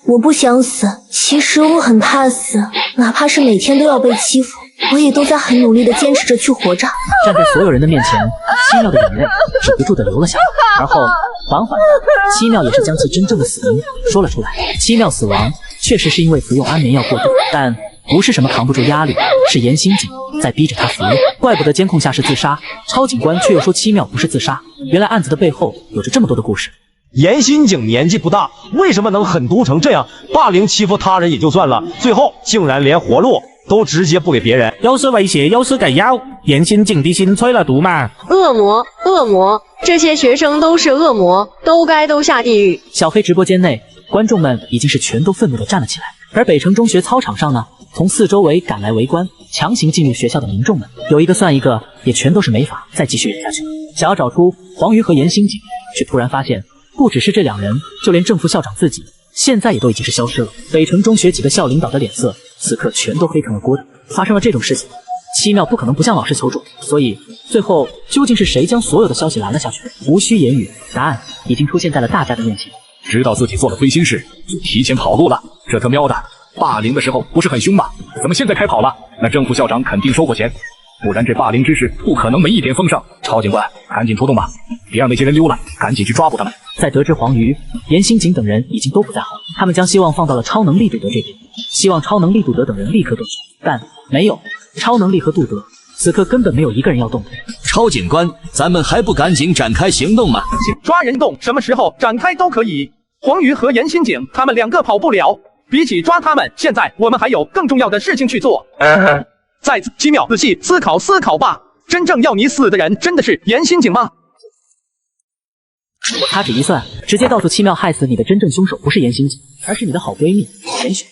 [SPEAKER 23] 我不想死，其实我很怕死，哪怕是每天都要被欺负，我也都在很努力的坚持着去活着。
[SPEAKER 3] 站在所有人的面前，七妙的眼泪止不住的流了下来，而后缓缓的，七妙也是将其真正的死因说了出来。七妙死亡确实是因为服用安眠药过度，但不是什么扛不住压力，是严刑警在逼着他服用。怪不得监控下是自杀，超警官却又说七妙不是自杀，原来案子的背后有着这么多的故事。
[SPEAKER 10] 严刑警年纪不大，为什么能狠毒成这样？霸凌欺负他人也就算了，最后竟然连活路都直接不给别人，
[SPEAKER 8] 又是威胁又是给药，严刑警的心吹了毒嘛？
[SPEAKER 7] 恶魔，恶魔，这些学生都是恶魔，都下地狱。
[SPEAKER 3] 小黑直播间内，观众们已经是全都愤怒地站了起来，而北城中学操场上呢，从四周围赶来围观强行进入学校的民众们，有一个算一个，也全都是没法再继续忍下去，想要找出黄鱼和严刑警，却突然发现不只是这两人，就连正副校长自己现在也都已经是消失了。北城中学几个校领导的脸色此刻全都黑成了锅的。发生了这种事情，七妙不可能不向老师求助，所以最后究竟是谁将所有的消息拦了下去？无需言语，答案已经出现在了大家的面前。
[SPEAKER 16] 知道自己做了亏心事，就提前跑路了。这他喵的，霸凌的时候不是很凶吗？怎么现在开跑了？那正副校长肯定收过钱，不然这霸凌之事不可能没一点风声。超警官，赶紧出动吧，别让那些人溜了，赶紧去抓捕他们。
[SPEAKER 3] 在得知黄鱼、严刑警等人已经都不在后，他们将希望放到了超能力杜德这边，希望超能力杜德等人立刻动手，但没有，超能力和杜德此刻根本没有一个人要动的。
[SPEAKER 19] 超警官，咱们还不赶紧展开行动吗？
[SPEAKER 1] 抓人动什么时候展开都可以。黄鱼和严刑警他们两个跑不了，比起抓他们，现在我们还有更重要的事情去做。再次七秒仔细思考吧，真正要你死的人真的是严刑警吗？
[SPEAKER 3] 我掐指一算，直接告诉七妙，害死你的真正凶手不是严刑警，而是你的好闺蜜钱雪。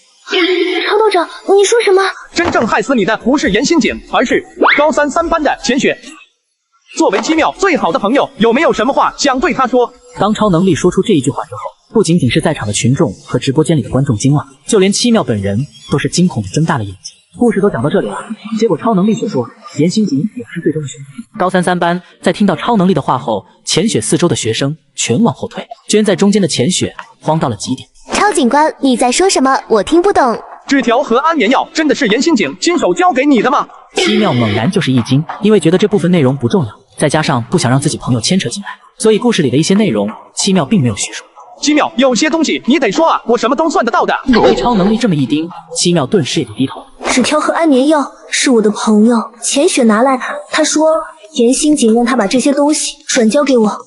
[SPEAKER 23] 超道长，你说什么？
[SPEAKER 1] 真正害死你的不是严刑警，而是高3班的钱雪。作为七妙最好的朋友，有没有什么话想对他说？
[SPEAKER 3] 当超能力说出这一句话之后，不仅仅是在场的群众和直播间里的观众惊了，就连七妙本人都是惊恐地睁大了眼睛。故事都讲到这里了，结果超能力却说严刑警也是最终的凶手。高3班在听到超能力的话后，钱雪四周的学生全往后退，居在中间的钱雪慌到了极点。
[SPEAKER 4] 超警官，你在说什么？我听不懂。
[SPEAKER 1] 纸条和安眠药真的是严刑警亲手交给你的吗？
[SPEAKER 3] 七妙猛然就是一惊，因为觉得这部分内容不重要，再加上不想让自己朋友牵扯进来，所以故事里的一些内容七妙并没有叙述。
[SPEAKER 1] 七妙，有些东西你得说啊，我什么都算得到的。
[SPEAKER 3] 被超能力这么一盯，七妙顿时也就低头。
[SPEAKER 23] 纸条和安眠药是我的朋友钱雪拿来的，他说严刑警让他把这些东西转交给我。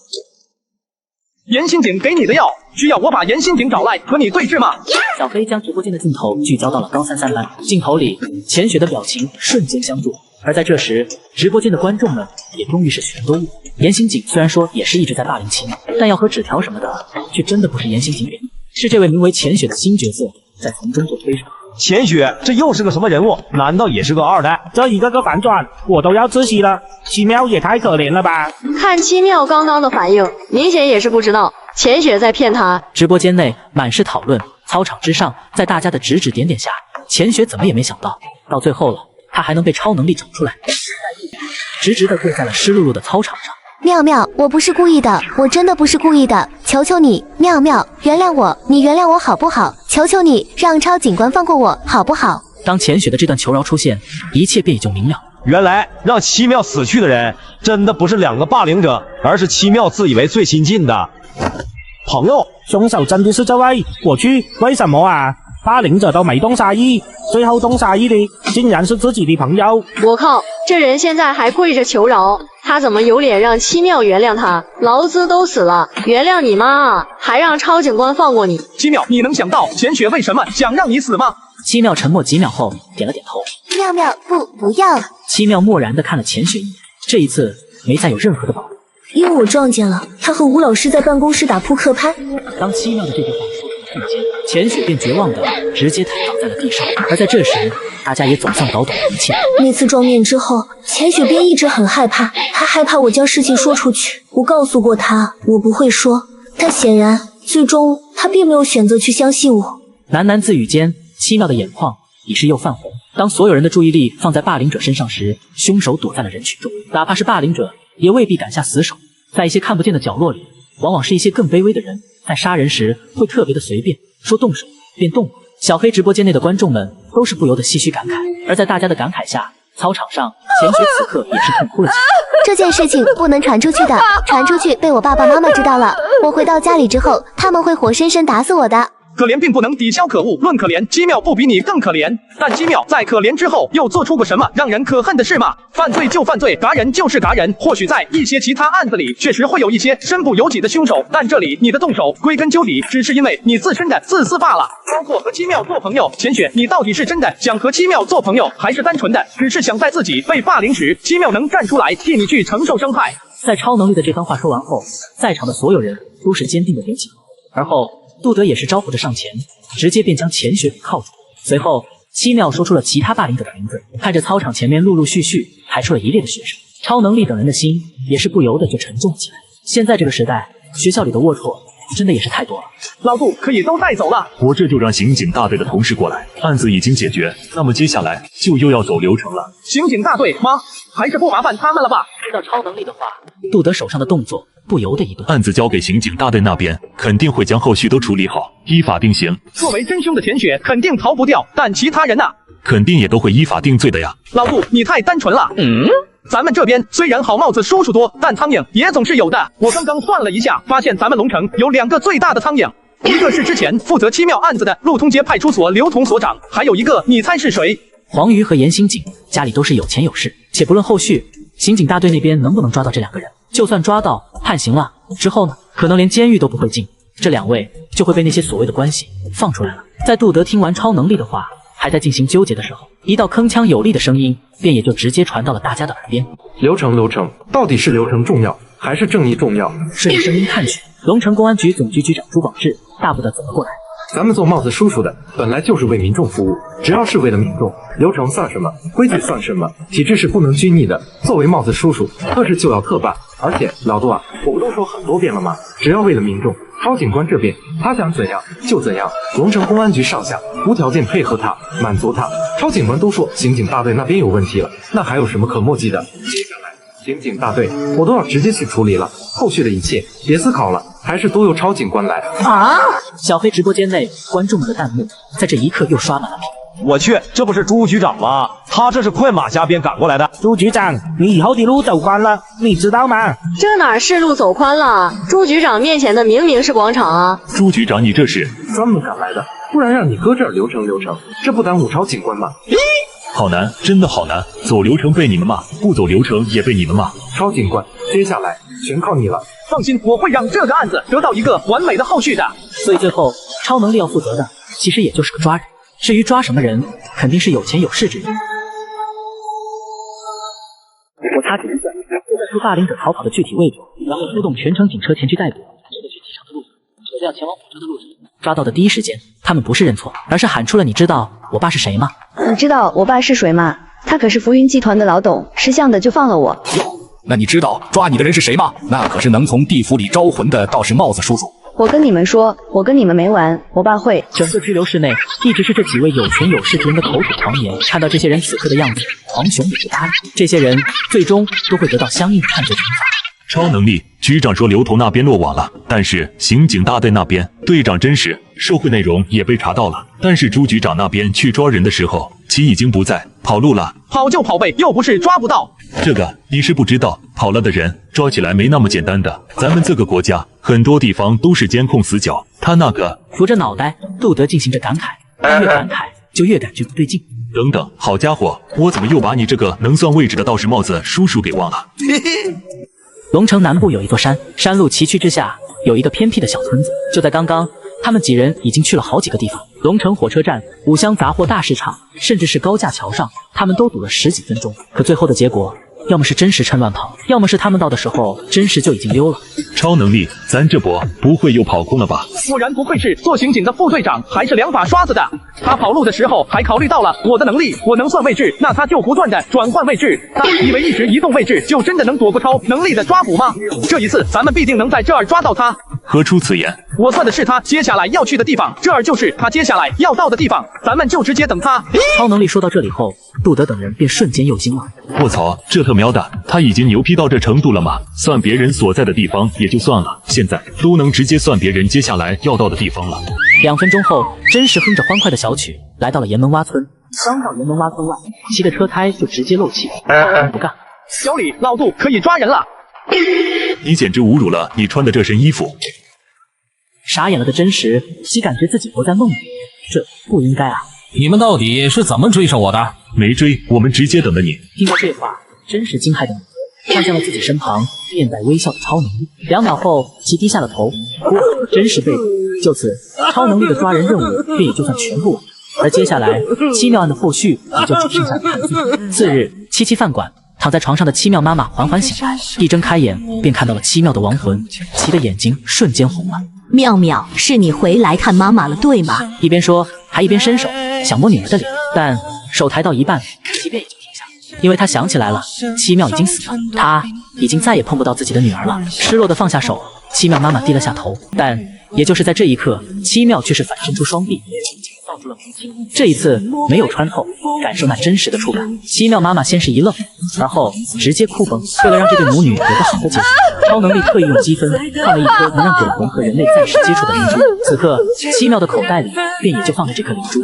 [SPEAKER 1] 严刑警给你的药，需要我把严刑警找来和你对峙吗？
[SPEAKER 3] 小黑将直播间的镜头聚焦到了高3班，镜头里钱雪的表情瞬间相助。而在这时，直播间的观众们也终于是全都悟。严刑警虽然说也是一直在霸凌七妙，但要和纸条什么的，却真的不是严刑警给的，是这位名为钱雪的新角色在从中做推手。
[SPEAKER 10] 钱雪这又是个什么人物？难道也是个二代？
[SPEAKER 8] 这一个个反转，我都要窒息了。七妙也太可怜了吧！
[SPEAKER 7] 看七妙刚刚的反应，明显也是不知道钱雪在骗他。
[SPEAKER 3] 直播间内满是讨论，操场之上，在大家的指指点点下，钱雪怎么也没想到，到最后了，他还能被超能力找出来，直直的跪在了湿漉漉的操场上。
[SPEAKER 4] 妙妙，我不是故意的，我真的不是故意的，求求你，妙妙，原谅我，你原谅我好不好？求求你，让超警官放过我好不好？
[SPEAKER 3] 当钱雪的这段求饶出现，一切便已经明了。
[SPEAKER 10] 原来让七妙死去的人，真的不是两个霸凌者，而是七妙自以为最亲近的朋友。
[SPEAKER 8] 凶手真的是这位？我去，为什么啊？霸凌者都没动杀意，最后动杀意的竟然是自己的朋友。
[SPEAKER 7] 我靠，这人现在还跪着求饶，他怎么有脸让七妙原谅他？劳资都死了，原谅你妈啊！还让超警官放过你。
[SPEAKER 1] 七妙，你能想到钱雪为什么想让你死吗？
[SPEAKER 3] 七妙沉默几秒后点了点头。
[SPEAKER 4] 妙妙，不要。
[SPEAKER 3] 七妙漠然地看了钱雪一眼，这一次没再有任何的保留。
[SPEAKER 23] 因为我撞见了他和吴老师在办公室打扑克牌。
[SPEAKER 3] 当七妙的这句话说出的瞬间，钱雪便绝望的直接躺在了地上。而在这时，大家也总算搞懂了一切。
[SPEAKER 23] 那次撞面之后，钱雪便一直很害怕，她害怕我将事情说出去。我告诉过她我不会说，但显然最终她并没有选择去相信我。
[SPEAKER 3] 喃喃自语间，七妙的眼眶已是又泛红。当所有人的注意力放在霸凌者身上时，凶手躲在了人群中，哪怕是霸凌者也未必敢下死手。在一些看不见的角落里，往往是一些更卑微的人，在杀人时会特别的随便，说动手便动了。小黑直播间内的观众们都是不由得唏嘘感慨，而在大家的感慨下，操场上钱雪此刻也是痛哭了起来。
[SPEAKER 23] 这件事情不能传出去的，传出去被我爸爸妈妈知道了，我回到家里之后，他们会活生生打死我的。
[SPEAKER 1] 可怜并不能抵消可恶，论可怜，姬妙不比你更可怜。但姬妙在可怜之后又做出过什么让人可恨的事吗？犯罪就犯罪，嘎人就是嘎人。或许在一些其他案子里，确实会有一些身不由己的凶手，但这里你的动手，归根究底只是因为你自身的自私罢了。包括和姬妙做朋友，钱雪，你到底是真的想和姬妙做朋友，还是单纯的只是想在自己被霸凌时，姬妙能站出来替你去承受伤害？
[SPEAKER 3] 在超能力的这番话说完后，在场的所有人都是坚定的点起头，而后杜德也是招呼着上前，直接便将钱雪给铐住。随后7秒说出了其他霸凌者的名字，看着操场前面陆陆续续排出了一列的学生，超能力等人的心也是不由得就沉重了起来。现在这个时代，学校里的龌龊真的也是太多了。
[SPEAKER 1] 老杜可以都带走了，
[SPEAKER 2] 我这就让刑警大队的同事过来，案子已经解决，那么接下来就又要走流程了。
[SPEAKER 1] 刑警大队吗？还是不麻烦他们了吧？
[SPEAKER 3] 知道超能力的话，杜德手上的动作不由得一顿。
[SPEAKER 2] 案子交给刑警大队那边，肯定会将后续都处理好，依法定刑。
[SPEAKER 1] 作为真凶的钱雪肯定逃不掉，但其他人呢？
[SPEAKER 2] 肯定也都会依法定罪的呀。
[SPEAKER 1] 老杜，你太单纯了。咱们这边虽然好帽子叔叔多，但苍蝇也总是有的。我刚刚算了一下，发现咱们龙城有2个最大的苍蝇，一个是之前负责7妙案子的路通街派出所刘同所长，还有一个你猜是谁？
[SPEAKER 3] 黄鱼和严刑警家里都是有钱有势，且不论后续刑警大队那边能不能抓到这2个人，就算抓到判刑了之后呢，可能连监狱都不会进，这2位就会被那些所谓的关系放出来了。在杜德听完超能力的话，还在进行纠结的时候，一道铿锵有力的声音便也就直接传到了大家的耳边。
[SPEAKER 15] 流程，到底是流程重要还是正义重要？
[SPEAKER 3] 顺着声音看去，龙城公安局总局局长朱广志大步的走了过来。
[SPEAKER 15] 咱们做帽子叔叔的本来就是为民众服务，只要是为了民众，流程算什么，规矩算什么，体制是不能拘泥的。作为帽子叔叔，特事就要特办。而且老杜啊，我不都说很多遍了吗？只要为了民众，超警官这边他想怎样就怎样，龙城公安局上下无条件配合他，满足他。超警官都说刑警大队那边有问题了，那还有什么可墨迹的？接下来刑警大队我都要直接去处理了，后续的一切别思考了，还是都由超警官来。
[SPEAKER 3] 啊！小黑直播间内观众们的弹幕在这一刻又刷满了屏。
[SPEAKER 10] 我去，这不是朱局长吗？他这是快马加鞭赶过来的。
[SPEAKER 8] 朱局长，你以后的路走宽了，你知道吗？
[SPEAKER 7] 这哪是路走宽了？朱局长面前的明明是广场啊！
[SPEAKER 2] 朱局长，你这是
[SPEAKER 15] 专门赶来的，不然让你搁这儿流程，这不耽误超警官吗？
[SPEAKER 2] 好难，真的好难，走流程被你们骂，不走流程也被你们骂。
[SPEAKER 15] 超警官，接下来全靠你了。
[SPEAKER 1] 放心，我会让这个案子得到一个完美的后续的。
[SPEAKER 3] 所以最后超能力要负责的其实也就是个抓人，至于抓什么人，肯定是有钱有势之人。我擦指一算，就在出霸凌者逃跑的具体位置，然后出动全城警车前去逮捕。这个去机场的路上，车子要前往火车的路上。抓到的第一时间，他们不是认错，而是喊出了“你知道我爸是谁吗？”
[SPEAKER 17] 你知道我爸是谁吗？他可是浮云集团的老董，识相的就放了我。
[SPEAKER 16] 那你知道抓你的人是谁吗？那可是能从地府里招魂的道士帽子叔叔。
[SPEAKER 17] 我跟你们说，我跟你们没完，我爸会。
[SPEAKER 3] 整个拘留室内一直是这几位有权有势之人的口吐狂言，看到这些人此刻的样子，黄雄也不搭理。这些人最终都会得到相应的判罪惩罚。
[SPEAKER 2] 超能力局长说刘头那边落网了，但是刑警大队那边队长真实受贿内容也被查到了，但是朱局长那边去抓人的时候，其已经不在，跑路了。
[SPEAKER 1] 跑就跑呗，又不是抓不到。
[SPEAKER 2] 这个你是不知道，跑了的人抓起来没那么简单的。咱们这个国家很多地方都是监控死角，他那个
[SPEAKER 3] 扶着脑袋，杜德进行着感慨，但越感慨就越感觉不对劲。
[SPEAKER 2] 等等，好家伙，我怎么又把你这个能算位置的道士帽子叔叔给忘了？
[SPEAKER 3] 龙城南部有一座山，山路崎岖之下有一个偏僻的小村子。就在刚刚，他们几人已经去了好几个地方，龙城火车站、五香杂货大市场，甚至是高架桥上，他们都堵了10几分钟。可最后的结果，要么是真实趁乱跑，要么是他们到的时候真实就已经溜了。
[SPEAKER 2] 超能力，咱这波不会又跑空了吧？
[SPEAKER 1] 果然不愧是做刑警的副队长，还是2把刷子的。他跑路的时候还考虑到了我的能力，我能算位置，那他就不断的转换位置。他以为一直移动位置就真的能躲过超能力的抓捕吗？这一次咱们必定能在这儿抓到他。
[SPEAKER 2] 何出此言？
[SPEAKER 1] 我测的是他接下来要去的地方，这儿就是他接下来要到的地方，咱们就直接等他。
[SPEAKER 3] 超能力说到这里后，杜德等人便瞬间又惊了。
[SPEAKER 2] 我操，这他喵的，他已经牛批到这程度了吗？算别人所在的地方也就算了，现在都能直接算别人接下来要到的地方了。
[SPEAKER 3] 2分钟后，真实哼着欢快的小曲来到了岩门洼村。刚到岩门洼村外，骑的车胎就直接漏气，不干。
[SPEAKER 1] 小李，老杜可以抓人了。
[SPEAKER 2] 你简直侮辱了你穿的这身衣服。
[SPEAKER 3] 傻眼了的真实，其感觉自己活在梦里，这不应该啊！
[SPEAKER 16] 你们到底是怎么追上我的？
[SPEAKER 2] 没追，我们直接等着你。
[SPEAKER 3] 听到这话，真实惊骇的猛地看向了自己身旁面带微笑的超能力。2秒后，其低下了头，真实被捕。就此，超能力的抓人任务便也就算全部完成。而接下来，7妙案的后续也就只剩下盘子。次日，77饭馆。躺在床上的7妙妈妈缓缓醒来，一睁开眼便看到了7妙的亡魂，其的眼睛瞬间红了。
[SPEAKER 12] 妙妙，是你回来看妈妈了，对吗？
[SPEAKER 3] 一边说，还一边伸手想摸女儿的脸，但手抬到一半，即便也就停下，因为他想起来了，7妙已经死了，他已经再也碰不到自己的女儿了。失落的放下手，7妙妈妈低了下头，但也就是在这一刻，7妙却是反伸出双臂，抱住了母亲。这一次没有穿透，感受那真实的触感。7妙妈妈先是一愣，而后直接哭崩。为了让这对母女有个好的结局，超能力特意用积分换了一颗能让鬼魂和人类暂时接触的灵珠。此刻7妙的口袋里便也就放着这颗灵珠。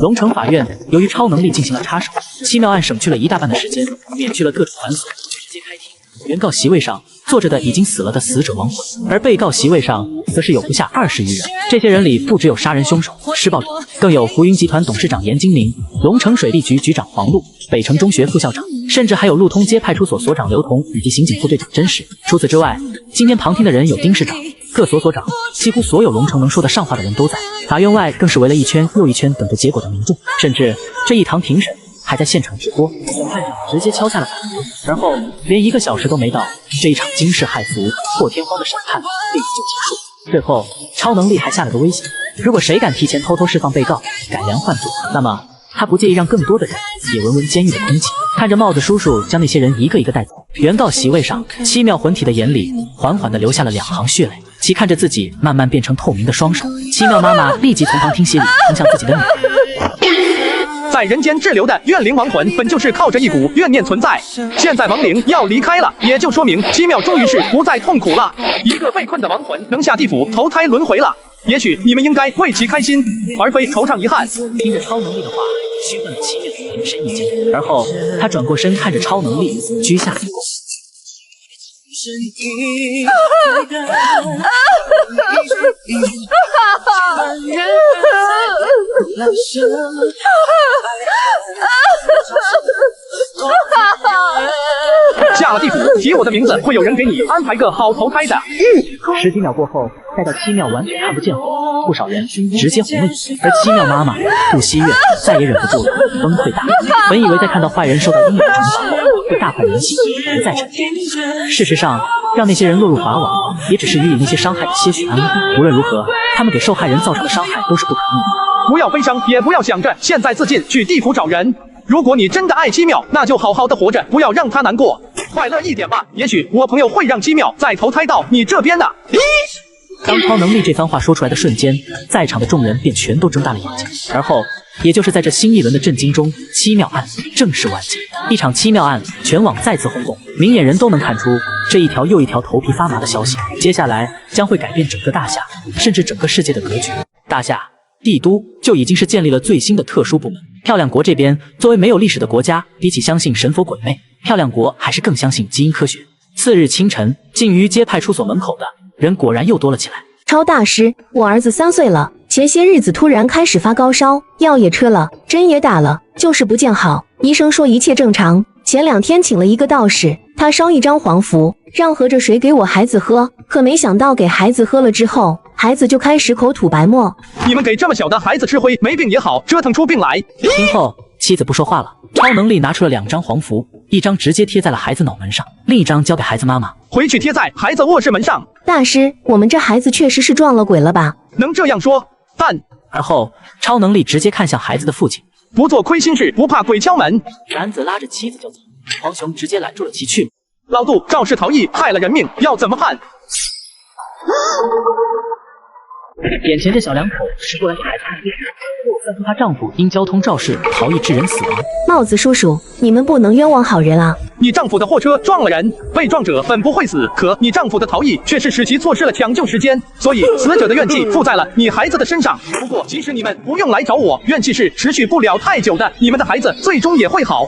[SPEAKER 3] 龙城法院由于超能力进行了插手，7妙案省去了一大半的时间，免去了各种繁琐，直接开庭。原告席位上坐着的已经死了的死者亡魂，而被告席位上则是有不下20余人。这些人里不只有杀人凶手、施暴者，更有浮云集团董事长严金明、龙城水利局局长黄璐、北城中学副校长，甚至还有路通街派出所所长刘同以及刑警副队长真实。除此之外，今天旁听的人有丁市长、各所所长，几乎所有龙城能说得上话的人都在。法院外更是围了一圈又一圈等着结果的民众，甚至这一堂庭审还在现场直播。审判长直接敲下了法庭，而后连1个小时都没到，这一场惊世骇俗、破天荒的审判便已就结束。最后，超能力还下了个威胁：如果谁敢提前偷偷释放被告，改良换罪，那么他不介意让更多的人也闻闻监狱的空气。看着帽子叔叔将那些人一个一个带走，原告席位上7妙魂体的眼里缓缓地流下了2行血泪。其看着自己慢慢变成透明的双手，7妙妈妈立即从旁听席里冲向自己的女儿。
[SPEAKER 1] 在人间滞留的怨灵亡魂本就是靠着一股怨念存在，现在亡灵要离开了，也就说明7妙终于是不再痛苦了。一个被困的亡魂能下地府投胎轮回了，也许你们应该为其开心，而非惆怅遗憾。
[SPEAKER 3] 听着超能力的话，询问了7妙的人生意见，而后他转过身看着超能力，居下。
[SPEAKER 1] 下了地府提我的名字，会有人给你安排个好投胎的。
[SPEAKER 3] 10几秒过后，待到7妙完全看不见后，不少人直接红了眼，而7妙妈妈杜希月再也忍不住了，崩溃大哭。本以为在看到坏人受到应有的惩罚后会大快人心，不再沉淀。事实上，让那些人落入法网，也只是予以那些伤害的些许安慰。无论如何，他们给受害人造成的伤害都是不可逆的。
[SPEAKER 1] 不要悲伤，也不要想着现在自尽去地府找人。如果你真的爱7妙，那就好好的活着，不要让他难过，快乐一点吧。也许我朋友会让7妙再投胎到你这边的。
[SPEAKER 3] 当超能力这番话说出来的瞬间，在场的众人便全都睁大了眼睛。而后，也就是在这新一轮的震惊中，7妙案正式完结。一场7妙案，全网再次轰动，明眼人都能看出这一条又一条头皮发麻的消息，接下来将会改变整个大夏，甚至整个世界的格局。大夏帝都就已经是建立了最新的特殊部门。漂亮国这边作为没有历史的国家，比起相信神佛鬼魅，漂亮国还是更相信基因科学。次日清晨，禁渔街派出所门口的人果然又多了起来。
[SPEAKER 13] 超大师，我儿子3岁了，前些日子突然开始发高烧，药也吃了，针也打了，就是不见好。医生说一切正常。前2天请了一个道士，他烧一张黄符，让喝着水给我孩子喝，可没想到给孩子喝了之后，孩子就开始口吐白沫。
[SPEAKER 1] 你们给这么小的孩子吃灰，没病也好，折腾出病来。
[SPEAKER 3] 听后，妻子不说话了。超能力拿出了2张黄符，一张直接贴在了孩子脑门上，另一张交给孩子妈妈，
[SPEAKER 1] 回去贴在孩子卧室门上。
[SPEAKER 13] 大师，我们这孩子确实是撞了鬼了吧？
[SPEAKER 1] 能这样说，但……
[SPEAKER 3] 而后，超能力直接看向孩子的父亲。
[SPEAKER 1] 不做亏心事，不怕鬼敲门。
[SPEAKER 3] 男子拉着妻子就走，黄雄直接拦住了其去路。
[SPEAKER 1] 老杜肇事逃逸，害了人命，要怎么判？
[SPEAKER 3] 眼前这小两口是过来给孩子看病，再说她丈夫因交通肇事逃逸致人死亡。
[SPEAKER 13] 帽子叔叔，你们不能冤枉好人啊！
[SPEAKER 1] 你丈夫的货车撞了人，被撞者本不会死，可你丈夫的逃逸却是使其错失了抢救时间，所以死者的怨气负在了你孩子的身上。不过即使你们不用来找我，怨气是持续不了太久的，你们的孩子最终也会好。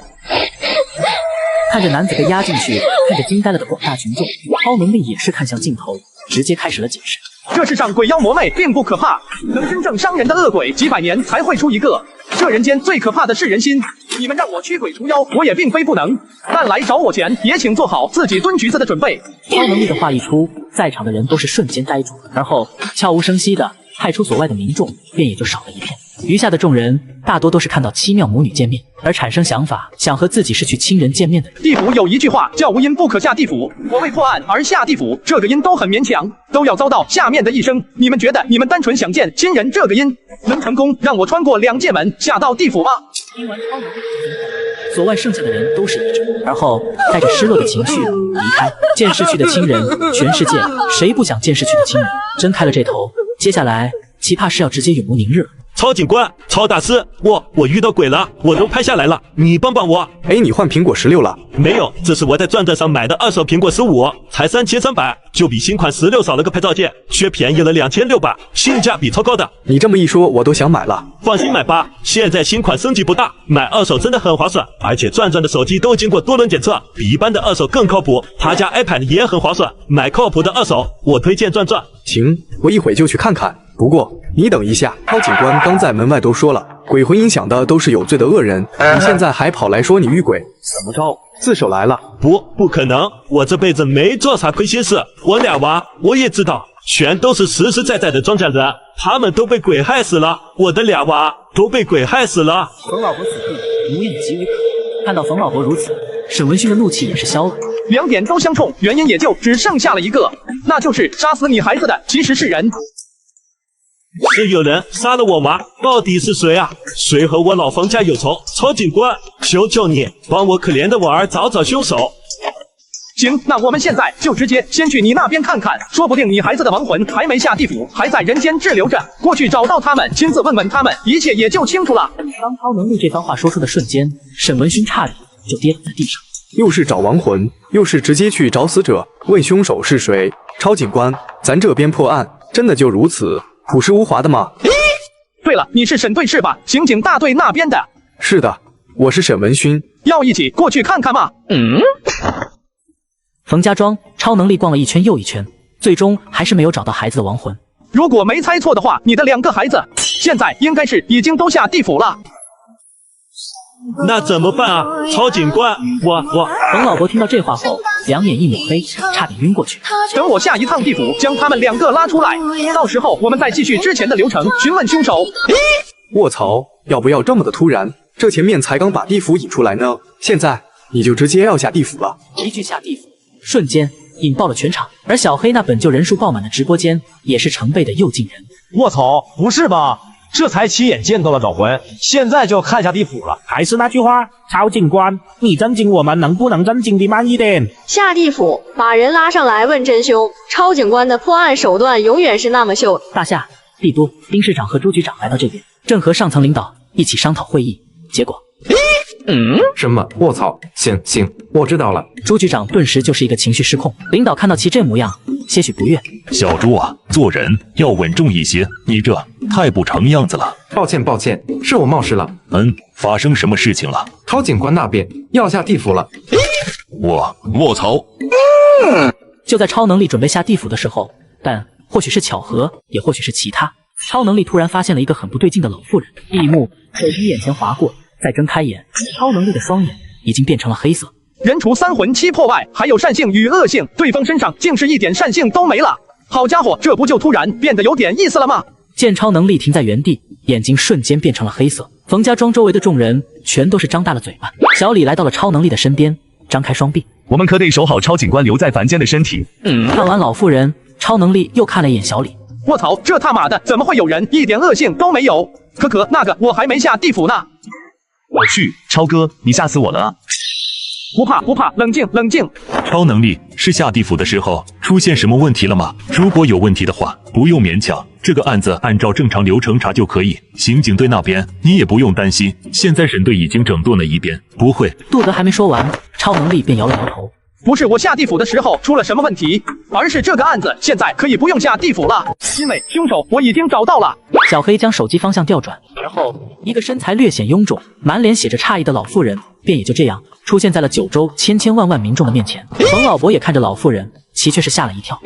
[SPEAKER 3] 看着男子被压进去，看着惊呆了的广大群众，超能力也是看向镜头，直接开始了解释。
[SPEAKER 1] 这世上鬼妖魔魅并不可怕，能真正伤人的恶鬼几百年才会出一个。这人间最可怕的是人心，你们让我驱鬼除妖，我也并非不能，但来找我前也请做好自己蹲局子的准备。
[SPEAKER 3] 超能力的话一出，在场的人都是瞬间呆住，而后悄无声息的派出所外的民众便也就少了一片。余下的众人大多都是看到七妙母女见面而产生想法，想和自己失去亲人见面的人。
[SPEAKER 1] 地府有一句话叫无因不可下地府，我为破案而下地府，这个因都很勉强，都要遭到下面的一生。你们觉得你们单纯想见亲人这个因能成功让我穿过2界门下到地府吗？
[SPEAKER 3] 听完超能力的所外剩下的人都是一致，而后带着失落的情绪离开。见逝去的亲人，全世界谁不想见逝去的亲人？真开了这头，接下来奇怕是要直接永无宁日了。
[SPEAKER 18] 超警官，超大师，我遇到鬼了，我都拍下来了，你帮帮我。
[SPEAKER 20] 哎，你换苹果16了？
[SPEAKER 18] 没有，这是我在转转上买的2手苹果15，才3300，就比新款16少了个拍照键，却便宜了2600，性价比超高的。
[SPEAKER 20] 你这么一说，我都想买了。
[SPEAKER 18] 放心买吧，现在新款升级不大，买2手真的很划算，而且转转的手机都经过多轮检测，比一般的2手更靠谱。他家 iPad 也很划算，买靠谱的2手，我推荐转转。
[SPEAKER 20] 行，我一会就去看看。不过你等一下，超警官刚在门外都说了，鬼魂影响的都是有罪的恶人，你现在还跑来说你遇鬼，怎么着？自首来了？
[SPEAKER 18] 不可能，我这辈子没做啥亏心事，我俩娃我也知道，全都是实实在在的庄稼人，他们都被鬼害死了，我的俩娃都被鬼害死了。
[SPEAKER 3] 冯老伯此刻无言极为可怜，看到冯老伯如此，沈文勋的怒气也是消了。
[SPEAKER 1] 2点都相冲，原因也就只剩下了一个，那就是杀死你孩子的其实是人。
[SPEAKER 18] 是有人杀了我娃，到底是谁啊？谁和我老冯家有仇？超警官，求求你帮我可怜的我儿找找凶手。
[SPEAKER 1] 行，那我们现在就直接先去你那边看看，说不定你孩子的亡魂还没下地府，还在人间滞留着。过去找到他们，亲自问问他们，一切也就清楚了。
[SPEAKER 3] 当超能力这番话说出的瞬间，沈文勋差点就跌倒在地上。
[SPEAKER 20] 又是找亡魂，又是直接去找死者，问凶手是谁？超警官，咱这边破案真的就如此朴实无华的吗？
[SPEAKER 1] 对了，你是沈队是吧？刑警大队那边的。
[SPEAKER 20] 是的，我是沈文勋。
[SPEAKER 1] 要一起过去看看吗？
[SPEAKER 3] 冯家庄超能力逛了一圈又一圈，最终还是没有找到孩子的亡魂。
[SPEAKER 1] 如果没猜错的话，你的2个孩子现在应该是已经都下地府了。
[SPEAKER 18] 那怎么办啊？超警官，我……
[SPEAKER 3] 冯老伯听到这话后，两眼一抹黑，差点晕过去。
[SPEAKER 1] 等我下一趟地府，将他们2个拉出来，到时候我们再继续之前的流程，询问凶手。
[SPEAKER 20] 卧槽，要不要这么的突然？这前面才刚把地府引出来呢，现在你就直接要下地府了？
[SPEAKER 3] 一句下地府，瞬间引爆了全场，而小黑那本就人数爆满的直播间，也是成倍的又进人。
[SPEAKER 10] 卧槽，不是吧？这才亲眼见到了找魂，现在就要看下地府了。
[SPEAKER 8] 还是那句话，超警官，你震惊我们能不能震惊的慢一点？
[SPEAKER 7] 下地府，把人拉上来问真凶。超警官的破案手段永远是那么秀。
[SPEAKER 3] 大夏、帝都、丁市长和朱局长来到这边，正和上层领导一起商讨会议，结果。
[SPEAKER 15] 什么？卧槽！行，我知道了。
[SPEAKER 3] 朱局长顿时就是一个情绪失控，领导看到其这模样，些许不悦。
[SPEAKER 2] 小朱啊，做人要稳重一些，你这太不成样子了。
[SPEAKER 15] 抱歉，是我冒失了。
[SPEAKER 2] 发生什么事情了？
[SPEAKER 15] 超警官那边要下地府了。
[SPEAKER 22] 卧槽！
[SPEAKER 3] 就在超能力准备下地府的时候，但或许是巧合，也或许是其他，超能力突然发现了一个很不对劲的老妇人，一幕手从眼前划过。再睁开眼，超能力的双眼已经变成了黑色。
[SPEAKER 1] 人除3魂7魄外，还有善性与恶性，对方身上竟是一点善性都没了。好家伙，这不就突然变得有点意思了吗？
[SPEAKER 3] 见超能力停在原地，眼睛瞬间变成了黑色。冯家庄周围的众人全都是张大了嘴巴。小李来到了超能力的身边，张开双臂。
[SPEAKER 9] 我们可得守好超警官留在凡间的身体。
[SPEAKER 3] 看完老妇人，超能力又看了一眼小李。
[SPEAKER 1] 卧槽，这他妈的怎么会有人一点恶性都没有？可那个我还没下地府呢。
[SPEAKER 9] 我去，超哥，你吓死我了啊！
[SPEAKER 1] 不怕不怕，冷静冷静。
[SPEAKER 2] 超能力是下地府的时候出现什么问题了吗？如果有问题的话，不用勉强，这个案子按照正常流程查就可以。刑警队那边你也不用担心，现在审队已经整顿了一遍，不会。
[SPEAKER 3] 杜德还没说完，超能力便摇了摇头。
[SPEAKER 1] 不是我下地府的时候出了什么问题，而是这个案子现在可以不用下地府了，因为凶手我已经找到了。
[SPEAKER 3] 小黑将手机方向调转，而后一个身材略显臃肿、满脸写着诧异的老妇人便也就这样出现在了九州千万万民众的面前。冯老伯也看着老妇人，其却是吓了一跳。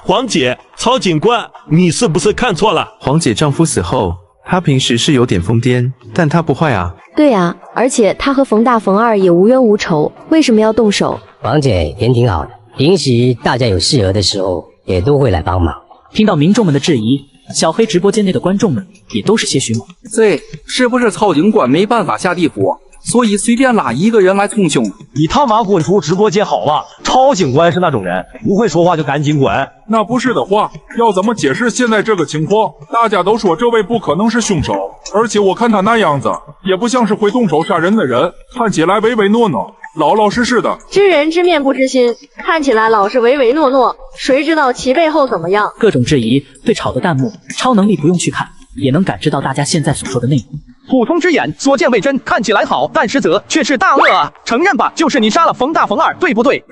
[SPEAKER 18] 黄姐，曹警官，你是不是看错了？
[SPEAKER 5] 黄姐丈夫死后，她平时是有点疯癫，但她不坏啊。
[SPEAKER 23] 对啊，而且她和冯大冯二也无冤无仇，为什么要动手？
[SPEAKER 6] 黄姐人挺好的，平时大家有事儿的时候也都会来帮忙。
[SPEAKER 3] 听到民众们的质疑，小黑直播间内的观众们也都是些许懵。
[SPEAKER 21] 这是不是曹警官没办法下地府，所以随便拉一个人来冲凶？
[SPEAKER 10] 你他妈滚出直播间好了！超警官是那种人，不会说话就赶紧滚。
[SPEAKER 24] 那不是的话，要怎么解释现在这个情况？大家都说这位不可能是凶手，而且我看他那样子，也不像是会动手杀人的人，看起来唯唯诺诺。老老实实的，
[SPEAKER 7] 知人知面不知心，看起来老是唯唯诺诺，谁知道其背后怎么样？
[SPEAKER 3] 各种质疑被炒的弹幕，超能力不用去看，也能感知到大家现在所说的内容。
[SPEAKER 1] 普通之眼所见未真，看起来好，但实则却是大恶啊！承认吧，就是你杀了冯大冯二，对不对？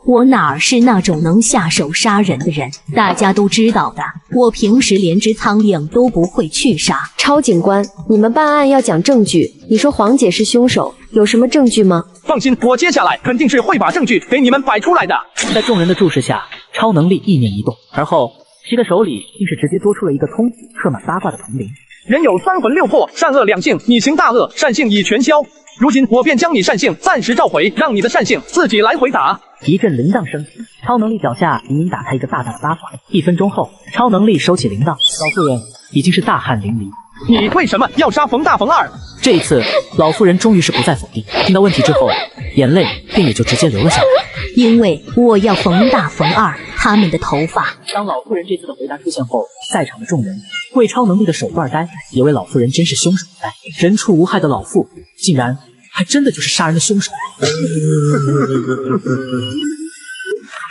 [SPEAKER 12] 我哪是那种能下手杀人的人，大家都知道的。我平时连只苍蝇都不会去杀。
[SPEAKER 23] 超警官，你们办案要讲证据。你说黄姐是凶手，有什么证据吗？
[SPEAKER 1] 放心，我接下来肯定是会把证据给你们摆出来的。
[SPEAKER 3] 在众人的注视下，超能力意念一动，而后其的手里竟是直接多出了一个通刻满八卦的铜铃。
[SPEAKER 1] 人有三魂六魄，善恶两性，你行大恶，善性已全消。如今我便将你善性暂时召回，让你的善性自己来回答。
[SPEAKER 3] 一阵铃铛声，超能力脚下隐隐打开一个大大的八卦。1分钟后，超能力收起铃铛，老妇人已经是大汗淋漓。
[SPEAKER 1] 你为什么要杀冯大冯二？
[SPEAKER 3] 这一次，老妇人终于是不再否定。听到问题之后，眼泪便也就直接流了下来。
[SPEAKER 12] 因为我要冯大冯二他们的头发。
[SPEAKER 3] 当老妇人这次的回答出现后，在场的众人为超能力的手段呆，也为老妇人真是凶手呆。人畜无害的老妇，竟然还真的就是杀人的凶手。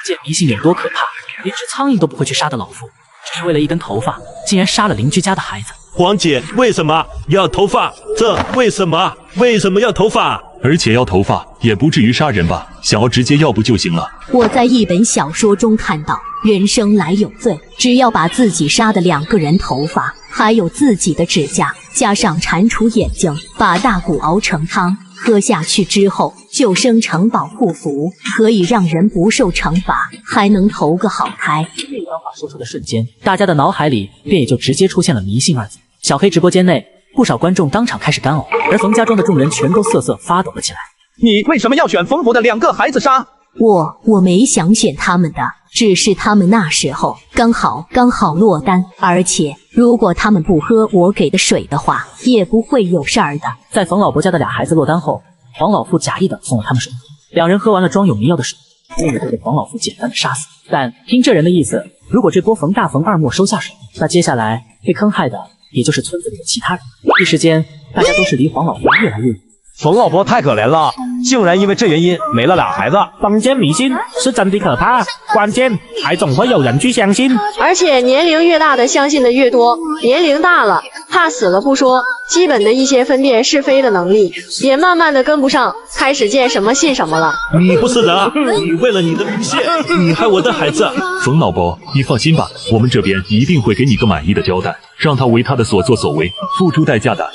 [SPEAKER 3] 见迷信有多可怕，连只苍蝇都不会去杀的老妇，只是为了一根头发，竟然杀了邻居家的孩子。
[SPEAKER 18] 黄姐，为什么要头发？这为什么要头发？
[SPEAKER 2] 而且要头发也不至于杀人吧？想要直接要不就行了。
[SPEAKER 12] 我在一本小说中看到，人生来有罪，只要把自己杀的2个人头发，还有自己的指甲，加上蟾蜍眼睛，把大骨熬成汤，喝下去之后就生成保护符，可以让人不受惩罚，还能投个好胎。
[SPEAKER 3] 这一番话说出的瞬间，大家的脑海里便也就直接出现了迷信2字。小黑直播间内，不少观众当场开始干呕，而冯家庄的众人全都瑟瑟发抖了起来。
[SPEAKER 1] 你为什么要选冯府的2个孩子杀？
[SPEAKER 12] 我没想选他们的，只是他们那时候刚好落单，而且如果他们不喝我给的水的话，也不会有事儿的。
[SPEAKER 3] 在冯老伯家的2孩子落单后，黄老妇假意的送了他们水，2人喝完了装有迷药的水，便就被黄老妇简单的杀死。但听这人的意思，如果这波冯大冯二没收下水，那接下来被坑害的也就是村子里的其他人。一时间，大家都是离黄老妇越来越远。
[SPEAKER 10] 冯老伯太可怜了，竟然因为这原因没了2孩子。
[SPEAKER 8] 封建迷信是真的可怕，关键还总会有人去相信。
[SPEAKER 7] 而且年龄越大的相信的越多，年龄大了怕死了不说，基本的一些分辨是非的能力也慢慢的跟不上，开始见什么信什么了。
[SPEAKER 18] 你不是人，你为了你的名谢，你害我的孩子。
[SPEAKER 2] 冯老伯，你放心吧，我们这边一定会给你个满意的交代，让他为他的所作所为付出代价的。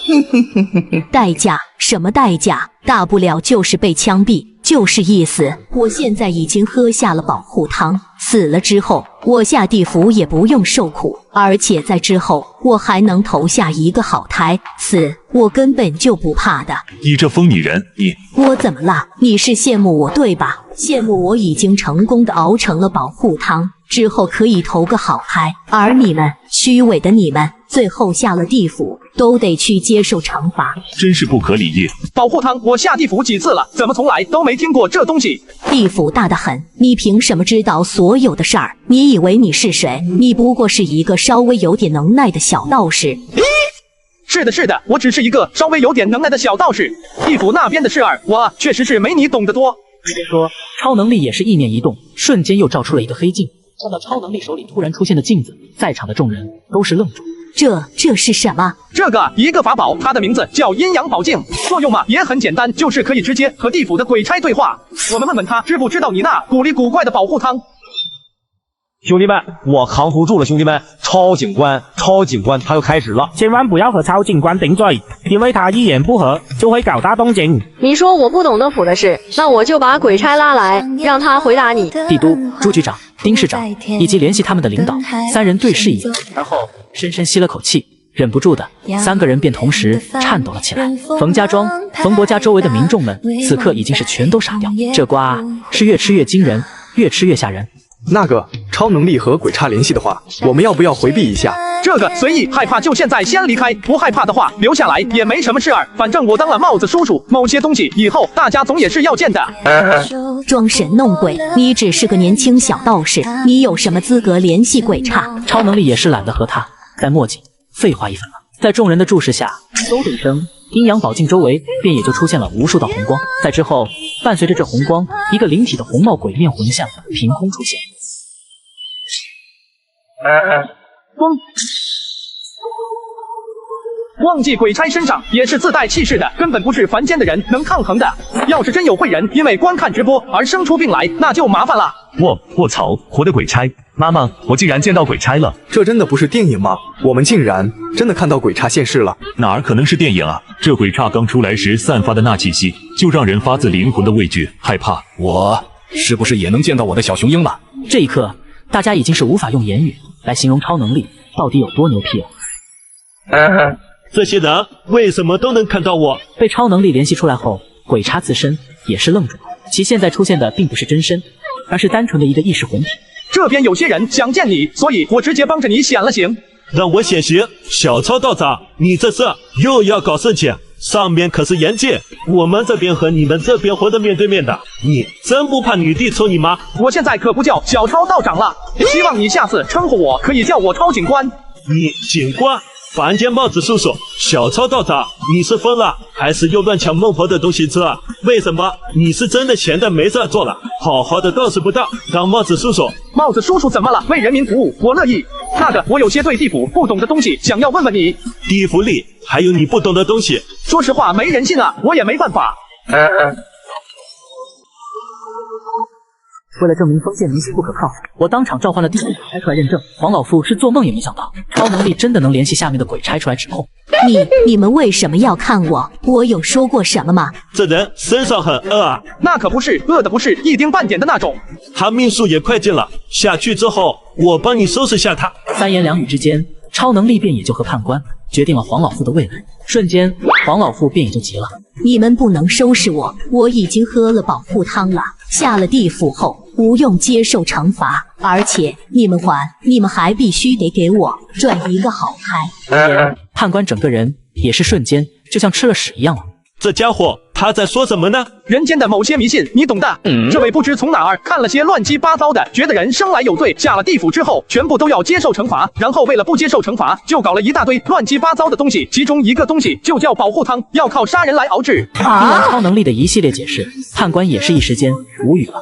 [SPEAKER 12] 代价？什么代价？大不了就是被枪毙，就是意思。我现在已经喝下了保护汤，死了之后我下地府也不用受苦，而且在之后我还能投下一个好胎，死我根本就不怕的。
[SPEAKER 2] 你这疯女人，
[SPEAKER 12] 我怎么了？你是羡慕我对吧？羡慕我已经成功的熬成了保护汤，之后可以投个好胎，而你们虚伪的你们，最后下了地府都得去接受惩罚，
[SPEAKER 2] 真是不可理喻。
[SPEAKER 1] 保护汤我下地府几次了，怎么从来都没听过这东西？
[SPEAKER 12] 地府大得很，你凭什么知道所有的事儿？你以为你是谁？你不过是一个稍微有点能耐的小道士。
[SPEAKER 1] 是的，是的，我只是一个稍微有点能耐的小道士。地府那边的事儿，我确实是没你懂得多。
[SPEAKER 3] 别说，超能力也是意念一动，瞬间又照出了一个黑镜。看到超能力手里突然出现的镜子，在场的众人都是愣住。
[SPEAKER 12] 这是什么？
[SPEAKER 1] 这个一个法宝，它的名字叫阴阳宝镜，作用嘛也很简单，就是可以直接和地府的鬼差对话。我们问问他知不知道你那古里古怪的保护汤。
[SPEAKER 10] 兄弟们，我扛不住了，兄弟们！超警官，他又开始了，
[SPEAKER 8] 千万不要和超警官顶嘴，因为他一言不合就会搞大动静。
[SPEAKER 7] 你说我不懂得府的事，那我就把鬼差拉来，让他回答你。
[SPEAKER 3] 帝都、朱局长、丁市长以及联系他们的领导，三人对视一眼，而后深深吸了口气，忍不住的，三个人便同时颤抖了起来。冯家庄、冯伯家周围的民众们此刻已经是全都傻掉，这瓜是越吃越惊人，越吃越吓人。
[SPEAKER 20] 那个超能力和鬼差联系的话，我们要不要回避一下？
[SPEAKER 1] 这个随意，害怕就现在先离开，不害怕的话留下来也没什么事儿。反正我当了帽子叔叔，某些东西以后大家总也是要见的。
[SPEAKER 12] 装神弄鬼，你只是个年轻小道士，你有什么资格联系鬼差？
[SPEAKER 3] 超能力也是懒得和他再墨迹废话一番了。在众人的注视下，嗖的一声，阴阳宝镜周围便也就出现了无数道红光。在之后，伴随着这红光，一个灵体的红帽鬼面魂像凭空出现。
[SPEAKER 1] 忘记鬼差身上也是自带气势的，根本不是凡间的人能抗衡的。要是真有慧人因为观看直播而生出病来，那就麻烦了。
[SPEAKER 9] 卧槽，活的鬼差！妈妈，我竟然见到鬼差了！
[SPEAKER 20] 这真的不是电影吗？我们竟然真的看到鬼差现世了！
[SPEAKER 2] 哪儿可能是电影啊？这鬼差刚出来时散发的那气息，就让人发自灵魂的畏惧、害怕。
[SPEAKER 16] 我是不是也能见到我的小雄鹰了？
[SPEAKER 3] 这一刻，大家已经是无法用言语来形容超能力到底有多牛批了。
[SPEAKER 18] 这些人为什么都能看到我？
[SPEAKER 3] 被超能力联系出来后，鬼差自身也是愣住了。其现在出现的并不是真身，而是单纯的一个意识魂体。
[SPEAKER 1] 这边有些人想见你，所以我直接帮着你显了形。
[SPEAKER 18] 让我显形！小超道长，你这是又要搞事情？上面可是严禁我们这边和你们这边活得面对面的，你真不怕女帝抽你吗？
[SPEAKER 1] 我现在可不叫小超道长了，希望你下次称呼我可以叫我超警官。
[SPEAKER 18] 你警官？凡间帽子叔叔，小超道长，你是疯了，还是又乱抢孟婆的东西吃啊？为什么？你是真的闲的没事做了？好好的倒是不当，当帽子叔叔。
[SPEAKER 1] 帽子叔叔怎么了？为人民服务，我乐意。那个，我有些对地府不懂的东西，想要问问你。
[SPEAKER 18] 地府里还有你不懂的东西？
[SPEAKER 1] 说实话，没人信啊，我也没办法。
[SPEAKER 3] 为了证明封建迷信不可靠，我当场召唤了地府鬼差出来认证。黄老夫是做梦也没想到，超能力真的能联系下面的鬼差出来指控。
[SPEAKER 12] 你们为什么要看我？我有说过什么吗？
[SPEAKER 18] 这人身上很饿啊！
[SPEAKER 1] 那可不是，饿的不是一丁半点的那种。
[SPEAKER 18] 他命数也快尽了，下去之后我帮你收拾下他。
[SPEAKER 3] 三言两语之间，超能力便也就和判官决定了黄老夫的未来。瞬间，黄老夫便也就急了。
[SPEAKER 12] 你们不能收拾我，我已经喝了保护汤了，下了地府后不用接受惩罚，而且你们还必须得给我赚一个好开。
[SPEAKER 3] 判官整个人也是瞬间就像吃了屎一样了。
[SPEAKER 18] 这家伙他在说什么呢？
[SPEAKER 1] 人间的某些迷信，你懂的。这位不知从哪儿看了些乱七八糟的，觉得人生来有罪，下了地府之后全部都要接受惩罚，然后为了不接受惩罚，就搞了一大堆乱七八糟的东西，其中一个东西就叫保护汤，要靠杀人来熬制。
[SPEAKER 3] 听完超能力的一系列解释，判官也是一时间无语了。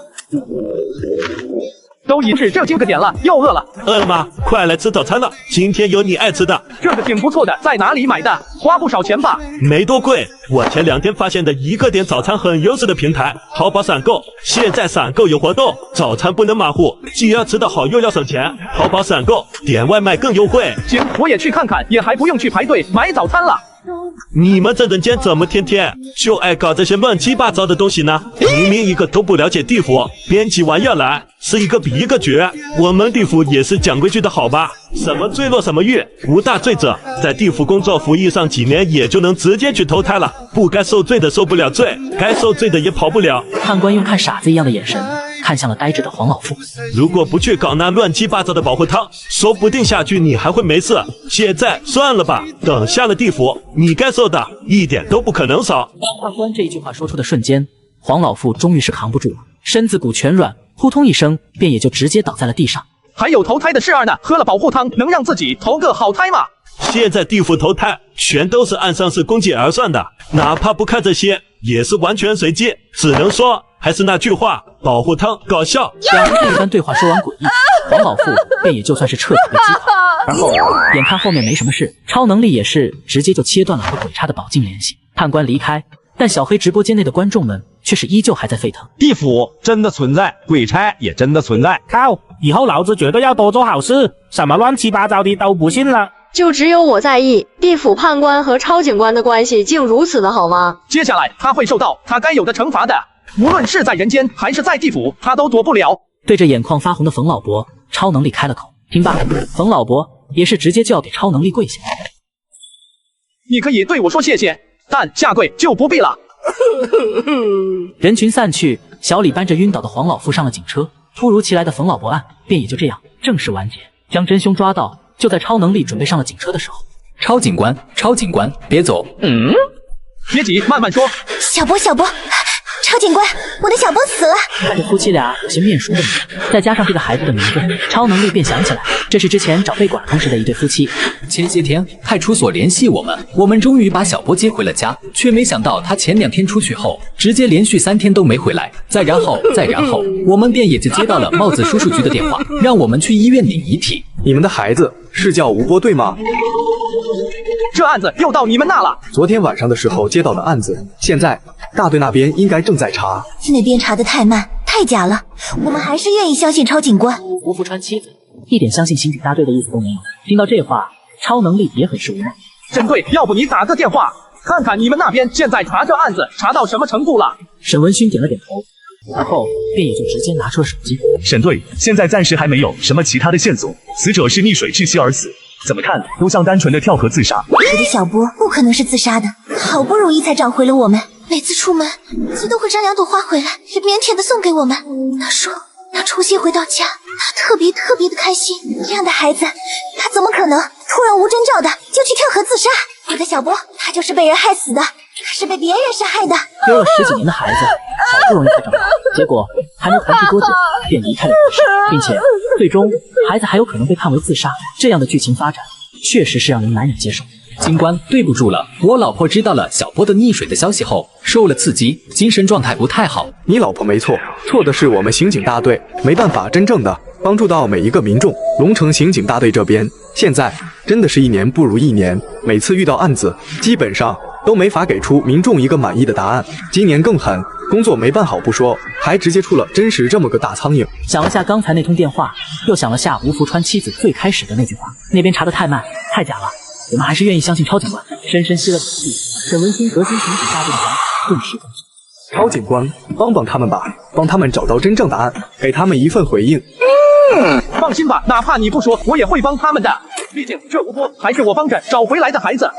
[SPEAKER 1] 都已是这个点了，又饿了。
[SPEAKER 18] 饿了吗？快来吃早餐了，今天有你爱吃的。
[SPEAKER 1] 这个挺不错的，在哪里买的？花不少钱吧？
[SPEAKER 18] 没多贵，我前2天发现的一个点早餐很优质的平台，淘宝闪购。现在闪购有活动，早餐不能马虎，既要吃得好又要省钱。淘宝闪购，点外卖更优惠。
[SPEAKER 1] 行，我也去看看，也还不用去排队买早餐了。
[SPEAKER 18] 你们这人间怎么天天就爱搞这些乱七八糟的东西呢？明明一个都不了解地府，编起玩意儿来是一个比一个绝。我们地府也是讲规矩的好吧？什么坠落什么狱，无大罪者在地府工作服役上几年也就能直接去投胎了。不该受罪的受不了罪，该受罪的也跑不了。
[SPEAKER 3] 判官用看傻子一样的眼神看向了呆滞的黄老夫。
[SPEAKER 18] 如果不去搞那乱七八糟的保护汤，说不定下去你还会没事。现在算了吧，等下了地府，你该受的一点都不可能少。
[SPEAKER 3] 判官这一句话说出的瞬间，黄老夫终于是扛不住了，身子骨全软，扑通一声便也就直接倒在了地上。
[SPEAKER 1] 还有投胎的事儿呢，喝了保护汤能让自己投个好胎吗？
[SPEAKER 18] 现在地府投胎全都是按上司攻击而算的，哪怕不看这些，也是完全随机。只能说，还是那句话，保护汤搞笑。
[SPEAKER 3] 两人这一番对话说完诡异，黄老妇便也就算是彻底被击垮。而后，眼看后面没什么事，超能力也是直接就切断了和鬼差的保境联系。判官离开，但小黑直播间内的观众们却是依旧还在沸腾。
[SPEAKER 10] 地府真的存在，鬼差也真的存在。
[SPEAKER 8] 靠！以后老子绝对要多做好事，什么乱七八糟的都不信了。
[SPEAKER 7] 就只有我在意，地府判官和超警官的关系竟如此的好吗？
[SPEAKER 1] 接下来他会受到他该有的惩罚的，无论是在人间还是在地府，他都躲不了。
[SPEAKER 3] 对着眼眶发红的冯老伯，超能力开了口。听罢，冯老伯也是直接就要给超能力跪下。
[SPEAKER 1] 你可以对我说谢谢，但下跪就不必了。
[SPEAKER 3] 人群散去，小李搬着晕倒的黄老妇上了警车。突如其来的冯老伯案便也就这样正式完结，将真凶抓到。就在超能力准备上了警车的时候，
[SPEAKER 4] 超警官，别走。
[SPEAKER 1] 别急，慢慢说。
[SPEAKER 12] 小波，超警官，我的小波死了。
[SPEAKER 3] 看着夫妻俩有些面熟的脸，再加上这个孩子的名字，超能力便想起来，这是之前找被拐同时的一对夫妻。
[SPEAKER 4] 前些天派出所联系我们终于把小波接回了家，却没想到他前2天出去后，直接连续3天都没回来。再然后，我们便也就接到了帽子叔叔局的电话，让我们去医院领遗体。
[SPEAKER 20] 你们的孩子是叫吴波对吗？
[SPEAKER 1] 这案子又到你们那了。
[SPEAKER 20] 昨天晚上的时候接到的案子，现在大队那边应该正在查。
[SPEAKER 12] 那边查得太慢，太假了，我们还是愿意相信超警官。
[SPEAKER 3] 吴福川妻子一点相信刑警大队的意思都没有。听到这话，超能力也很是无奈。
[SPEAKER 1] 针对，要不你打个电话，看看你们那边现在查这案子查到什么程度了。
[SPEAKER 3] 沈文勋点了点头，而后便也就直接拿出了手机。
[SPEAKER 9] 沈队，现在暂时还没有什么其他的线索，死者是溺水窒息而死，怎么看都像单纯的跳河自杀。
[SPEAKER 12] 我的小波不可能是自杀的，好不容易才找回了我们，每次出门他都会摘2朵花回来，是腼腆的送给我们。他说他除夕回到家，他特别的开心。这样的孩子，他怎么可能突然无征兆的就去跳河自杀？我的小波，他就是被人害死的，他是被别人杀害的。
[SPEAKER 3] 丢了10几年的孩子，好不容易才找到，结果还没团聚多久便离开了人世，并且最终孩子还有可能被判为自杀。这样的剧情发展，确实是让人难以接受。
[SPEAKER 4] 警官，对不住了，我老婆知道了小波的溺水的消息后，受了刺激，精神状态不太好。
[SPEAKER 20] 你老婆没错，错的是我们刑警大队，没办法真正的帮助到每一个民众。龙城刑警大队这边现在真的是1年不如1年，每次遇到案子，基本上都没法给出民众一个满意的答案。今年更狠，工作没办好不说，还直接出了真实这么个大苍蝇。
[SPEAKER 3] 想了下刚才那通电话，又想了下吴福川妻子最开始的那句话，那边查得太慢太假了，我们还是愿意相信超警官。深深吸了口气，沈文新革新刑警大队的想法顿时更深。
[SPEAKER 20] 超警官，帮帮他们吧，帮他们找到真正答案，给他们一份回应。
[SPEAKER 1] 放心吧，哪怕你不说，我也会帮他们的。毕竟这吴波还是我帮着找回来的孩子。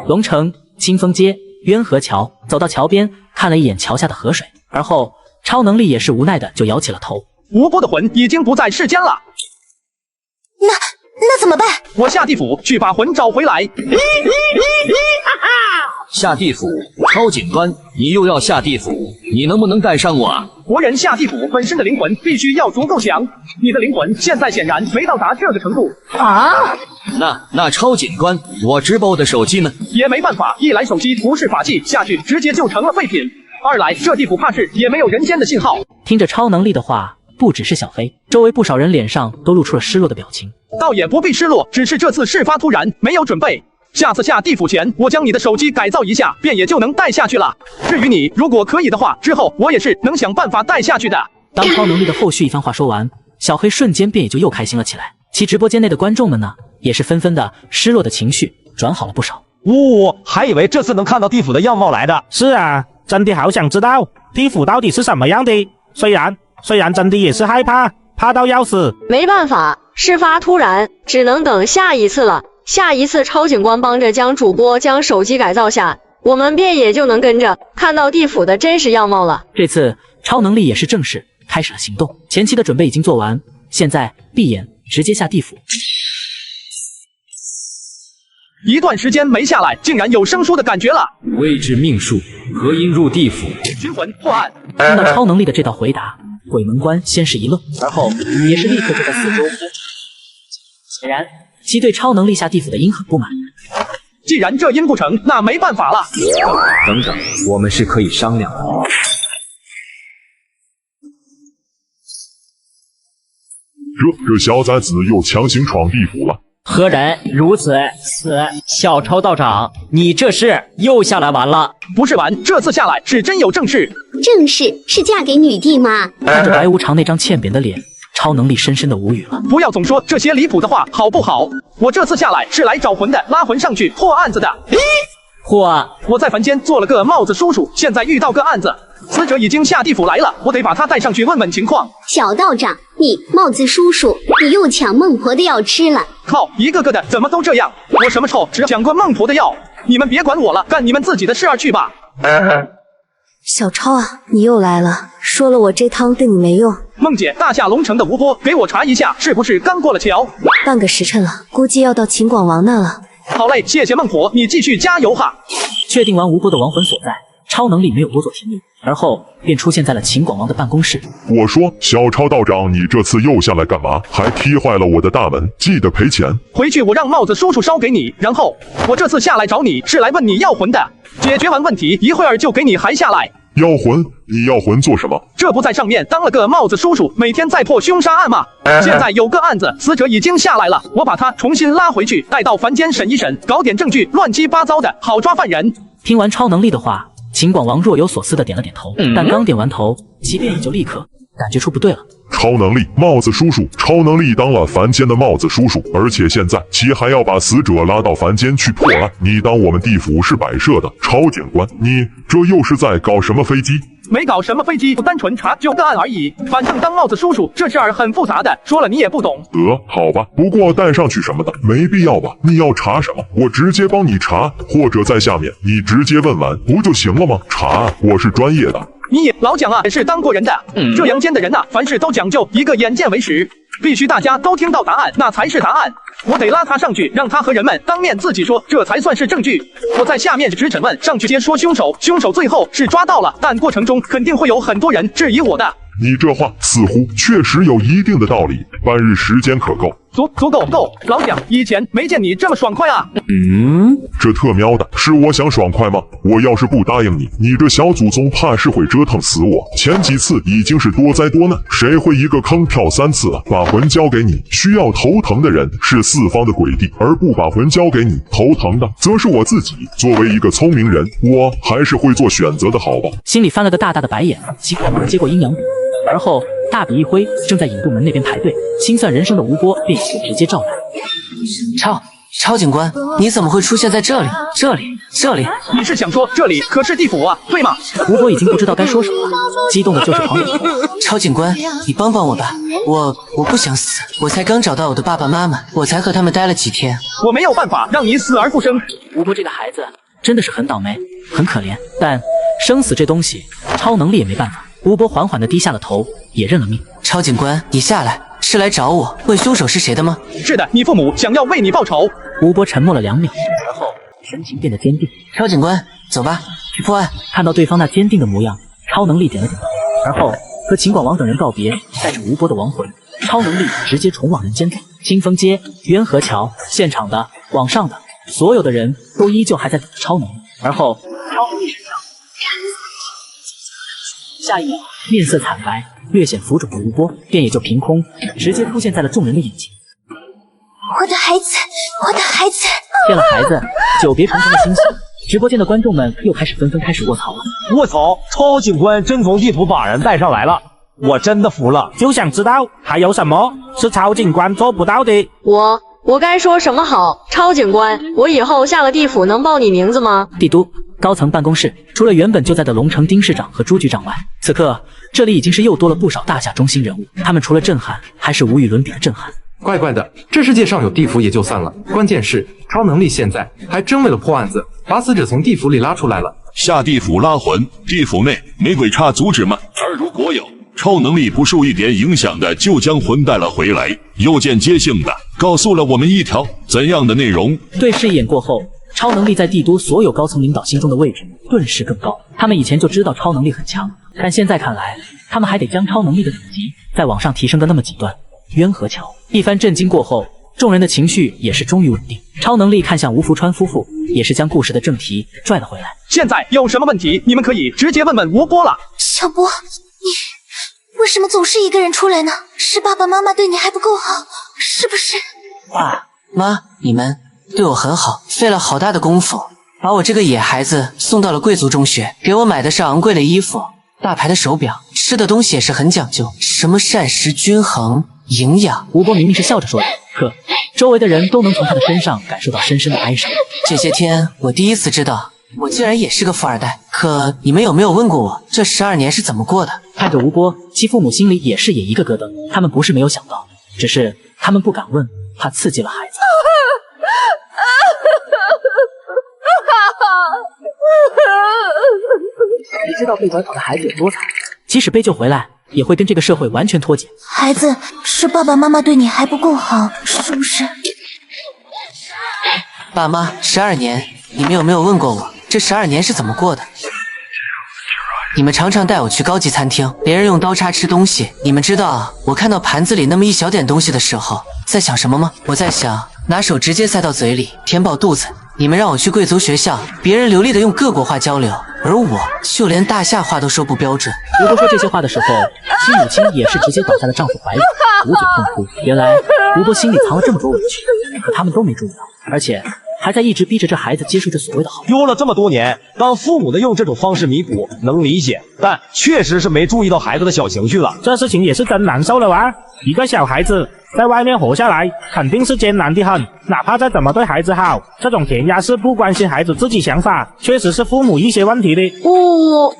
[SPEAKER 3] 龙城清风街渊河桥，走到桥边看了一眼桥下的河水，而后超能力也是无奈的就摇起了头。
[SPEAKER 1] 吴波的魂已经不在世间了，
[SPEAKER 12] 那怎么办？
[SPEAKER 1] 我下地府去把魂找回来。
[SPEAKER 11] 下地府，超警官，你又要下地府，你能不能带上我啊？
[SPEAKER 1] 活人下地府本身的灵魂必须要足够强，你的灵魂现在显然没到达这个程度
[SPEAKER 11] 啊。那超警官，我直播的手机呢？
[SPEAKER 1] 也没办法，一来手机不是法器，下去直接就成了废品；二来这地府怕是也没有人间的信号。
[SPEAKER 3] 听着超能力的话，不只是小黑，周围不少人脸上都露出了失落的表情。
[SPEAKER 1] 倒也不必失落，只是这次事发突然，没有准备。下次下地府前，我将你的手机改造一下，便也就能带下去了。至于你，如果可以的话，之后我也是能想办法带下去的。
[SPEAKER 3] 当超能力的后续一番话说完，小黑瞬间便也就又开心了起来。其直播间内的观众们呢，也是纷纷的失落的情绪转好了不少。
[SPEAKER 10] 还以为这次能看到地府的样貌来的。
[SPEAKER 8] 是啊，真的好想知道地府到底是什么样的。虽然真的也是害怕，怕到要死。
[SPEAKER 7] 没办法，事发突然，只能等下一次了。下一次超警官帮着将主播将手机改造下，我们便也就能跟着看到地府的真实样貌了。
[SPEAKER 3] 这次超能力也是正式开始了行动，前期的准备已经做完，现在闭眼直接下地府。
[SPEAKER 1] 一段时间没下来，竟然有生疏的感觉了。
[SPEAKER 11] 未知命数，何因入地府？
[SPEAKER 1] 军魂破案。
[SPEAKER 3] 听到超能力的这道回答，鬼门关先是一愣，而后也是立刻就在四周显然，其对超能力下地府的鹰很不满。
[SPEAKER 1] 既然这鹰不成，那没办法了。
[SPEAKER 10] 等等，我们是可以商量的。
[SPEAKER 22] 这小崽子又强行闯地府了。
[SPEAKER 13] 何人如此？小超道长，你这是又下来玩了？
[SPEAKER 1] 不是玩，这次下来是真有正事。
[SPEAKER 14] 正事是嫁给女帝吗？
[SPEAKER 3] 看着白无常那张欠扁的脸，超能力深深的无语了。
[SPEAKER 1] 不要总说这些离谱的话，好不好？我这次下来是来找魂的，拉魂上去破案子的。我在凡间做了个帽子叔叔，现在遇到个案子，死者已经下地府来了，我得把他带上去问问情况。
[SPEAKER 14] 小道长，你帽子叔叔，你又抢孟婆的药吃了。
[SPEAKER 1] 靠，一个个的怎么都这样？我什么臭，只抢过孟婆的药。你们别管我了，干你们自己的事儿去吧。
[SPEAKER 23] 小超啊，你又来了，说了我这汤对你没用。
[SPEAKER 1] 梦姐，大夏龙城的吴波，给我查一下，是不是刚过了桥？
[SPEAKER 23] 半个时辰了，估计要到秦广王那了。
[SPEAKER 1] 好嘞，谢谢孟婆，你继续加油哈。
[SPEAKER 3] 确定完吴波的亡魂所在，超能力没有多做停留，而后便出现在了秦广王的办公室。
[SPEAKER 22] 我说，小超道长，你这次又下来干嘛？还踢坏了我的大门，记得赔钱。
[SPEAKER 1] 回去我让帽子叔叔烧给你，然后我这次下来找你是来问你要魂的，解决完问题一会儿就给你还下来。
[SPEAKER 22] 要魂？你要魂做什么？
[SPEAKER 1] 这不在上面当了个帽子叔叔，每天在破凶杀案吗？现在有个案子，死者已经下来了，我把他重新拉回去，带到凡间审一审，搞点证据，乱七八糟的，好抓犯人。
[SPEAKER 3] 听完超能力的话，秦广王若有所思的点了点头，但刚点完头，其便也就立刻感觉出不对了。
[SPEAKER 22] 超能力，帽子叔叔，超能力当了凡间的帽子叔叔，而且现在其还要把死者拉到凡间去破案。你当我们地府是摆设的？超警官，你这又是在搞什么飞机？
[SPEAKER 1] 没搞什么飞机，单纯查究个案而已。反正当帽子叔叔这事儿很复杂的，说了你也不懂。
[SPEAKER 22] 好吧，不过带上去什么的没必要吧？你要查什么？我直接帮你查，或者在下面你直接问完不就行了吗？查，我是专业的。
[SPEAKER 1] 你老蒋啊，也是当过人的。这阳间的人呐，凡事都讲究一个眼见为实，必须大家都听到答案，那才是答案。我得拉他上去，让他和人们当面自己说，这才算是证据。我在下面只审问，上去接说凶手，凶手最后是抓到了，但过程中肯定会有很多人质疑我的。
[SPEAKER 22] 你这话似乎确实有一定的道理，半日时间可够。
[SPEAKER 1] 足够，老蒋，以前没见你这么爽快啊！
[SPEAKER 22] 这特喵的，是我想爽快吗？我要是不答应你，你这小祖宗怕是会折腾死我。前几次已经是多灾多难，谁会一个坑跳3次啊？把魂交给你，需要头疼的人是四方的鬼帝，而不把魂交给你，头疼的则是我自己。作为一个聪明人，我还是会做选择的，好吧？
[SPEAKER 3] 心里翻了个大大的白眼，秦广王接过阴阳笔，而后大笔一挥，正在引渡门那边排队清算人生的吴波便直接召来。
[SPEAKER 17] 超警官，你怎么会出现在这里？这里，
[SPEAKER 1] 你是想说这里可是地府啊，对吗？
[SPEAKER 3] 吴波已经不知道该说什么了，激动的就是狂点头。
[SPEAKER 17] 超警官，你帮帮我吧，我不想死，我才刚找到我的爸爸妈妈，我才和他们待了几天，
[SPEAKER 1] 我没有办法让你死而复生。
[SPEAKER 3] 吴波这个孩子真的是很倒霉，很可怜，但生死这东西，超能力也没办法。吴波缓缓地低下了头，也认了命。
[SPEAKER 17] 超警官，你下来，是来找我问凶手是谁的吗？
[SPEAKER 1] 是的，你父母想要为你报仇。
[SPEAKER 3] 吴波沉默了2秒，而后神情变得坚定。
[SPEAKER 17] 超警官，走吧，去破案。
[SPEAKER 3] 看到对方那坚定的模样，超能力点了点头，而后和秦广王等人告别，带着吴波的亡魂，超能力直接重往人间走。清风街、渊河桥，现场的、网上的，所有的人都依旧还在等超能力，而后超能力身上。下一秒，面色惨白、略显浮肿的吴波，便也就凭空直接出现在了众人的眼前。
[SPEAKER 14] 我的孩子，
[SPEAKER 3] 见了孩子，久别重逢的欣喜，直播间的观众们又纷纷开始卧槽了。
[SPEAKER 10] 卧槽！超警官真从地府把人带上来了，我真的服了。
[SPEAKER 8] 就想知道还有什么是超警官做不到的。
[SPEAKER 7] 我该说什么好？超警官，我以后下了地府能报你名字吗？
[SPEAKER 3] 帝都高层办公室，除了原本就在的龙城丁市长和朱局长外，此刻这里已经是又多了不少大夏中心人物，他们除了震撼，还是无与伦比的震撼。
[SPEAKER 15] 怪怪的，这世界上有地府也就算了，关键是超能力现在还真为了破案子，把死者从地府里拉出来了。
[SPEAKER 22] 下地府拉魂，地府内没鬼差阻止吗？而如果有超能力不受一点影响的，就将魂带了回来，又间接性的告诉了我们一条怎样的内容？
[SPEAKER 3] 对视一眼过后，超能力在帝都所有高层领导心中的位置顿时更高。他们以前就知道超能力很强，但现在看来，他们还得将超能力的等级再往上提升个那么几段。渊河桥一番震惊过后，众人的情绪也是终于稳定。超能力看向吴福川夫妇，也是将故事的正题拽了回来。
[SPEAKER 1] 现在有什么问题，你们可以直接问问吴波了。
[SPEAKER 23] 小波，你为什么总是一个人出来呢？是爸爸妈妈对你还不够好，是不是？
[SPEAKER 17] 爸妈，你们对我很好，费了好大的功夫，把我这个野孩子送到了贵族中学，给我买的是昂贵的衣服、大牌的手表，吃的东西也是很讲究，什么膳食均衡、营养。
[SPEAKER 3] 吴波明明是笑着说的，可周围的人都能从他的身上感受到深深的哀伤。
[SPEAKER 17] 这些天我第一次知道，我竟然也是个富二代。可你们有没有问过我，这12年是怎么过的？
[SPEAKER 3] 看着吴波，其父母心里也是一个咯噔。他们不是没有想到，只是他们不敢问，怕刺激了孩子。你知道被拐跑的孩子有多惨？即使被救回来，也会跟这个社会完全脱节。
[SPEAKER 23] 孩子，是爸爸妈妈对你还不够好，是不是？
[SPEAKER 17] 爸妈，12年，你们有没有问过我，这12年是怎么过的？你们常常带我去高级餐厅，别人用刀叉吃东西，你们知道我看到盘子里那么一小点东西的时候在想什么吗？我在想拿手直接塞到嘴里填饱肚子。你们让我去贵族学校，别人流利的用各国话交流，而我就连大夏话都说不标准。
[SPEAKER 3] 吴波说这些话的时候，其母亲也是直接倒在了丈夫怀里，捂嘴痛哭。原来吴波心里藏了这么多委屈，可他们都没注意到，而且还在一直逼着这孩子接受这所谓的好。
[SPEAKER 10] 丢了这么多年，当父母的用这种方式弥补，能理解，但确实是没注意到孩子的小情绪了。
[SPEAKER 8] 这事情也是真难受了哇！一个小孩子在外面活下来，肯定是艰难的很。哪怕再怎么对孩子好，这种填鸭式不关心孩子自己想法，确实是父母一些问题的。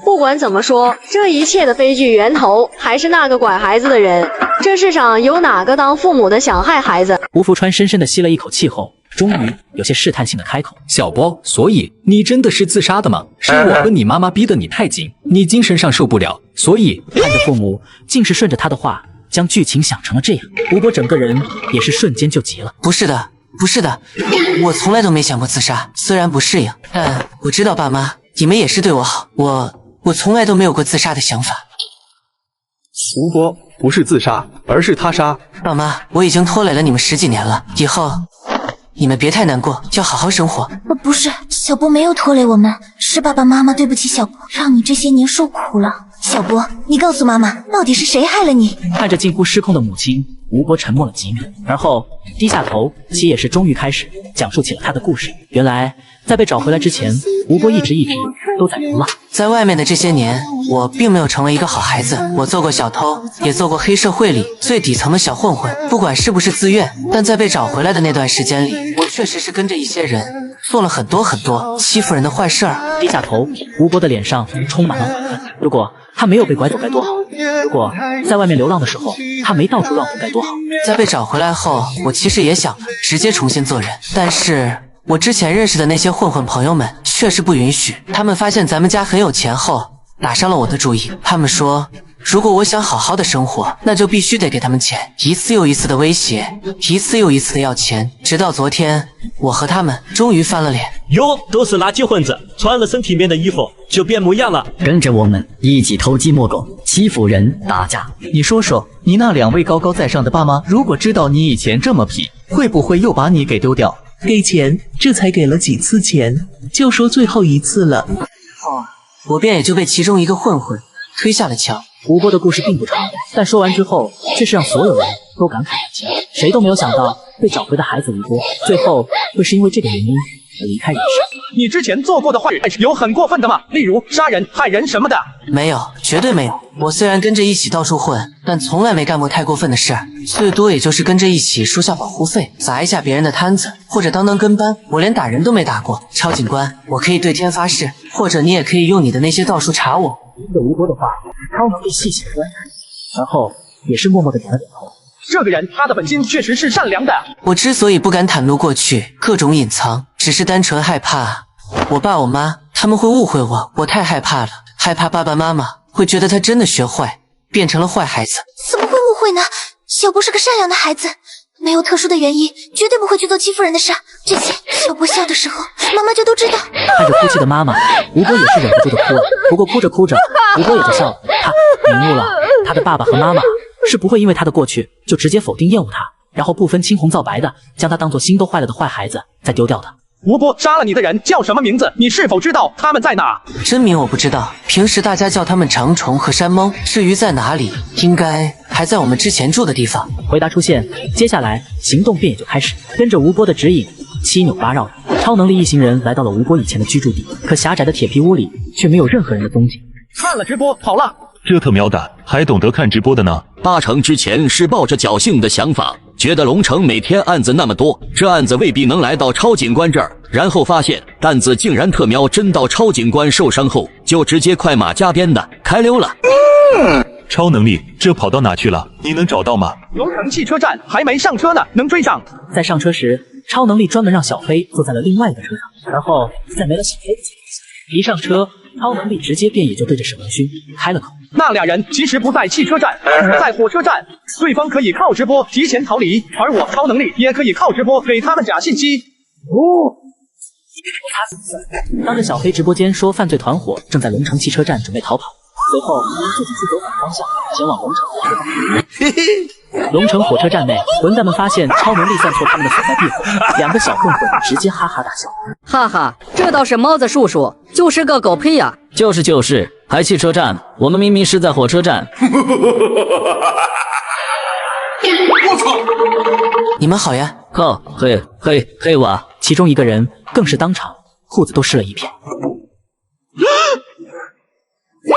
[SPEAKER 7] 不管怎么说，这一切的悲剧源头还是那个拐孩子的人。这世上有哪个当父母的想害孩子？
[SPEAKER 3] 吴福川深深地吸了一口气后，终于有些试探性的开口：“
[SPEAKER 4] 小波，所以你真的是自杀的吗？是我和你妈妈逼得你太紧，你精神上受不了，所以……”
[SPEAKER 3] 看着父母竟是顺着他的话，将剧情想成了这样，吴波整个人也是瞬间就急了。
[SPEAKER 17] 不是的，不是的，我从来都没想过自杀，虽然不适应，但我知道爸妈，你们也是对我好，我从来都没有过自杀的想法。
[SPEAKER 20] 吴波，不是自杀，而是他杀。
[SPEAKER 17] 爸妈，我已经拖累了你们10几年了，以后你们别太难过，要好好生活。
[SPEAKER 23] 不是，小波没有拖累我们，是爸爸妈妈对不起小波，让你这些年受苦了。小波，你告诉妈妈，到底是谁害了你？
[SPEAKER 3] 看着近乎失控的母亲，吴波沉默了几秒，而后低下头，其也是终于开始讲述起了他的故事。原来在被找回来之前，吴波一直都在流浪。
[SPEAKER 17] 在外面的这些年，我并没有成为一个好孩子，我做过小偷，也做过黑社会里最底层的小混混。不管是不是自愿，但在被找回来的那段时间里，我确实是跟着一些人做了很多欺负人的坏事儿。
[SPEAKER 3] 低下头，吴波的脸上充满了悔恨。如果他没有被拐走该多好，如果在外面流浪的时候他没到处乱混该多好。
[SPEAKER 17] 在被找回来后，我其实也想直接重新做人，但是我之前认识的那些混混朋友们确实不允许。他们发现咱们家很有钱后，打上了我的主意。他们说，如果我想好好的生活，那就必须得给他们钱。一次又一次的威胁，一次又一次的要钱，直到昨天，我和他们终于翻了脸。
[SPEAKER 18] 哟，都是垃圾混子，穿了身体面的衣服就变模样了。
[SPEAKER 11] 跟着我们一起偷鸡摸狗，欺负人打架。你说说，你那2位高高在上的爸妈，如果知道你以前这么痞，会不会又把你给丢掉？
[SPEAKER 5] 给钱，这才给了几次钱，就说最后一次了。
[SPEAKER 17] 我便也就被其中一个混混推下了墙。
[SPEAKER 3] 吴波的故事并不长，但说完之后，却是让所有人都感慨万千。谁都没有想到，被找回的孩子吴波，最后会是因为这个原因而离开人世。
[SPEAKER 1] 你之前做过的坏事有很过分的吗？例如杀人、害人什么的？
[SPEAKER 17] 没有，绝对没有。我虽然跟着一起到处混，但从来没干过太过分的事儿，最多也就是跟着一起收下保护费，砸一下别人的摊子，或者当跟班。我连打人都没打过。超警官，我可以对天发誓，或者你也可以用你的那些道术查我。
[SPEAKER 3] 听着吴波的话，超能力细细的观察，然后也是默默的点了点头。
[SPEAKER 1] 这个人，他的本心确实是善良的。
[SPEAKER 17] 我之所以不敢袒露过去，各种隐藏，只是单纯害怕我爸我妈他们会误会我，我太害怕了，害怕爸爸妈妈会觉得他真的学坏，变成了坏孩子。
[SPEAKER 23] 怎么会误会呢？小波是个善良的孩子，没有特殊的原因，绝对不会去做欺负人的事。之前小波笑的时候，妈妈就都知道。
[SPEAKER 3] 看着哭泣的妈妈，吴波也是忍不住的哭了。不过哭着哭着，吴波也就笑了。他明悟了，他的爸爸和妈妈是不会因为他的过去就直接否定厌恶他，然后不分青红皂白的将他当作心都坏了的坏孩子再丢掉的。
[SPEAKER 1] 吴波杀了你的人叫什么名字？你是否知道他们在哪？
[SPEAKER 17] 真名我不知道，平时大家叫他们长虫和山猫。至于在哪里，应该还在我们之前住的地方。
[SPEAKER 3] 回答出现，接下来行动便也就开始。跟着吴波的指引，七扭八绕的，超能力一行人来到了吴波以前的居住地。可狭窄的铁皮屋里却没有任何人的踪迹。
[SPEAKER 1] 看了直播跑了，
[SPEAKER 2] 这特喵的，还懂得看直播的呢。
[SPEAKER 6] 八成之前是抱着侥幸的想法，觉得龙城每天案子那么多，这案子未必能来到超警官这儿，然后发现担子竟然特喵真到超警官受伤后，就直接快马加鞭的开溜了。
[SPEAKER 2] 超能力，这跑到哪去了？你能找到吗？
[SPEAKER 1] 龙城汽车站还没上车呢，能追上。
[SPEAKER 3] 在上车时，超能力专门让小飞坐在了另外一个车上，然后在没了小飞的情况下，一上车，超能力直接便也就对着沈文勋开了口。
[SPEAKER 1] 那俩人其实不在汽车站，在火车站，对方可以靠直播提前逃离，而我超能力也可以靠直播给他们假信息。
[SPEAKER 3] 当着小飞直播间说犯罪团伙正在龙城汽车站准备逃跑，随后自己去走反方向前往龙城火车站。龙城火车站内，混蛋们发现超能力算错他们的所在地后，两个小混混直接哈哈大笑。
[SPEAKER 19] 哈哈，这倒是帽子叔叔，就是个狗屁呀！
[SPEAKER 13] 就是，还汽车站，我们明明是在火车站。
[SPEAKER 17] 我操！你们好呀！
[SPEAKER 13] 靠，嘿哇！
[SPEAKER 3] 其中一个人更是当场裤子都湿了一片。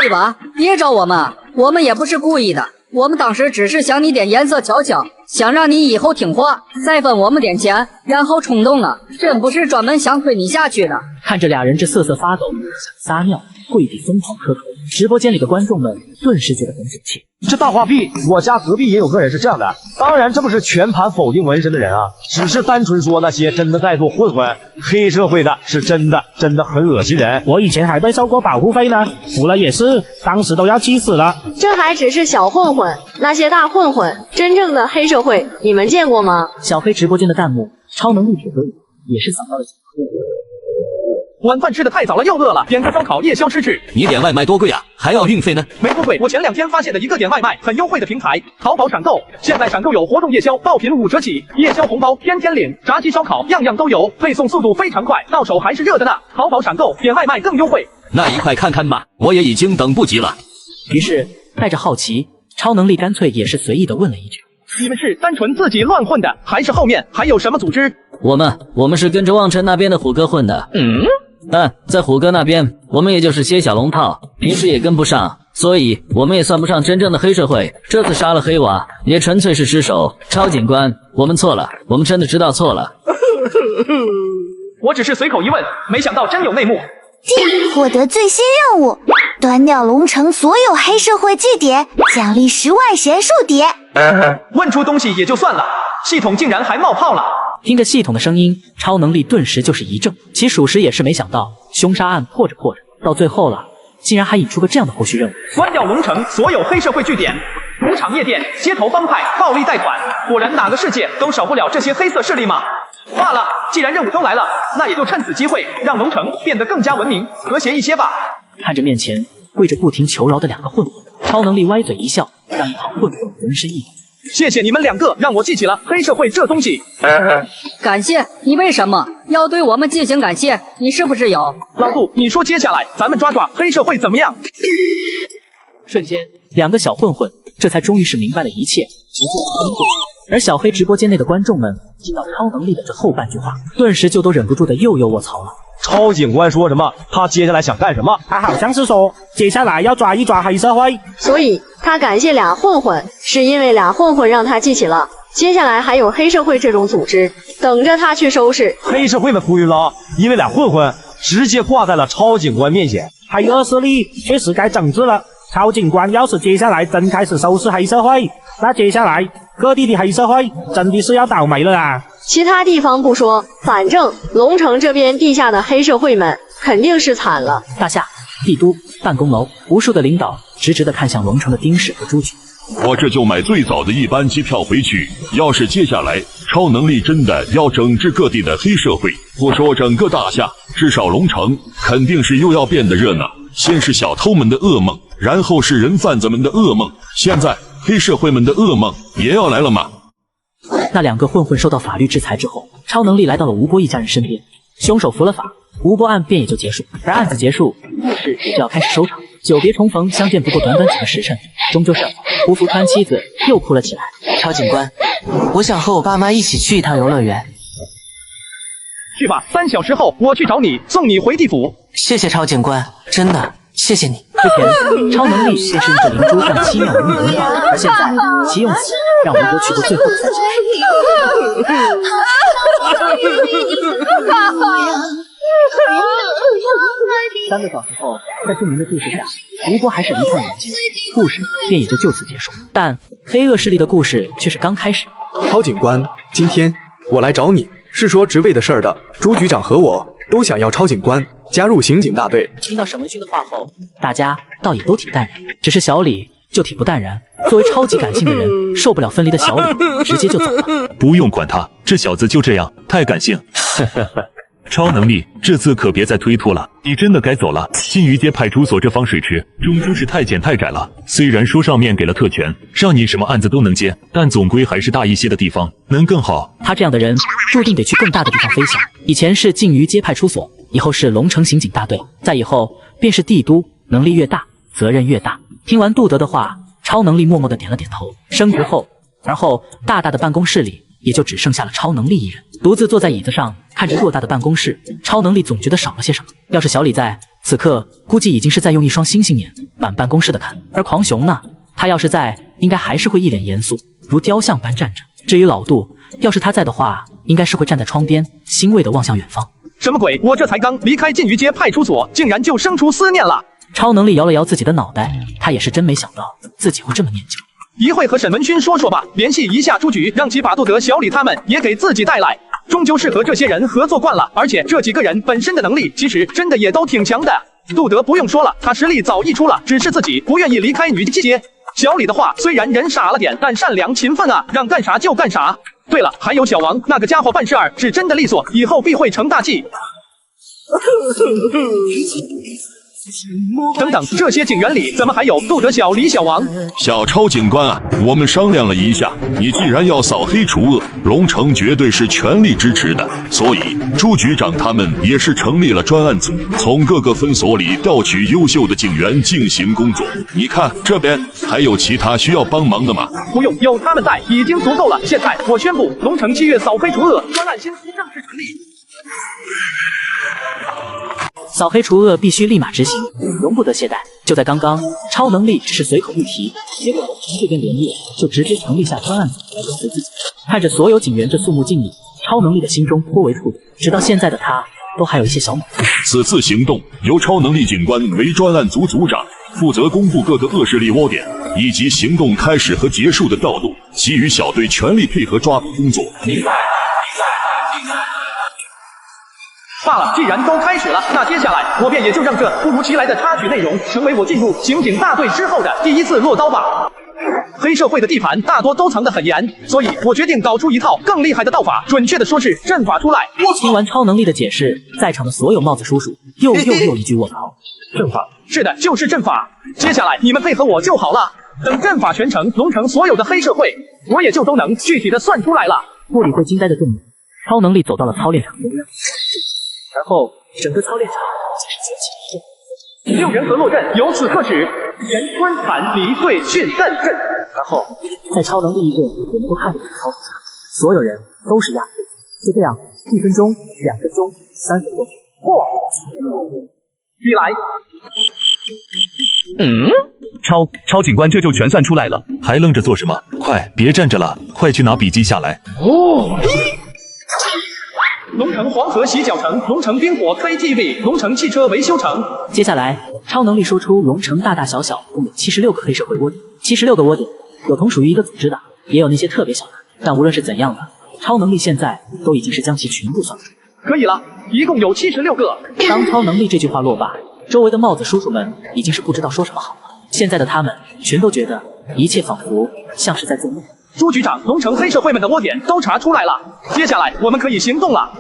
[SPEAKER 19] 对吧？别找我们，我们也不是故意的，我们当时只是想你点颜色瞧瞧，想让你以后听话，再分我们点钱，然后冲动了，真不是专门想推你下去的。
[SPEAKER 3] 看着俩人这瑟瑟发抖，想撒尿，跪地疯狂磕头，直播间里的观众们顿时觉得很生气。
[SPEAKER 10] 这大话屁！我家隔壁也有个人是这样的，当然这不是全盘否定纹身的人啊，只是单纯说那些真的在做混混、黑社会的是真的很恶心人。
[SPEAKER 8] 我以前还被收过保护费呢，服了也是，当时都要气死了。
[SPEAKER 7] 这还只是小混混，那些大混混，真正的黑社会，你们见过吗？
[SPEAKER 3] 小黑直播间的弹幕，超能力铁哥也是想到了小黑。
[SPEAKER 1] 晚饭吃的太早了，又饿了，点个烧烤夜宵吃去。
[SPEAKER 6] 你点外卖多贵啊，还要运费呢？
[SPEAKER 1] 没多贵，我前2天发现的一个点外卖很优惠的平台，淘宝闪购。现在闪购有活动夜宵，爆品5折起，夜宵红包天天领，炸鸡烧烤样样都有，配送速度非常快，到手还是热的呢。淘宝闪购点外卖更优惠。
[SPEAKER 6] 那一块看看吧，我也已经等不及了。
[SPEAKER 3] 于是带着好奇，超能力干脆也是随意的问了一句：
[SPEAKER 1] 你们是单纯自己乱混的，还是后面还有什么组织？
[SPEAKER 13] 我们是跟着望尘那边的虎哥混的。在虎哥那边，我们也就是些小龙套，平时也跟不上，所以我们也算不上真正的黑社会。这次杀了黑娃，也纯粹是失手。超警官，我们错了，我们真的知道错了。
[SPEAKER 1] 我只是随口一问，没想到真有内幕。
[SPEAKER 14] 获得最新任务，端掉龙城所有黑社会据点，奖励10万神树点。
[SPEAKER 1] 问出东西也就算了，系统竟然还冒泡了。
[SPEAKER 3] 听着系统的声音，超能力顿时就是一怔，其属实也是没想到，凶杀案破着到最后了，竟然还引出个这样的后续任务：
[SPEAKER 1] 端掉龙城所有黑社会据点，赌场夜店、街头帮派、暴力贷款，果然哪个世界都少不了这些黑色势力吗？罢了，既然任务都来了，那也就趁此机会让龙城变得更加文明、和谐一些吧。
[SPEAKER 3] 看着面前跪着不停求饶的2个混混，超能力歪嘴一笑，让一旁混混浑身一抖。
[SPEAKER 1] 谢谢你们2个，让我记起了黑社会这东西。
[SPEAKER 19] 感谢你？为什么要对我们进行感谢？你是不是有？
[SPEAKER 1] 老杜，你说接下来咱们抓黑社会怎么样？
[SPEAKER 3] 瞬间，2个小混混这才终于是明白了一切，直接昏过去。而小黑直播间内的观众们听到超能力的这后半句话，顿时就都忍不住的又卧槽了。
[SPEAKER 10] 超警官说什么？他接下来想干什么？
[SPEAKER 8] 他好像是说接下来要抓一抓黑社会，
[SPEAKER 7] 所以他感谢俩混混，是因为俩混混让他记起了接下来还有黑社会这种组织等着他去收拾。
[SPEAKER 10] 黑社会们哭晕了，因为俩混混直接挂在了超警官面前。
[SPEAKER 8] 黑恶势力确实该整治了。超警官要是接下来真开始收拾黑社会，那接下来各地的黑社会真的是要倒霉了啊！
[SPEAKER 7] 其他地方不说，反正龙城这边地下的黑社会们肯定是惨了。
[SPEAKER 3] 大厦、帝都、办公楼，无数的领导直直的看向龙城的丁氏和朱局。
[SPEAKER 22] 我这就买最早的1班机票回去。要是接下来超能力真的要整治各地的黑社会，不说整个大厦，至少龙城肯定是又要变得热闹。先是小偷们的噩梦，然后是人贩子们的噩梦，现在黑社会们的噩梦也要来了吗？
[SPEAKER 3] 那2个混混受到法律制裁之后，超能力来到了吴波一家人身边，凶手服了法，吴波案便也就结束。而案子结束，故事也就要开始收场。久别重逢，相见不过短短几个时辰，终究是胡福川妻子又哭了起来。
[SPEAKER 17] 超警官，我想和我爸妈一起去一趟游乐园。
[SPEAKER 1] 去吧，3小时后我去找你，送你回地府。
[SPEAKER 17] 谢谢超警官，真的谢谢你。
[SPEAKER 3] 之前超能力便是用着灵珠让7妙无语无法，而现在其用此让吴波去过最后的3小3个小时后，在众人的注视下，吴波还是离开眼睛，故事便也就此结束。但黑恶势力的故事却是刚开始。
[SPEAKER 20] 超警官，今天我来找你是说职位的事儿的。朱局长和我都想要超警官加入刑警大队。
[SPEAKER 3] 听到沈文勋的话后，大家倒也都挺淡然，只是小李就挺不淡然。作为超级感性的人，受不了分离的小李直接就走了。
[SPEAKER 2] 不用管他，这小子就这样，太感性。超能力，这次可别再推脱了，你真的该走了。金鱼街派出所这方水池终究是太浅太窄了。虽然说上面给了特权，让你什么案子都能接，但总归还是大一些的地方能更好。
[SPEAKER 3] 他这样的人，注定得去更大的地方飞翔。以前是金鱼街派出所，以后是龙城刑警大队，再以后便是帝都。能力越大，责任越大。听完杜德的话，超能力默默地点了点头。升职后，而后大大的办公室里也就只剩下了超能力一人，独自坐在椅子上，看着偌大的办公室，超能力总觉得少了些什么。要是小李在，此刻估计已经是在用一双星星眼满办公室的看。而狂熊呢，他要是在，应该还是会一脸严肃，如雕像般站着。至于老杜，要是他在的话，应该是会站在窗边，欣慰地望向远方。
[SPEAKER 1] 什么鬼？我这才刚离开禁渔街派出所，竟然就生出思念了。
[SPEAKER 3] 超能力摇了摇自己的脑袋，他也是真没想到自己会这么念旧。
[SPEAKER 1] 一会和沈文勋说吧，联系一下朱局，让其把杜德、小李他们也给自己带来。终究是和这些人合作惯了，而且这几个人本身的能力其实真的也都挺强的。杜德不用说了，他实力早溢出了，只是自己不愿意离开女街。小李的话虽然人傻了点，但善良勤奋啊，让干啥就干啥。对了，还有小王那个家伙办事儿是真的利索，以后必会成大器。等等，这些警员里怎么还有杜德、小李、小王？
[SPEAKER 22] 小超警官啊，我们商量了一下，你既然要扫黑除恶，龙城绝对是全力支持的，所以朱局长他们也是成立了专案组，从各个分所里调取优秀的警员进行工作。你看这边还有其他需要帮忙的吗？
[SPEAKER 1] 不用，有他们在已经足够了。现在我宣布，龙城7月扫黑除恶专案新司正式成立。
[SPEAKER 3] 扫黑除恶必须立马执行，容不得懈怠。就在刚刚，超能力只是随口一提，结果龙城这边连夜就直接成立下专案组来跟随自己。看着所有警员这肃穆敬礼，超能力的心中颇为触动。直到现在的他，都还有一些小满足。
[SPEAKER 22] 此次行动由超能力警官为专案组组长，负责公布各个恶势力窝点以及行动开始和结束的调度，其余小队全力配合抓捕工作。
[SPEAKER 1] 罢了，既然都开始了，那接下来我便也就让这突如其来的插曲内容成为我进入刑警大队之后的第一次落刀吧。黑社会的地盘大多都藏得很严，所以我决定搞出一套更厉害的道法，准确的说是阵法出来。
[SPEAKER 3] 听完超能力的解释，在场的所有帽子叔叔又一句卧槽。
[SPEAKER 1] 阵法？是的，就是阵法。接下来你们配合我就好了。等阵法全成，龙城所有的黑社会，我也就都能具体的算出来了。
[SPEAKER 3] 不理会惊呆的众人，超能力走到了操练场中央。而后，整个操练场开始崛起。6人合落阵由此刻始，人观砍离对训阵阵。而后，在超能力一阵我们都看不懂的操作下，所有人都是压制。就这样，1分钟、2分钟、3分钟，
[SPEAKER 1] 起来！
[SPEAKER 2] 超警官这就全算出来了，还愣着做什么？快，别站着了，快去拿笔记下来。
[SPEAKER 1] 龙城黄河洗脚城，龙城冰火 KTV， 龙城汽车维修城。
[SPEAKER 3] 接下来，超能力说出龙城大大小小共有76个黑社会窝点，76个窝点，有同属于一个组织的，也有那些特别小的。但无论是怎样的，超能力现在都已经是将其全部算出。
[SPEAKER 1] 可以了，一共有76个。
[SPEAKER 3] 当超能力这句话落罢，周围的帽子叔叔们已经是不知道说什么好了。现在的他们全都觉得一切仿佛像是在做梦。
[SPEAKER 1] 朱局长，龙城黑社会们的窝点都查出来了，接下来我们可以行动了。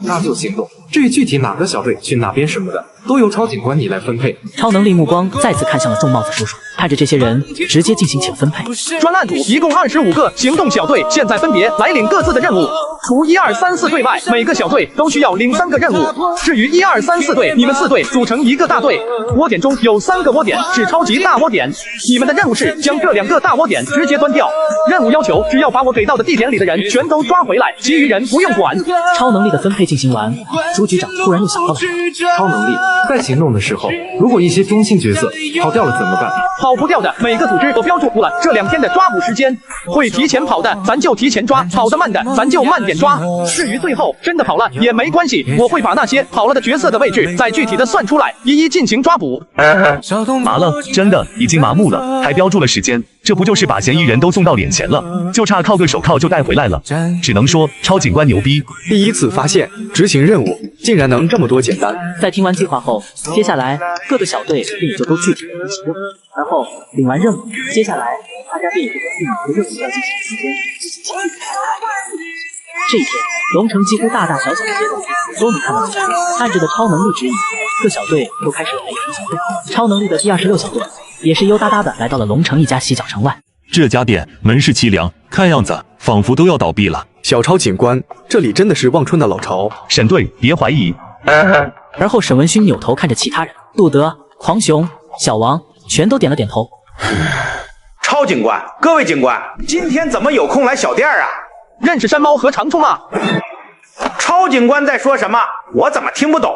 [SPEAKER 15] 那就行动。至于具体哪个小队去哪边什么的，都由超警官你来分配。
[SPEAKER 3] 超能力目光再次看向了众帽子叔叔，看着这些人直接进行请分配。
[SPEAKER 1] 专案组一共25个行动小队，现在分别来领各自的任务。除1、2、3、4队外，每个小队都需要领3个任务。至于1、2、3、4队，你们4队组成一个大队。窝点中有3个窝点是超级大窝点，你们的任务是将这2个大窝点直接端掉。任务要求只要把我给到的地点里的人全都抓回来，其余人不用管。
[SPEAKER 3] 超能力的分配进行完，朱局长突然又想到了什么。
[SPEAKER 15] 超能力在行动的时候，如果一些中心角色跑掉了怎么办？
[SPEAKER 1] 跑不掉的，每个组织都标注了这2天的抓捕时间，会提前跑的咱就提前抓，跑得慢的咱就慢点抓。至于最后真的跑了也没关系，我会把那些跑了的角色的位置再具体的算出来，一一进行抓捕。
[SPEAKER 2] 麻了，真的已经麻木了，还标注了时间，这不就是把嫌疑人都送到脸前了，就差铐个手铐就带回来了。只能说超警官牛逼，
[SPEAKER 20] 第一次发现执行任务竟然能这么多简单。
[SPEAKER 3] 在听完计划后，接下来各个小队便也就都具体的执行任务，而后领完任务，接下来大家便也就根据你的任务要进行时间进行前期的安排。这一天，龙城几乎大大小小的街道都能看到小队，按着的超能力指引，各小队都开始配合行动。超能力的第26小队也是悠哒哒的来到了龙城一家洗脚城外。
[SPEAKER 2] 这家店门市凄凉，看样子仿佛都要倒闭了。
[SPEAKER 20] 小超警官，这里真的是望春的老巢。
[SPEAKER 2] 沈队，别怀疑。
[SPEAKER 3] 而后沈文勋扭头看着其他人，杜德、狂熊、小王全都点了点头。
[SPEAKER 9] 超警官，各位警官，今天怎么有空来小店啊？
[SPEAKER 1] 认识山猫和长冲吗？
[SPEAKER 9] 超警官在说什么？我怎么听不懂？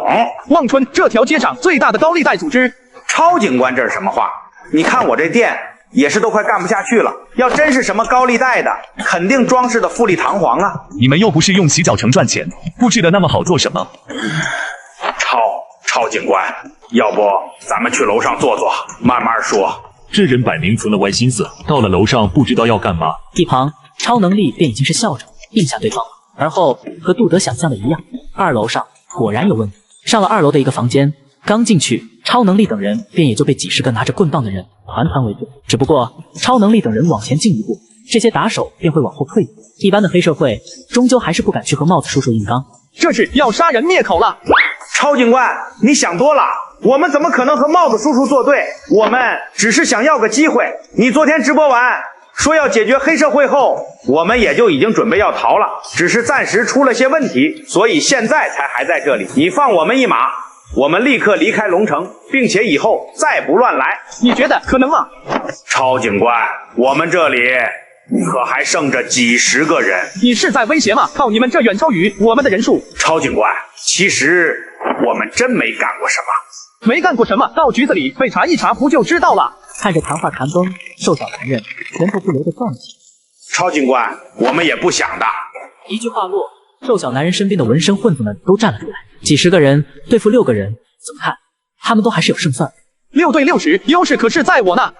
[SPEAKER 1] 望春这条街上最大的高利贷组织。
[SPEAKER 9] 超警官，这是什么话？你看我这店也是都快干不下去了，要真是什么高利贷的，肯定装饰的富丽堂皇啊。
[SPEAKER 2] 你们又不是用洗脚城赚钱，布置的那么好做什么？
[SPEAKER 9] 超警官，要不咱们去楼上坐坐，慢慢说。
[SPEAKER 2] 这人摆明存了歪心思，到了楼上不知道要干嘛。
[SPEAKER 3] 一旁超能力便已经是笑着应下对方了，而后和杜德想象的一样，2楼上果然有问题。上了2楼的一个房间，刚进去，超能力等人便也就被几十个拿着棍棒的人团团围住。只不过超能力等人往前进一步，这些打手便会往后退一步。一般的黑社会终究还是不敢去和帽子叔叔硬刚，
[SPEAKER 1] 这是要杀人灭口了。
[SPEAKER 9] 超警官，你想多了，我们怎么可能和帽子叔叔作对？我们只是想要个机会。你昨天直播完说要解决黑社会后，我们也就已经准备要逃了，只是暂时出了些问题，所以现在才还在这里。你放我们一马，我们立刻离开龙城，并且以后再不乱来。
[SPEAKER 1] 你觉得可能吗？
[SPEAKER 9] 超警官，我们这里可还剩着几十个人。
[SPEAKER 1] 你是在威胁吗？靠你们这远超于我们的人数。
[SPEAKER 9] 超警官，其实我们真没干过什么。
[SPEAKER 1] 没干过什么，到局子里被查一查不就知道了。
[SPEAKER 3] 看着谈话谈崩，瘦小男人拳头不留的攥起。
[SPEAKER 9] 超警官，我们也不想的。
[SPEAKER 3] 一句话落，瘦小男人身边的纹身混子们都站了出来。几十个人对付6个人，怎么看他们都还是有胜算。
[SPEAKER 1] 6对60，优势可是在我呢。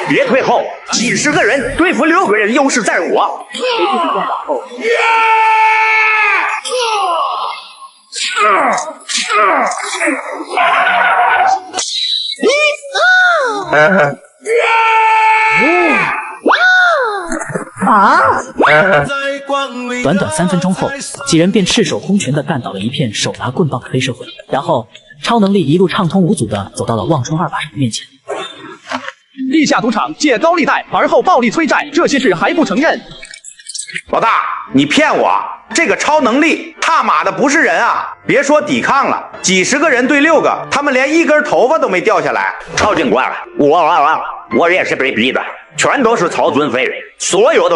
[SPEAKER 9] 别退后，几十个人对付6个人，优势在我。
[SPEAKER 3] 短短3分钟后，几人便赤手空拳地干倒了一片手拿棍棒的黑社会，然后超能力一路畅通无阻地走到了望春2把手的面前。
[SPEAKER 1] 地下赌场借高利贷，而后暴力催债，这些事还不承认？
[SPEAKER 9] 老大，你骗我！这个超能力他妈的不是人啊！别说抵抗了，几十个人对6个，他们连一根头发都没掉下来。
[SPEAKER 16] 超警官，我也是被逼的，全都是曹尊飞，所有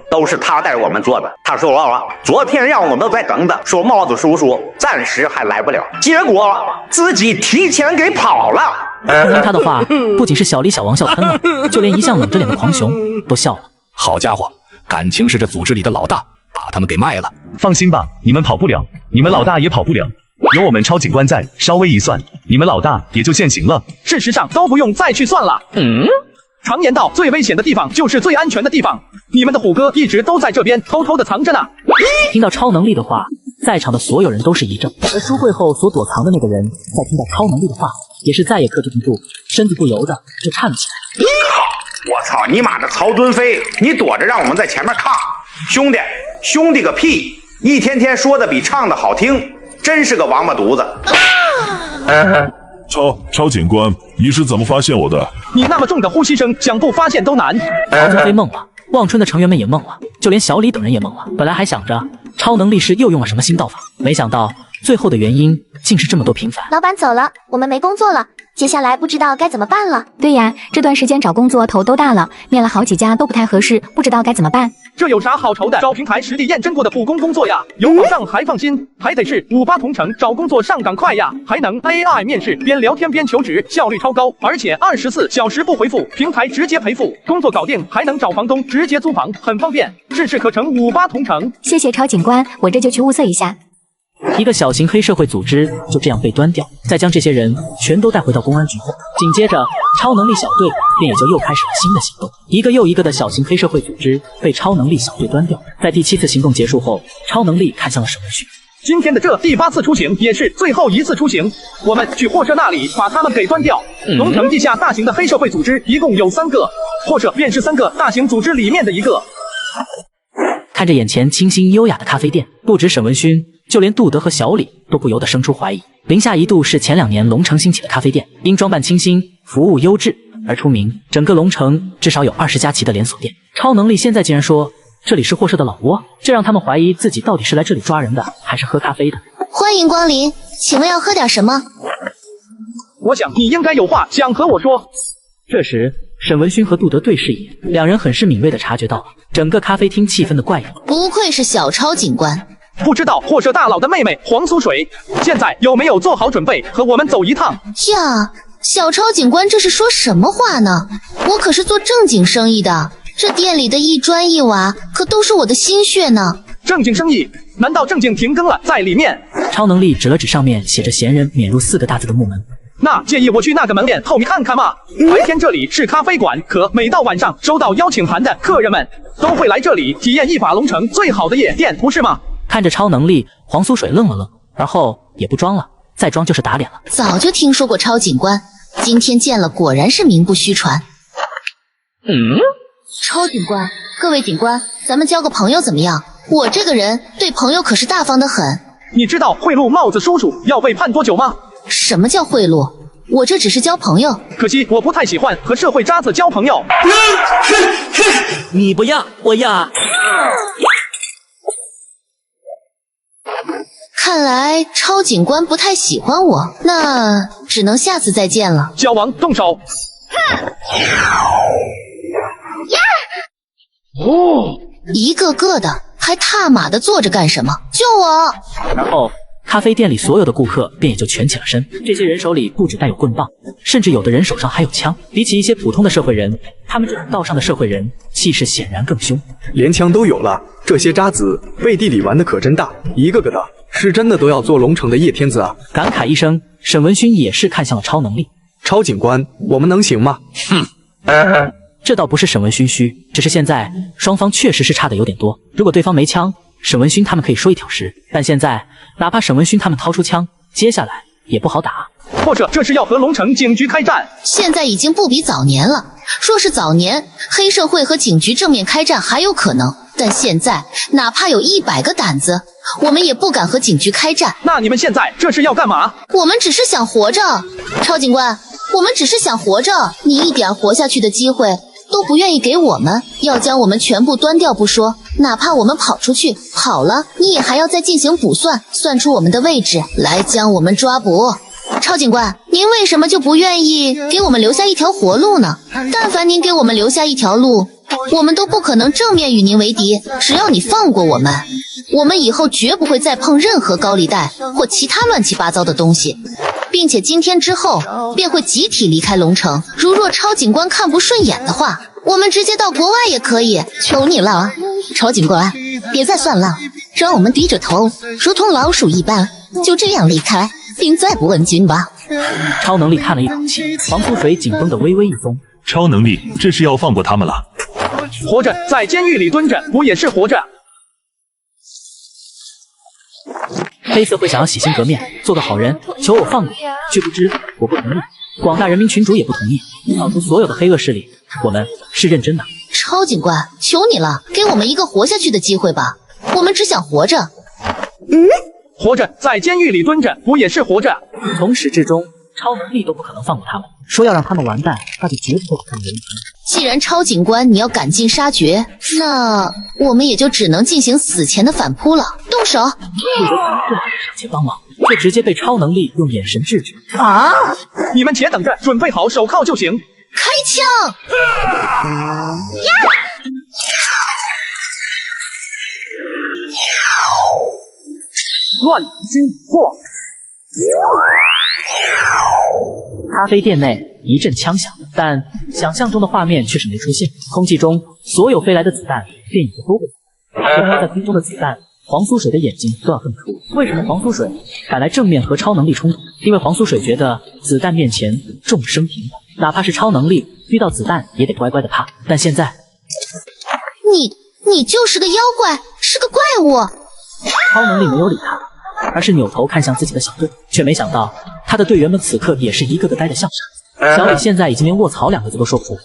[SPEAKER 16] 都是他带我们做的。他说昨天让我们再等等，说帽子叔叔暂时还来不了，结果自己提前给跑了。
[SPEAKER 3] 听他的话，不仅是小李、小王笑喷了，就连一向冷着脸的狂熊都笑了。
[SPEAKER 21] 好家伙，感情是这组织里的老大，把他们给卖了。
[SPEAKER 2] 放心吧，你们跑不了，你们老大也跑不了，有我们超警官在，稍微一算，你们老大也就现形了。
[SPEAKER 1] 事实上都不用再去算了。常言道，最危险的地方就是最安全的地方。你们的虎哥一直都在这边偷偷的藏着呢。
[SPEAKER 3] 听到超能力的话，在场的所有人都是一怔，而书柜后所躲藏的那个人，在听到超能力的话，也是再也克制不住，身子不由得就颤了起来。
[SPEAKER 9] 我操你妈的曹尊飞，你躲着让我们在前面抗！兄弟，兄弟个屁！一天天说的比唱的好听，真是个王八犊子。
[SPEAKER 22] 超警官，你是怎么发现我的？
[SPEAKER 1] 你那么重的呼吸声，想不发现都难。
[SPEAKER 3] 曹宗飞懵了，望春的成员们也懵了，就连小李等人也懵了。本来还想着超能力士又用了什么新道法，没想到最后的原因竟是这么多平凡。
[SPEAKER 14] 老板走了，我们没工作了，接下来不知道该怎么办了。
[SPEAKER 4] 对呀，这段时间找工作头都大了，面了好几家都不太合适，不知道该怎么办。
[SPEAKER 1] 这有啥好愁的？找平台实地验证过的普工工作呀，有保障还放心，还得是58同城，找工作上岗快呀，还能 AI 面试，边聊天边求职，效率超高，而且24小时不回复，平台直接赔付，工作搞定还能找房东直接租房，很方便，事事可成58同城。
[SPEAKER 4] 谢谢超警官，我这就去物色一下。
[SPEAKER 3] 一个小型黑社会组织就这样被端掉，再将这些人全都带回到公安局后，紧接着超能力小队便也就又开始了新的行动。一个又一个的小型黑社会组织被超能力小队端掉。在第7次行动结束后，超能力看向了沈文旭。
[SPEAKER 1] 今天的这第8次出行也是最后一次出行，我们去货社那里把他们给端掉。龙城地下大型的黑社会组织一共有3个，货社便是3个大型组织里面的一个。
[SPEAKER 3] 看着眼前清新优雅的咖啡店，不止沈文勋，就连杜德和小李都不由得生出怀疑。零下一度是前2年龙城兴起的咖啡店，因装扮清新、服务优质而出名。整个龙城至少有20家旗的连锁店。超能力现在竟然说这里是货社的老窝，这让他们怀疑自己到底是来这里抓人的，还是喝咖啡的。
[SPEAKER 14] 欢迎光临，请问要喝点什么？
[SPEAKER 1] 我想你应该有话想和我说。
[SPEAKER 3] 这时沈文勋和杜德对视一眼，两人很是敏锐地察觉到了整个咖啡厅气氛的怪异。
[SPEAKER 14] 不愧是小超警官，
[SPEAKER 1] 不知道货社大佬的妹妹黄苏水现在有没有做好准备和我们走一趟
[SPEAKER 14] 呀？小超警官这是说什么话呢？我可是做正经生意的，这店里的一砖一瓦可都是我的心血呢。
[SPEAKER 1] 正经生意？难道正经停更了在里面？
[SPEAKER 3] 超能力指了指上面写着闲人免入4个大字的木门。
[SPEAKER 1] 那介意我去那个门脸后面看看吗？白天这里是咖啡馆，可每到晚上收到邀请函的客人们都会来这里体验一把龙城最好的夜店，不是吗？
[SPEAKER 3] 看着超能力，黄苏水愣了愣，而后也不装了，再装就是打脸了。
[SPEAKER 14] 早就听说过超警官，今天见了果然是名不虚传。超警官，各位警官，咱们交个朋友怎么样？我这个人对朋友可是大方得很。
[SPEAKER 1] 你知道贿赂帽子叔叔要被判多久吗？
[SPEAKER 14] 什么叫贿赂？我这只是交朋友。
[SPEAKER 1] 可惜我不太喜欢和社会渣子交朋友。
[SPEAKER 3] 你不要，我要。
[SPEAKER 14] 看来超警官不太喜欢我，那只能下次再见了。
[SPEAKER 1] 小王动手！
[SPEAKER 14] 一个个的还踏马的坐着干什么？救我！
[SPEAKER 3] 然后咖啡店里所有的顾客便也就全起了身。这些人手里不只带有棍棒，甚至有的人手上还有枪。比起一些普通的社会人，他们这种道上的社会人气势显然更凶，
[SPEAKER 20] 连枪都有了。这些渣子背地里玩的可真大，一个个的是真的都要做龙城的叶天子啊！
[SPEAKER 3] 感慨一声，沈文勋也是看向了超能力。
[SPEAKER 20] 超警官，我们能行吗？
[SPEAKER 3] 这倒不是沈文勋虚，只是现在双方确实是差的有点多。如果对方没枪，沈文勋他们可以说一挑十，但现在哪怕沈文勋他们掏出枪，接下来也不好打。
[SPEAKER 1] 或者这是要和龙城警局开战？
[SPEAKER 14] 现在已经不比早年了。若是早年，黑社会和警局正面开战还有可能，但现在哪怕有100个胆子，我们也不敢和警局开战。
[SPEAKER 1] 那你们现在这是要干嘛？
[SPEAKER 14] 我们只是想活着，超警官，我们只是想活着，你一点活下去的机会都不愿意给我们，要将我们全部端掉不说，哪怕我们跑出去，跑了，你也还要再进行卜算，算出我们的位置来将我们抓捕。超警官，您为什么就不愿意给我们留下一条活路呢？但凡您给我们留下一条路，我们都不可能正面与您为敌。只要你放过我们，我们以后绝不会再碰任何高利贷或其他乱七八糟的东西，并且今天之后便会集体离开龙城。如若超警官看不顺眼的话，我们直接到国外也可以。求你了，超警官，别再算了，让我们低着头，如同老鼠一般，就这样离开，并再不问津吧。
[SPEAKER 3] 超能力叹了一口气，黄苏水紧绷的微微一松。
[SPEAKER 2] 超能力，这是要放过他们了？
[SPEAKER 1] 活着在监狱里蹲着，不也是活着？
[SPEAKER 3] 黑社会想要洗心革面，做个好人，求我放过，却不知我不同意，广大人民群主也不同意，扫除所有的黑恶势力，我们是认真的。
[SPEAKER 14] 超警官，求你了，给我们一个活下去的机会吧。我们只想活着。
[SPEAKER 1] 活着在监狱里蹲着，不也是活着？
[SPEAKER 3] 从始至终，超能力都不可能放过他们，说要让他们完蛋，那就绝不会让人赢。
[SPEAKER 14] 既然超警官你要赶尽杀绝，那我们也就只能进行死前的反扑了。动手！
[SPEAKER 3] 陆德可能正好上前帮忙，却直接被超能力用眼神制止。
[SPEAKER 1] 啊！你们且等着，准备好手铐就行。
[SPEAKER 14] 开枪！
[SPEAKER 1] 乱军破。
[SPEAKER 3] 咖啡店内一阵枪响，但想象中的画面却是没出现。空气中所有飞来的子弹便已经都被飘在空中的子弹，黄苏水的眼睛都要瞪出。为什么黄苏水敢来正面和超能力冲突？因为黄苏水觉得子弹面前众生平等，哪怕是超能力遇到子弹也得乖乖的怕。但现在，
[SPEAKER 14] 你就是个妖怪，是个怪物。
[SPEAKER 3] 超能力没有理他，而是扭头看向自己的小队，却没想到他的队员们此刻也是一个个呆得像傻子。小李现在已经连卧槽2个字都说不出来。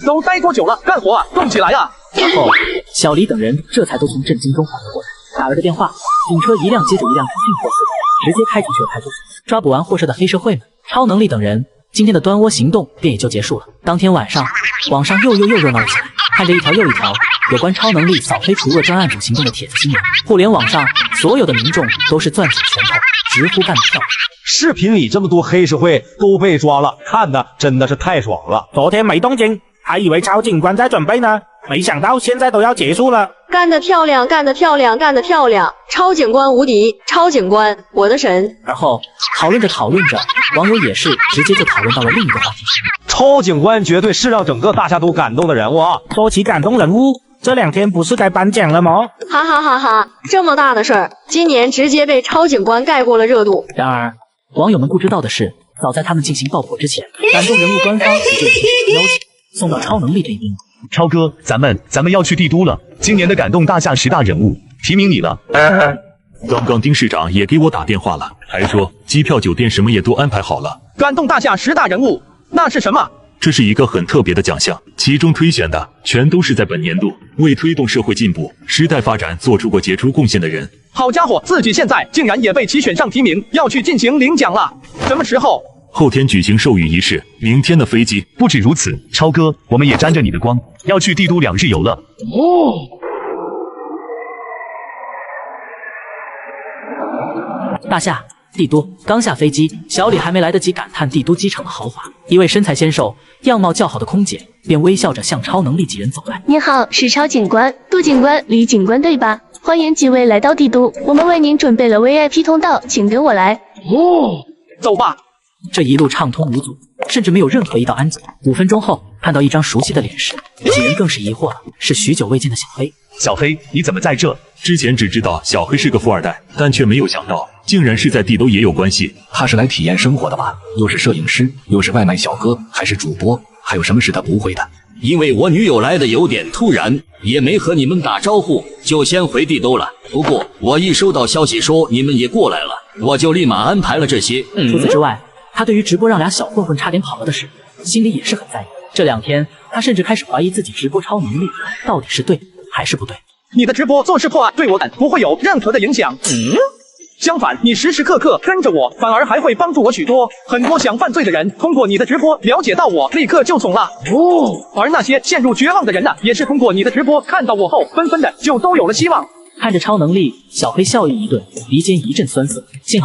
[SPEAKER 1] 都待多久了？干活啊，动起来啊！
[SPEAKER 3] 然后小李等人这才都从震惊中缓了过来，打了个电话，警车一辆接着一辆进货似的，直接开进去了派出所，抓捕完货色的黑社会们，超能力等人，今天的端窝行动便也就结束了。当天晚上，网上又热闹了起来，看着一条又一条有关超能力扫黑除恶专案组行动的帖子新闻，互联网上所有的民众都是攥紧拳头，直呼干得漂亮。
[SPEAKER 10] 视频里这么多黑社会都被抓了，看的真的是太爽了。
[SPEAKER 8] 昨天没动静，还以为超警官在准备呢，没想到现在都要结束了。
[SPEAKER 7] 干得漂亮，干得漂亮，干得漂亮！超警官无敌，超警官，我的神！
[SPEAKER 3] 而后讨论着，网友也是直接就讨论到了另一个话题。
[SPEAKER 10] 超警官绝对是让整个大厦都感动的人物啊！
[SPEAKER 8] 说起感动人物，这2天不是该颁奖了吗？
[SPEAKER 7] 哈哈哈哈！这么大的事儿，今年直接被超警官盖过了热度。
[SPEAKER 3] 然而，网友们不知道的是，早在他们进行爆破之前，感动人物官方也就已经邀请送到超能力这一边。
[SPEAKER 2] 超哥，咱们要去帝都了，今年的感动大厦10大人物提名你了。刚刚丁市长也给我打电话了，还说机票、酒店什么也都安排好了。
[SPEAKER 1] 感动大厦10大人物，那是什么？
[SPEAKER 2] 这是一个很特别的奖项，其中推选的全都是在本年度为推动社会进步、时代发展做出过杰出贡献的人。
[SPEAKER 1] 好家伙，自己现在竟然也被其选上提名，要去进行领奖了。什么时候？
[SPEAKER 2] 后天举行授予仪式，明天的飞机。不止如此，超哥，我们也沾着你的光，要去帝都2日游了。
[SPEAKER 3] 大夏帝都刚下飞机，小李还没来得及感叹帝都机场的豪华，一位身材纤瘦、样貌较好的空姐便微笑着向超能力几人走来。
[SPEAKER 11] 您好，是超警官、杜警官、李警官对吧？欢迎几位来到帝都，我们为您准备了 VIP 通道，请跟我来。
[SPEAKER 1] 走吧。
[SPEAKER 3] 这一路畅通无阻，甚至没有任何一道安检。5分钟后，看到一张熟悉的脸时，几人更是疑惑了，是许久未见的小黑。
[SPEAKER 2] 小黑，你怎么在这？之前只知道小黑是个富二代，但却没有想到竟然是在帝都也有关系。
[SPEAKER 21] 他是来体验生活的吧？又是摄影师，又是外卖小哥，还是主播，还有什么是他不会的？
[SPEAKER 6] 因为我女友来的有点突然，也没和你们打招呼，就先回帝都了。不过我一收到消息说你们也过来了，我就立马安排了这些。
[SPEAKER 3] 除此之外，他对于直播让俩小混混差点跑了的事，心里也是很在意。这2天，他甚至开始怀疑自己直播超能力到底是对还是不对。
[SPEAKER 1] 你的直播做事破案，对我不会有任何的影响。相反，你时时刻刻跟着我，反而还会帮助我许多。很多想犯罪的人通过你的直播了解到我，立刻就怂了。而那些陷入绝望的人呢，也是通过你的直播看到我后，纷纷的就都有了希望。
[SPEAKER 3] 看着超能力，小黑笑意一顿，鼻尖一阵酸涩。幸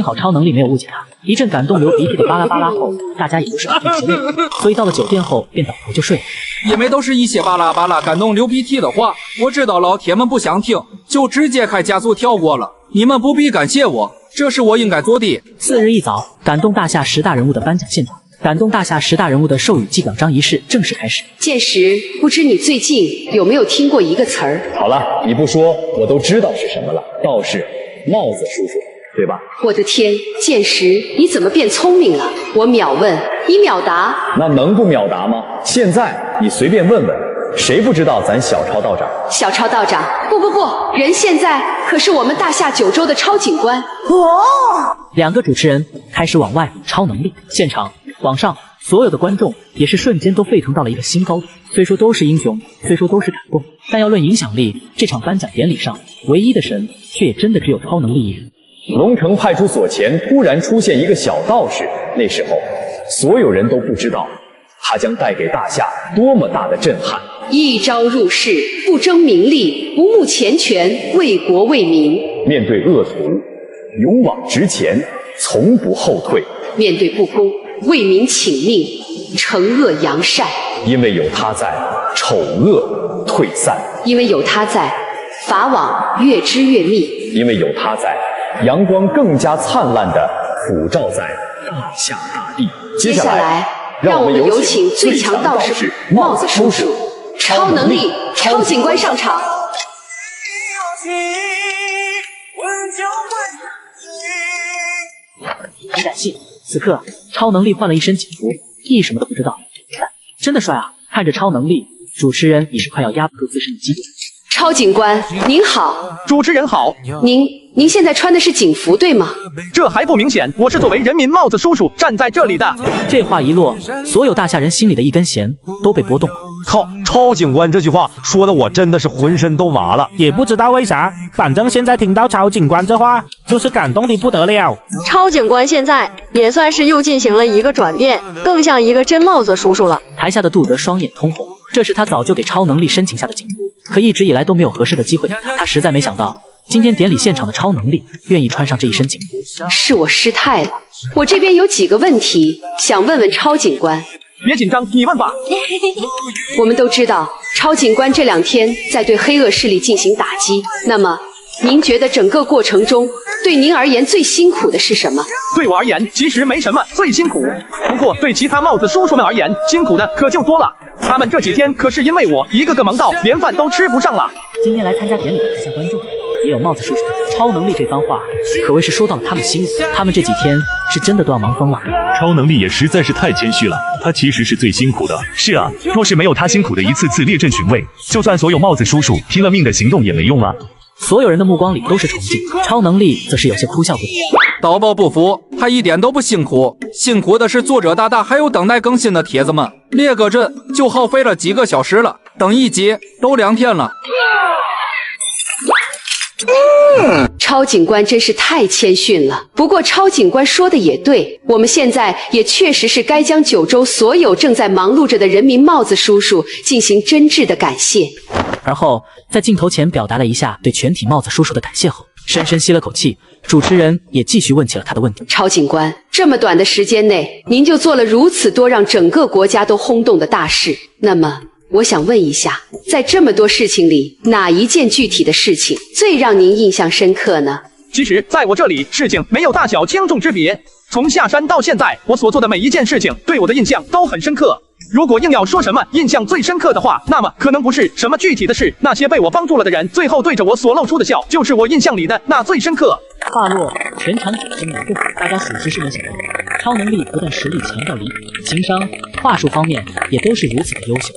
[SPEAKER 3] 好超能力没有误解他。一阵感动流鼻涕的巴拉巴拉后，大家也不是很疲累，所以到了酒店后便倒头就睡了。
[SPEAKER 12] 因为都是一些巴拉巴拉感动流鼻涕的话，我知道老铁们不想听，就直接开加速跳过了。你们不必感谢我，这是我应该做的。
[SPEAKER 3] 4日一早，感动大厦10大人物的颁奖现场。感动大厦10大人物的授予记表彰仪式正式开始。
[SPEAKER 18] 剑石，不知你最近有没有听过一个词儿？
[SPEAKER 24] 好了，你不说我都知道是什么了，倒是帽子叔叔，对吧？
[SPEAKER 18] 我的天，剑石，你怎么变聪明了？我秒问，你秒答。
[SPEAKER 24] 那能不秒答吗？现在你随便问问，谁不知道咱小超道长？
[SPEAKER 18] 小超道长，不，人现在可是我们大夏9州的超警官。
[SPEAKER 3] 2个主持人开始往外超能力，现场网上所有的观众也是瞬间都沸腾到了一个新高度。虽说都是英雄，虽说都是感动，但要论影响力，这场颁奖典礼上唯一的神，却也真的只有超能力一人。
[SPEAKER 24] 龙城派出所前突然出现一个小道士，那时候所有人都不知道他将带给大夏多么大的震撼。
[SPEAKER 18] 一朝入世，不争名利，不慕钱权，为国为民。
[SPEAKER 24] 面对恶徒，勇往直前，从不后退。
[SPEAKER 18] 面对不公，为民请命，惩恶扬善。
[SPEAKER 24] 因为有他在，丑恶退散；
[SPEAKER 18] 因为有他在，法网越织越密；
[SPEAKER 24] 因为有他在，阳光更加灿烂地普照在大夏大地。
[SPEAKER 18] 接下来，让我们有请最强道士帽子叔叔，超能力超警官上场。
[SPEAKER 3] 很感谢，此刻超能力换了一身警服，意义什么都不知道，但真的帅啊！看着超能力，主持人也是快要压不住自身的激动。
[SPEAKER 18] 超警官您好，
[SPEAKER 1] 主持人好。
[SPEAKER 18] 您现在穿的是警服对吗？
[SPEAKER 1] 这还不明显？我是作为人民帽子叔叔站在这里的。
[SPEAKER 3] 这话一落，所有大夏人心里的一根弦都被拨动了。
[SPEAKER 10] 靠，超警官这句话说的我真的是浑身都麻了，
[SPEAKER 8] 也不知道为啥，反正现在听到超警官这话，就是感动的不得了。
[SPEAKER 7] 超警官现在也算是又进行了一个转变，更像一个真帽子叔叔了。
[SPEAKER 3] 台下的杜德双眼通红，这是他早就给超能力申请下的警服，可一直以来都没有合适的机会，他实在没想到今天典礼现场的超能力愿意穿上这一身警服。
[SPEAKER 18] 是我失态了，我这边有几个问题想问问超警官。
[SPEAKER 1] 别紧张，你问吧。
[SPEAKER 18] 我们都知道超警官这2天在对黑恶势力进行打击，那么您觉得整个过程中对您而言最辛苦的是什么？
[SPEAKER 1] 对我而言其实没什么最辛苦，不过对其他帽子叔叔们而言辛苦的可就多了，他们这几天可是因为我一个个忙到连饭都吃不上了。
[SPEAKER 3] 今天来参加典礼的台下观众也有帽子叔叔，超能力这番话可谓是说到了他们心里，他们这几天是真的都要忙疯了。
[SPEAKER 2] 超能力也实在是太谦虚了，他其实是最辛苦的。
[SPEAKER 5] 是啊，若是没有他辛苦的一次次列阵巡卫，就算所有帽子叔叔拼了命的行动也没用啊。
[SPEAKER 3] 所有人的目光里都是崇敬，超能力则是有些哭笑不得。
[SPEAKER 12] 导报不服，他一点都不辛苦，辛苦的是作者大大还有等待更新的帖子们，列个阵就耗费了几个小时了，等一集都2天了。
[SPEAKER 18] 超警官真是太谦逊了。不过超警官说的也对，我们现在也确实是该将9州所有正在忙碌着的人民帽子叔叔进行真挚的感谢。
[SPEAKER 3] 而后在镜头前表达了一下对全体帽子叔叔的感谢后，深深吸了口气，主持人也继续问起了他的问题。
[SPEAKER 18] 超警官，这么短的时间内，您就做了如此多让整个国家都轰动的大事，那么我想问一下，在这么多事情里，哪一件具体的事情最让您印象深刻呢？
[SPEAKER 1] 其实在我这里事情没有大小轻重之别，从下山到现在我所做的每一件事情对我的印象都很深刻。如果硬要说什么印象最深刻的话，那么可能不是什么具体的事，那些被我帮助了的人最后对着我所露出的笑，就是我印象里的那最深刻。
[SPEAKER 3] 话落，全场掌声雷动，大家属实是没想到，超能力不但实力强到离谱，情商、话术方面也都是如此的优秀。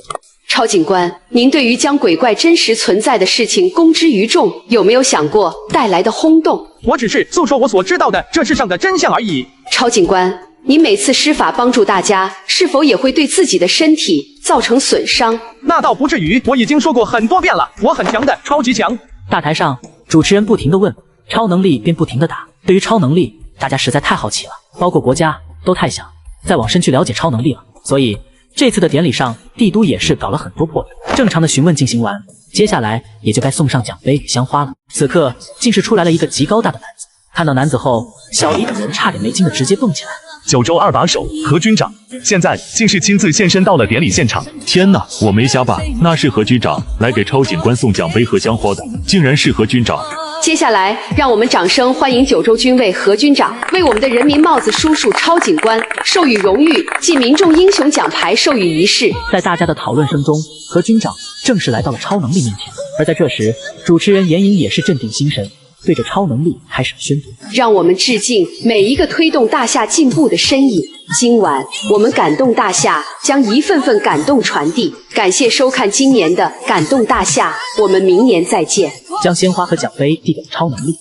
[SPEAKER 18] 超警官，您对于将鬼怪真实存在的事情公之于众，有没有想过带来的轰动？
[SPEAKER 1] 我只是诉说我所知道的这世上的真相而已。
[SPEAKER 18] 超警官，您每次施法帮助大家，是否也会对自己的身体造成损伤？
[SPEAKER 1] 那倒不至于，我已经说过很多遍了，我很强的，超级强。
[SPEAKER 3] 大台上，主持人不停地问，超能力便不停地打。对于超能力，大家实在太好奇了，包括国家都太想再往深去了解超能力了，所以这次的典礼上，帝都也是搞了很多破绽。正常的询问进行完，接下来也就该送上奖杯与香花了。此刻竟是出来了一个极高大的男子，看到男子后，小黎等人差点没惊的直接蹦起来。
[SPEAKER 5] 9州2把手何军长，现在竟是亲自现身到了典礼现场。
[SPEAKER 2] 天哪，我没瞎吧？那是何军长来给超警官送奖杯和香花的，竟然是何军长。
[SPEAKER 18] 接下来，让我们掌声欢迎9州军卫何军长为我们的人民帽子叔叔超警官授予荣誉暨民众英雄奖牌授予仪式。
[SPEAKER 3] 在大家的讨论声中，何军长正式来到了超能力面前。而在这时，主持人严颖也是镇定心神，对着超能力开始宣读。
[SPEAKER 18] 让我们致敬每一个推动大夏进步的身影。今晚我们感动大夏，将一份份感动传递。感谢收看今年的感动大夏，我们明年再见。
[SPEAKER 3] 将鲜花和奖杯递给超能力，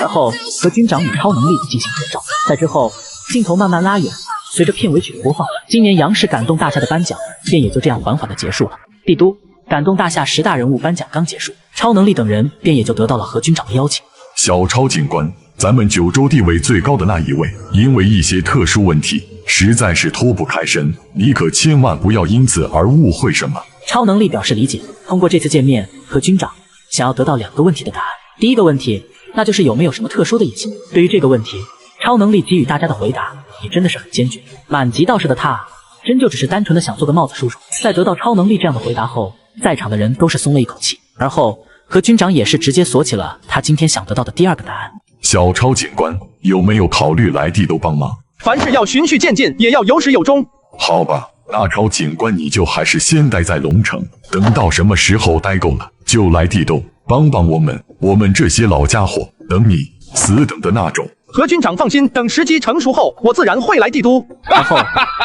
[SPEAKER 3] 而后和军长与超能力进行合照。在之后，镜头慢慢拉远，随着片尾曲的播放，今年杨氏感动大厦的颁奖便也就这样缓缓的结束了。帝都感动大厦10大人物颁奖刚结束，超能力等人便也就得到了何军长的邀请。
[SPEAKER 22] 小超警官，咱们9州地位最高的那一位，因为一些特殊问题，实在是脱不开身，你可千万不要因此而误会什么。
[SPEAKER 3] 超能力表示理解。通过这次见面，何军长想要得到2个问题的答案。第一个问题，那就是有没有什么特殊的隐情。对于这个问题，超能力给予大家的回答也真的是很坚决。满级道士的他，真就只是单纯的想做个帽子叔叔。在得到超能力这样的回答后，在场的人都是松了一口气。而后，何军长也是直接锁起了他今天想得到的第2个答案。
[SPEAKER 22] 小超警官，有没有考虑来帝都帮忙？
[SPEAKER 1] 凡事要循序渐进，也要有始有终。
[SPEAKER 22] 好吧，那超警官你就还是先待在龙城，等到什么时候待够了，就来帝都帮帮我们这些老家伙，等你死等的那种。
[SPEAKER 1] 何军长放心，等时机成熟后，我自然会来帝都。
[SPEAKER 3] 然后，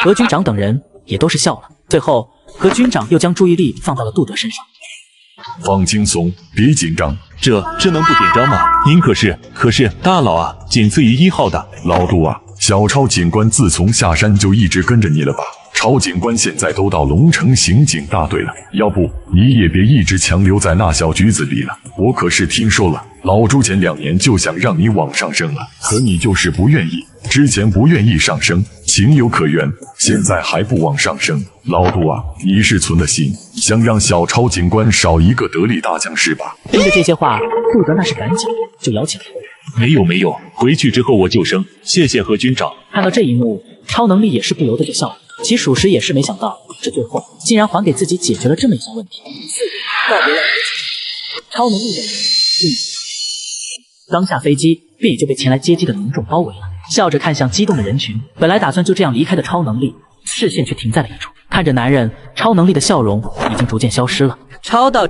[SPEAKER 3] 何军长等人也都是笑了。最后，何军长又将注意力放到了杜德身上。
[SPEAKER 22] 放轻松，别紧张。
[SPEAKER 2] 这能不紧张吗？您可是大佬啊，仅次于1号的
[SPEAKER 22] 老杜啊。小超警官自从下山就一直跟着你了吧？超警官现在都到龙城刑警大队了，要不你也别一直强留在那小局子里了。我可是听说了，老朱前2年就想让你往上升了，可你就是不愿意。之前不愿意上升，情有可原，现在还不往上升。老杜啊，你是存了心，想让小超警官少一个得力大将是吧？
[SPEAKER 3] 听着这些话，杜德那是赶紧就摇起了头。
[SPEAKER 2] 没有，回去之后我就升，谢谢何军长。
[SPEAKER 3] 看到这一幕，超能力也是不由得就笑了。其属实也是没想到，这最后竟然还给自己解决了这么一项问题。告别了超能力的人，刚下飞机便也就被前来接机的民众包围了。笑着看向激动的人群，本来打算就这样离开的超能力，视线却停在了一处，看着男人，超能力的笑容已经逐渐消失了。
[SPEAKER 13] 超到。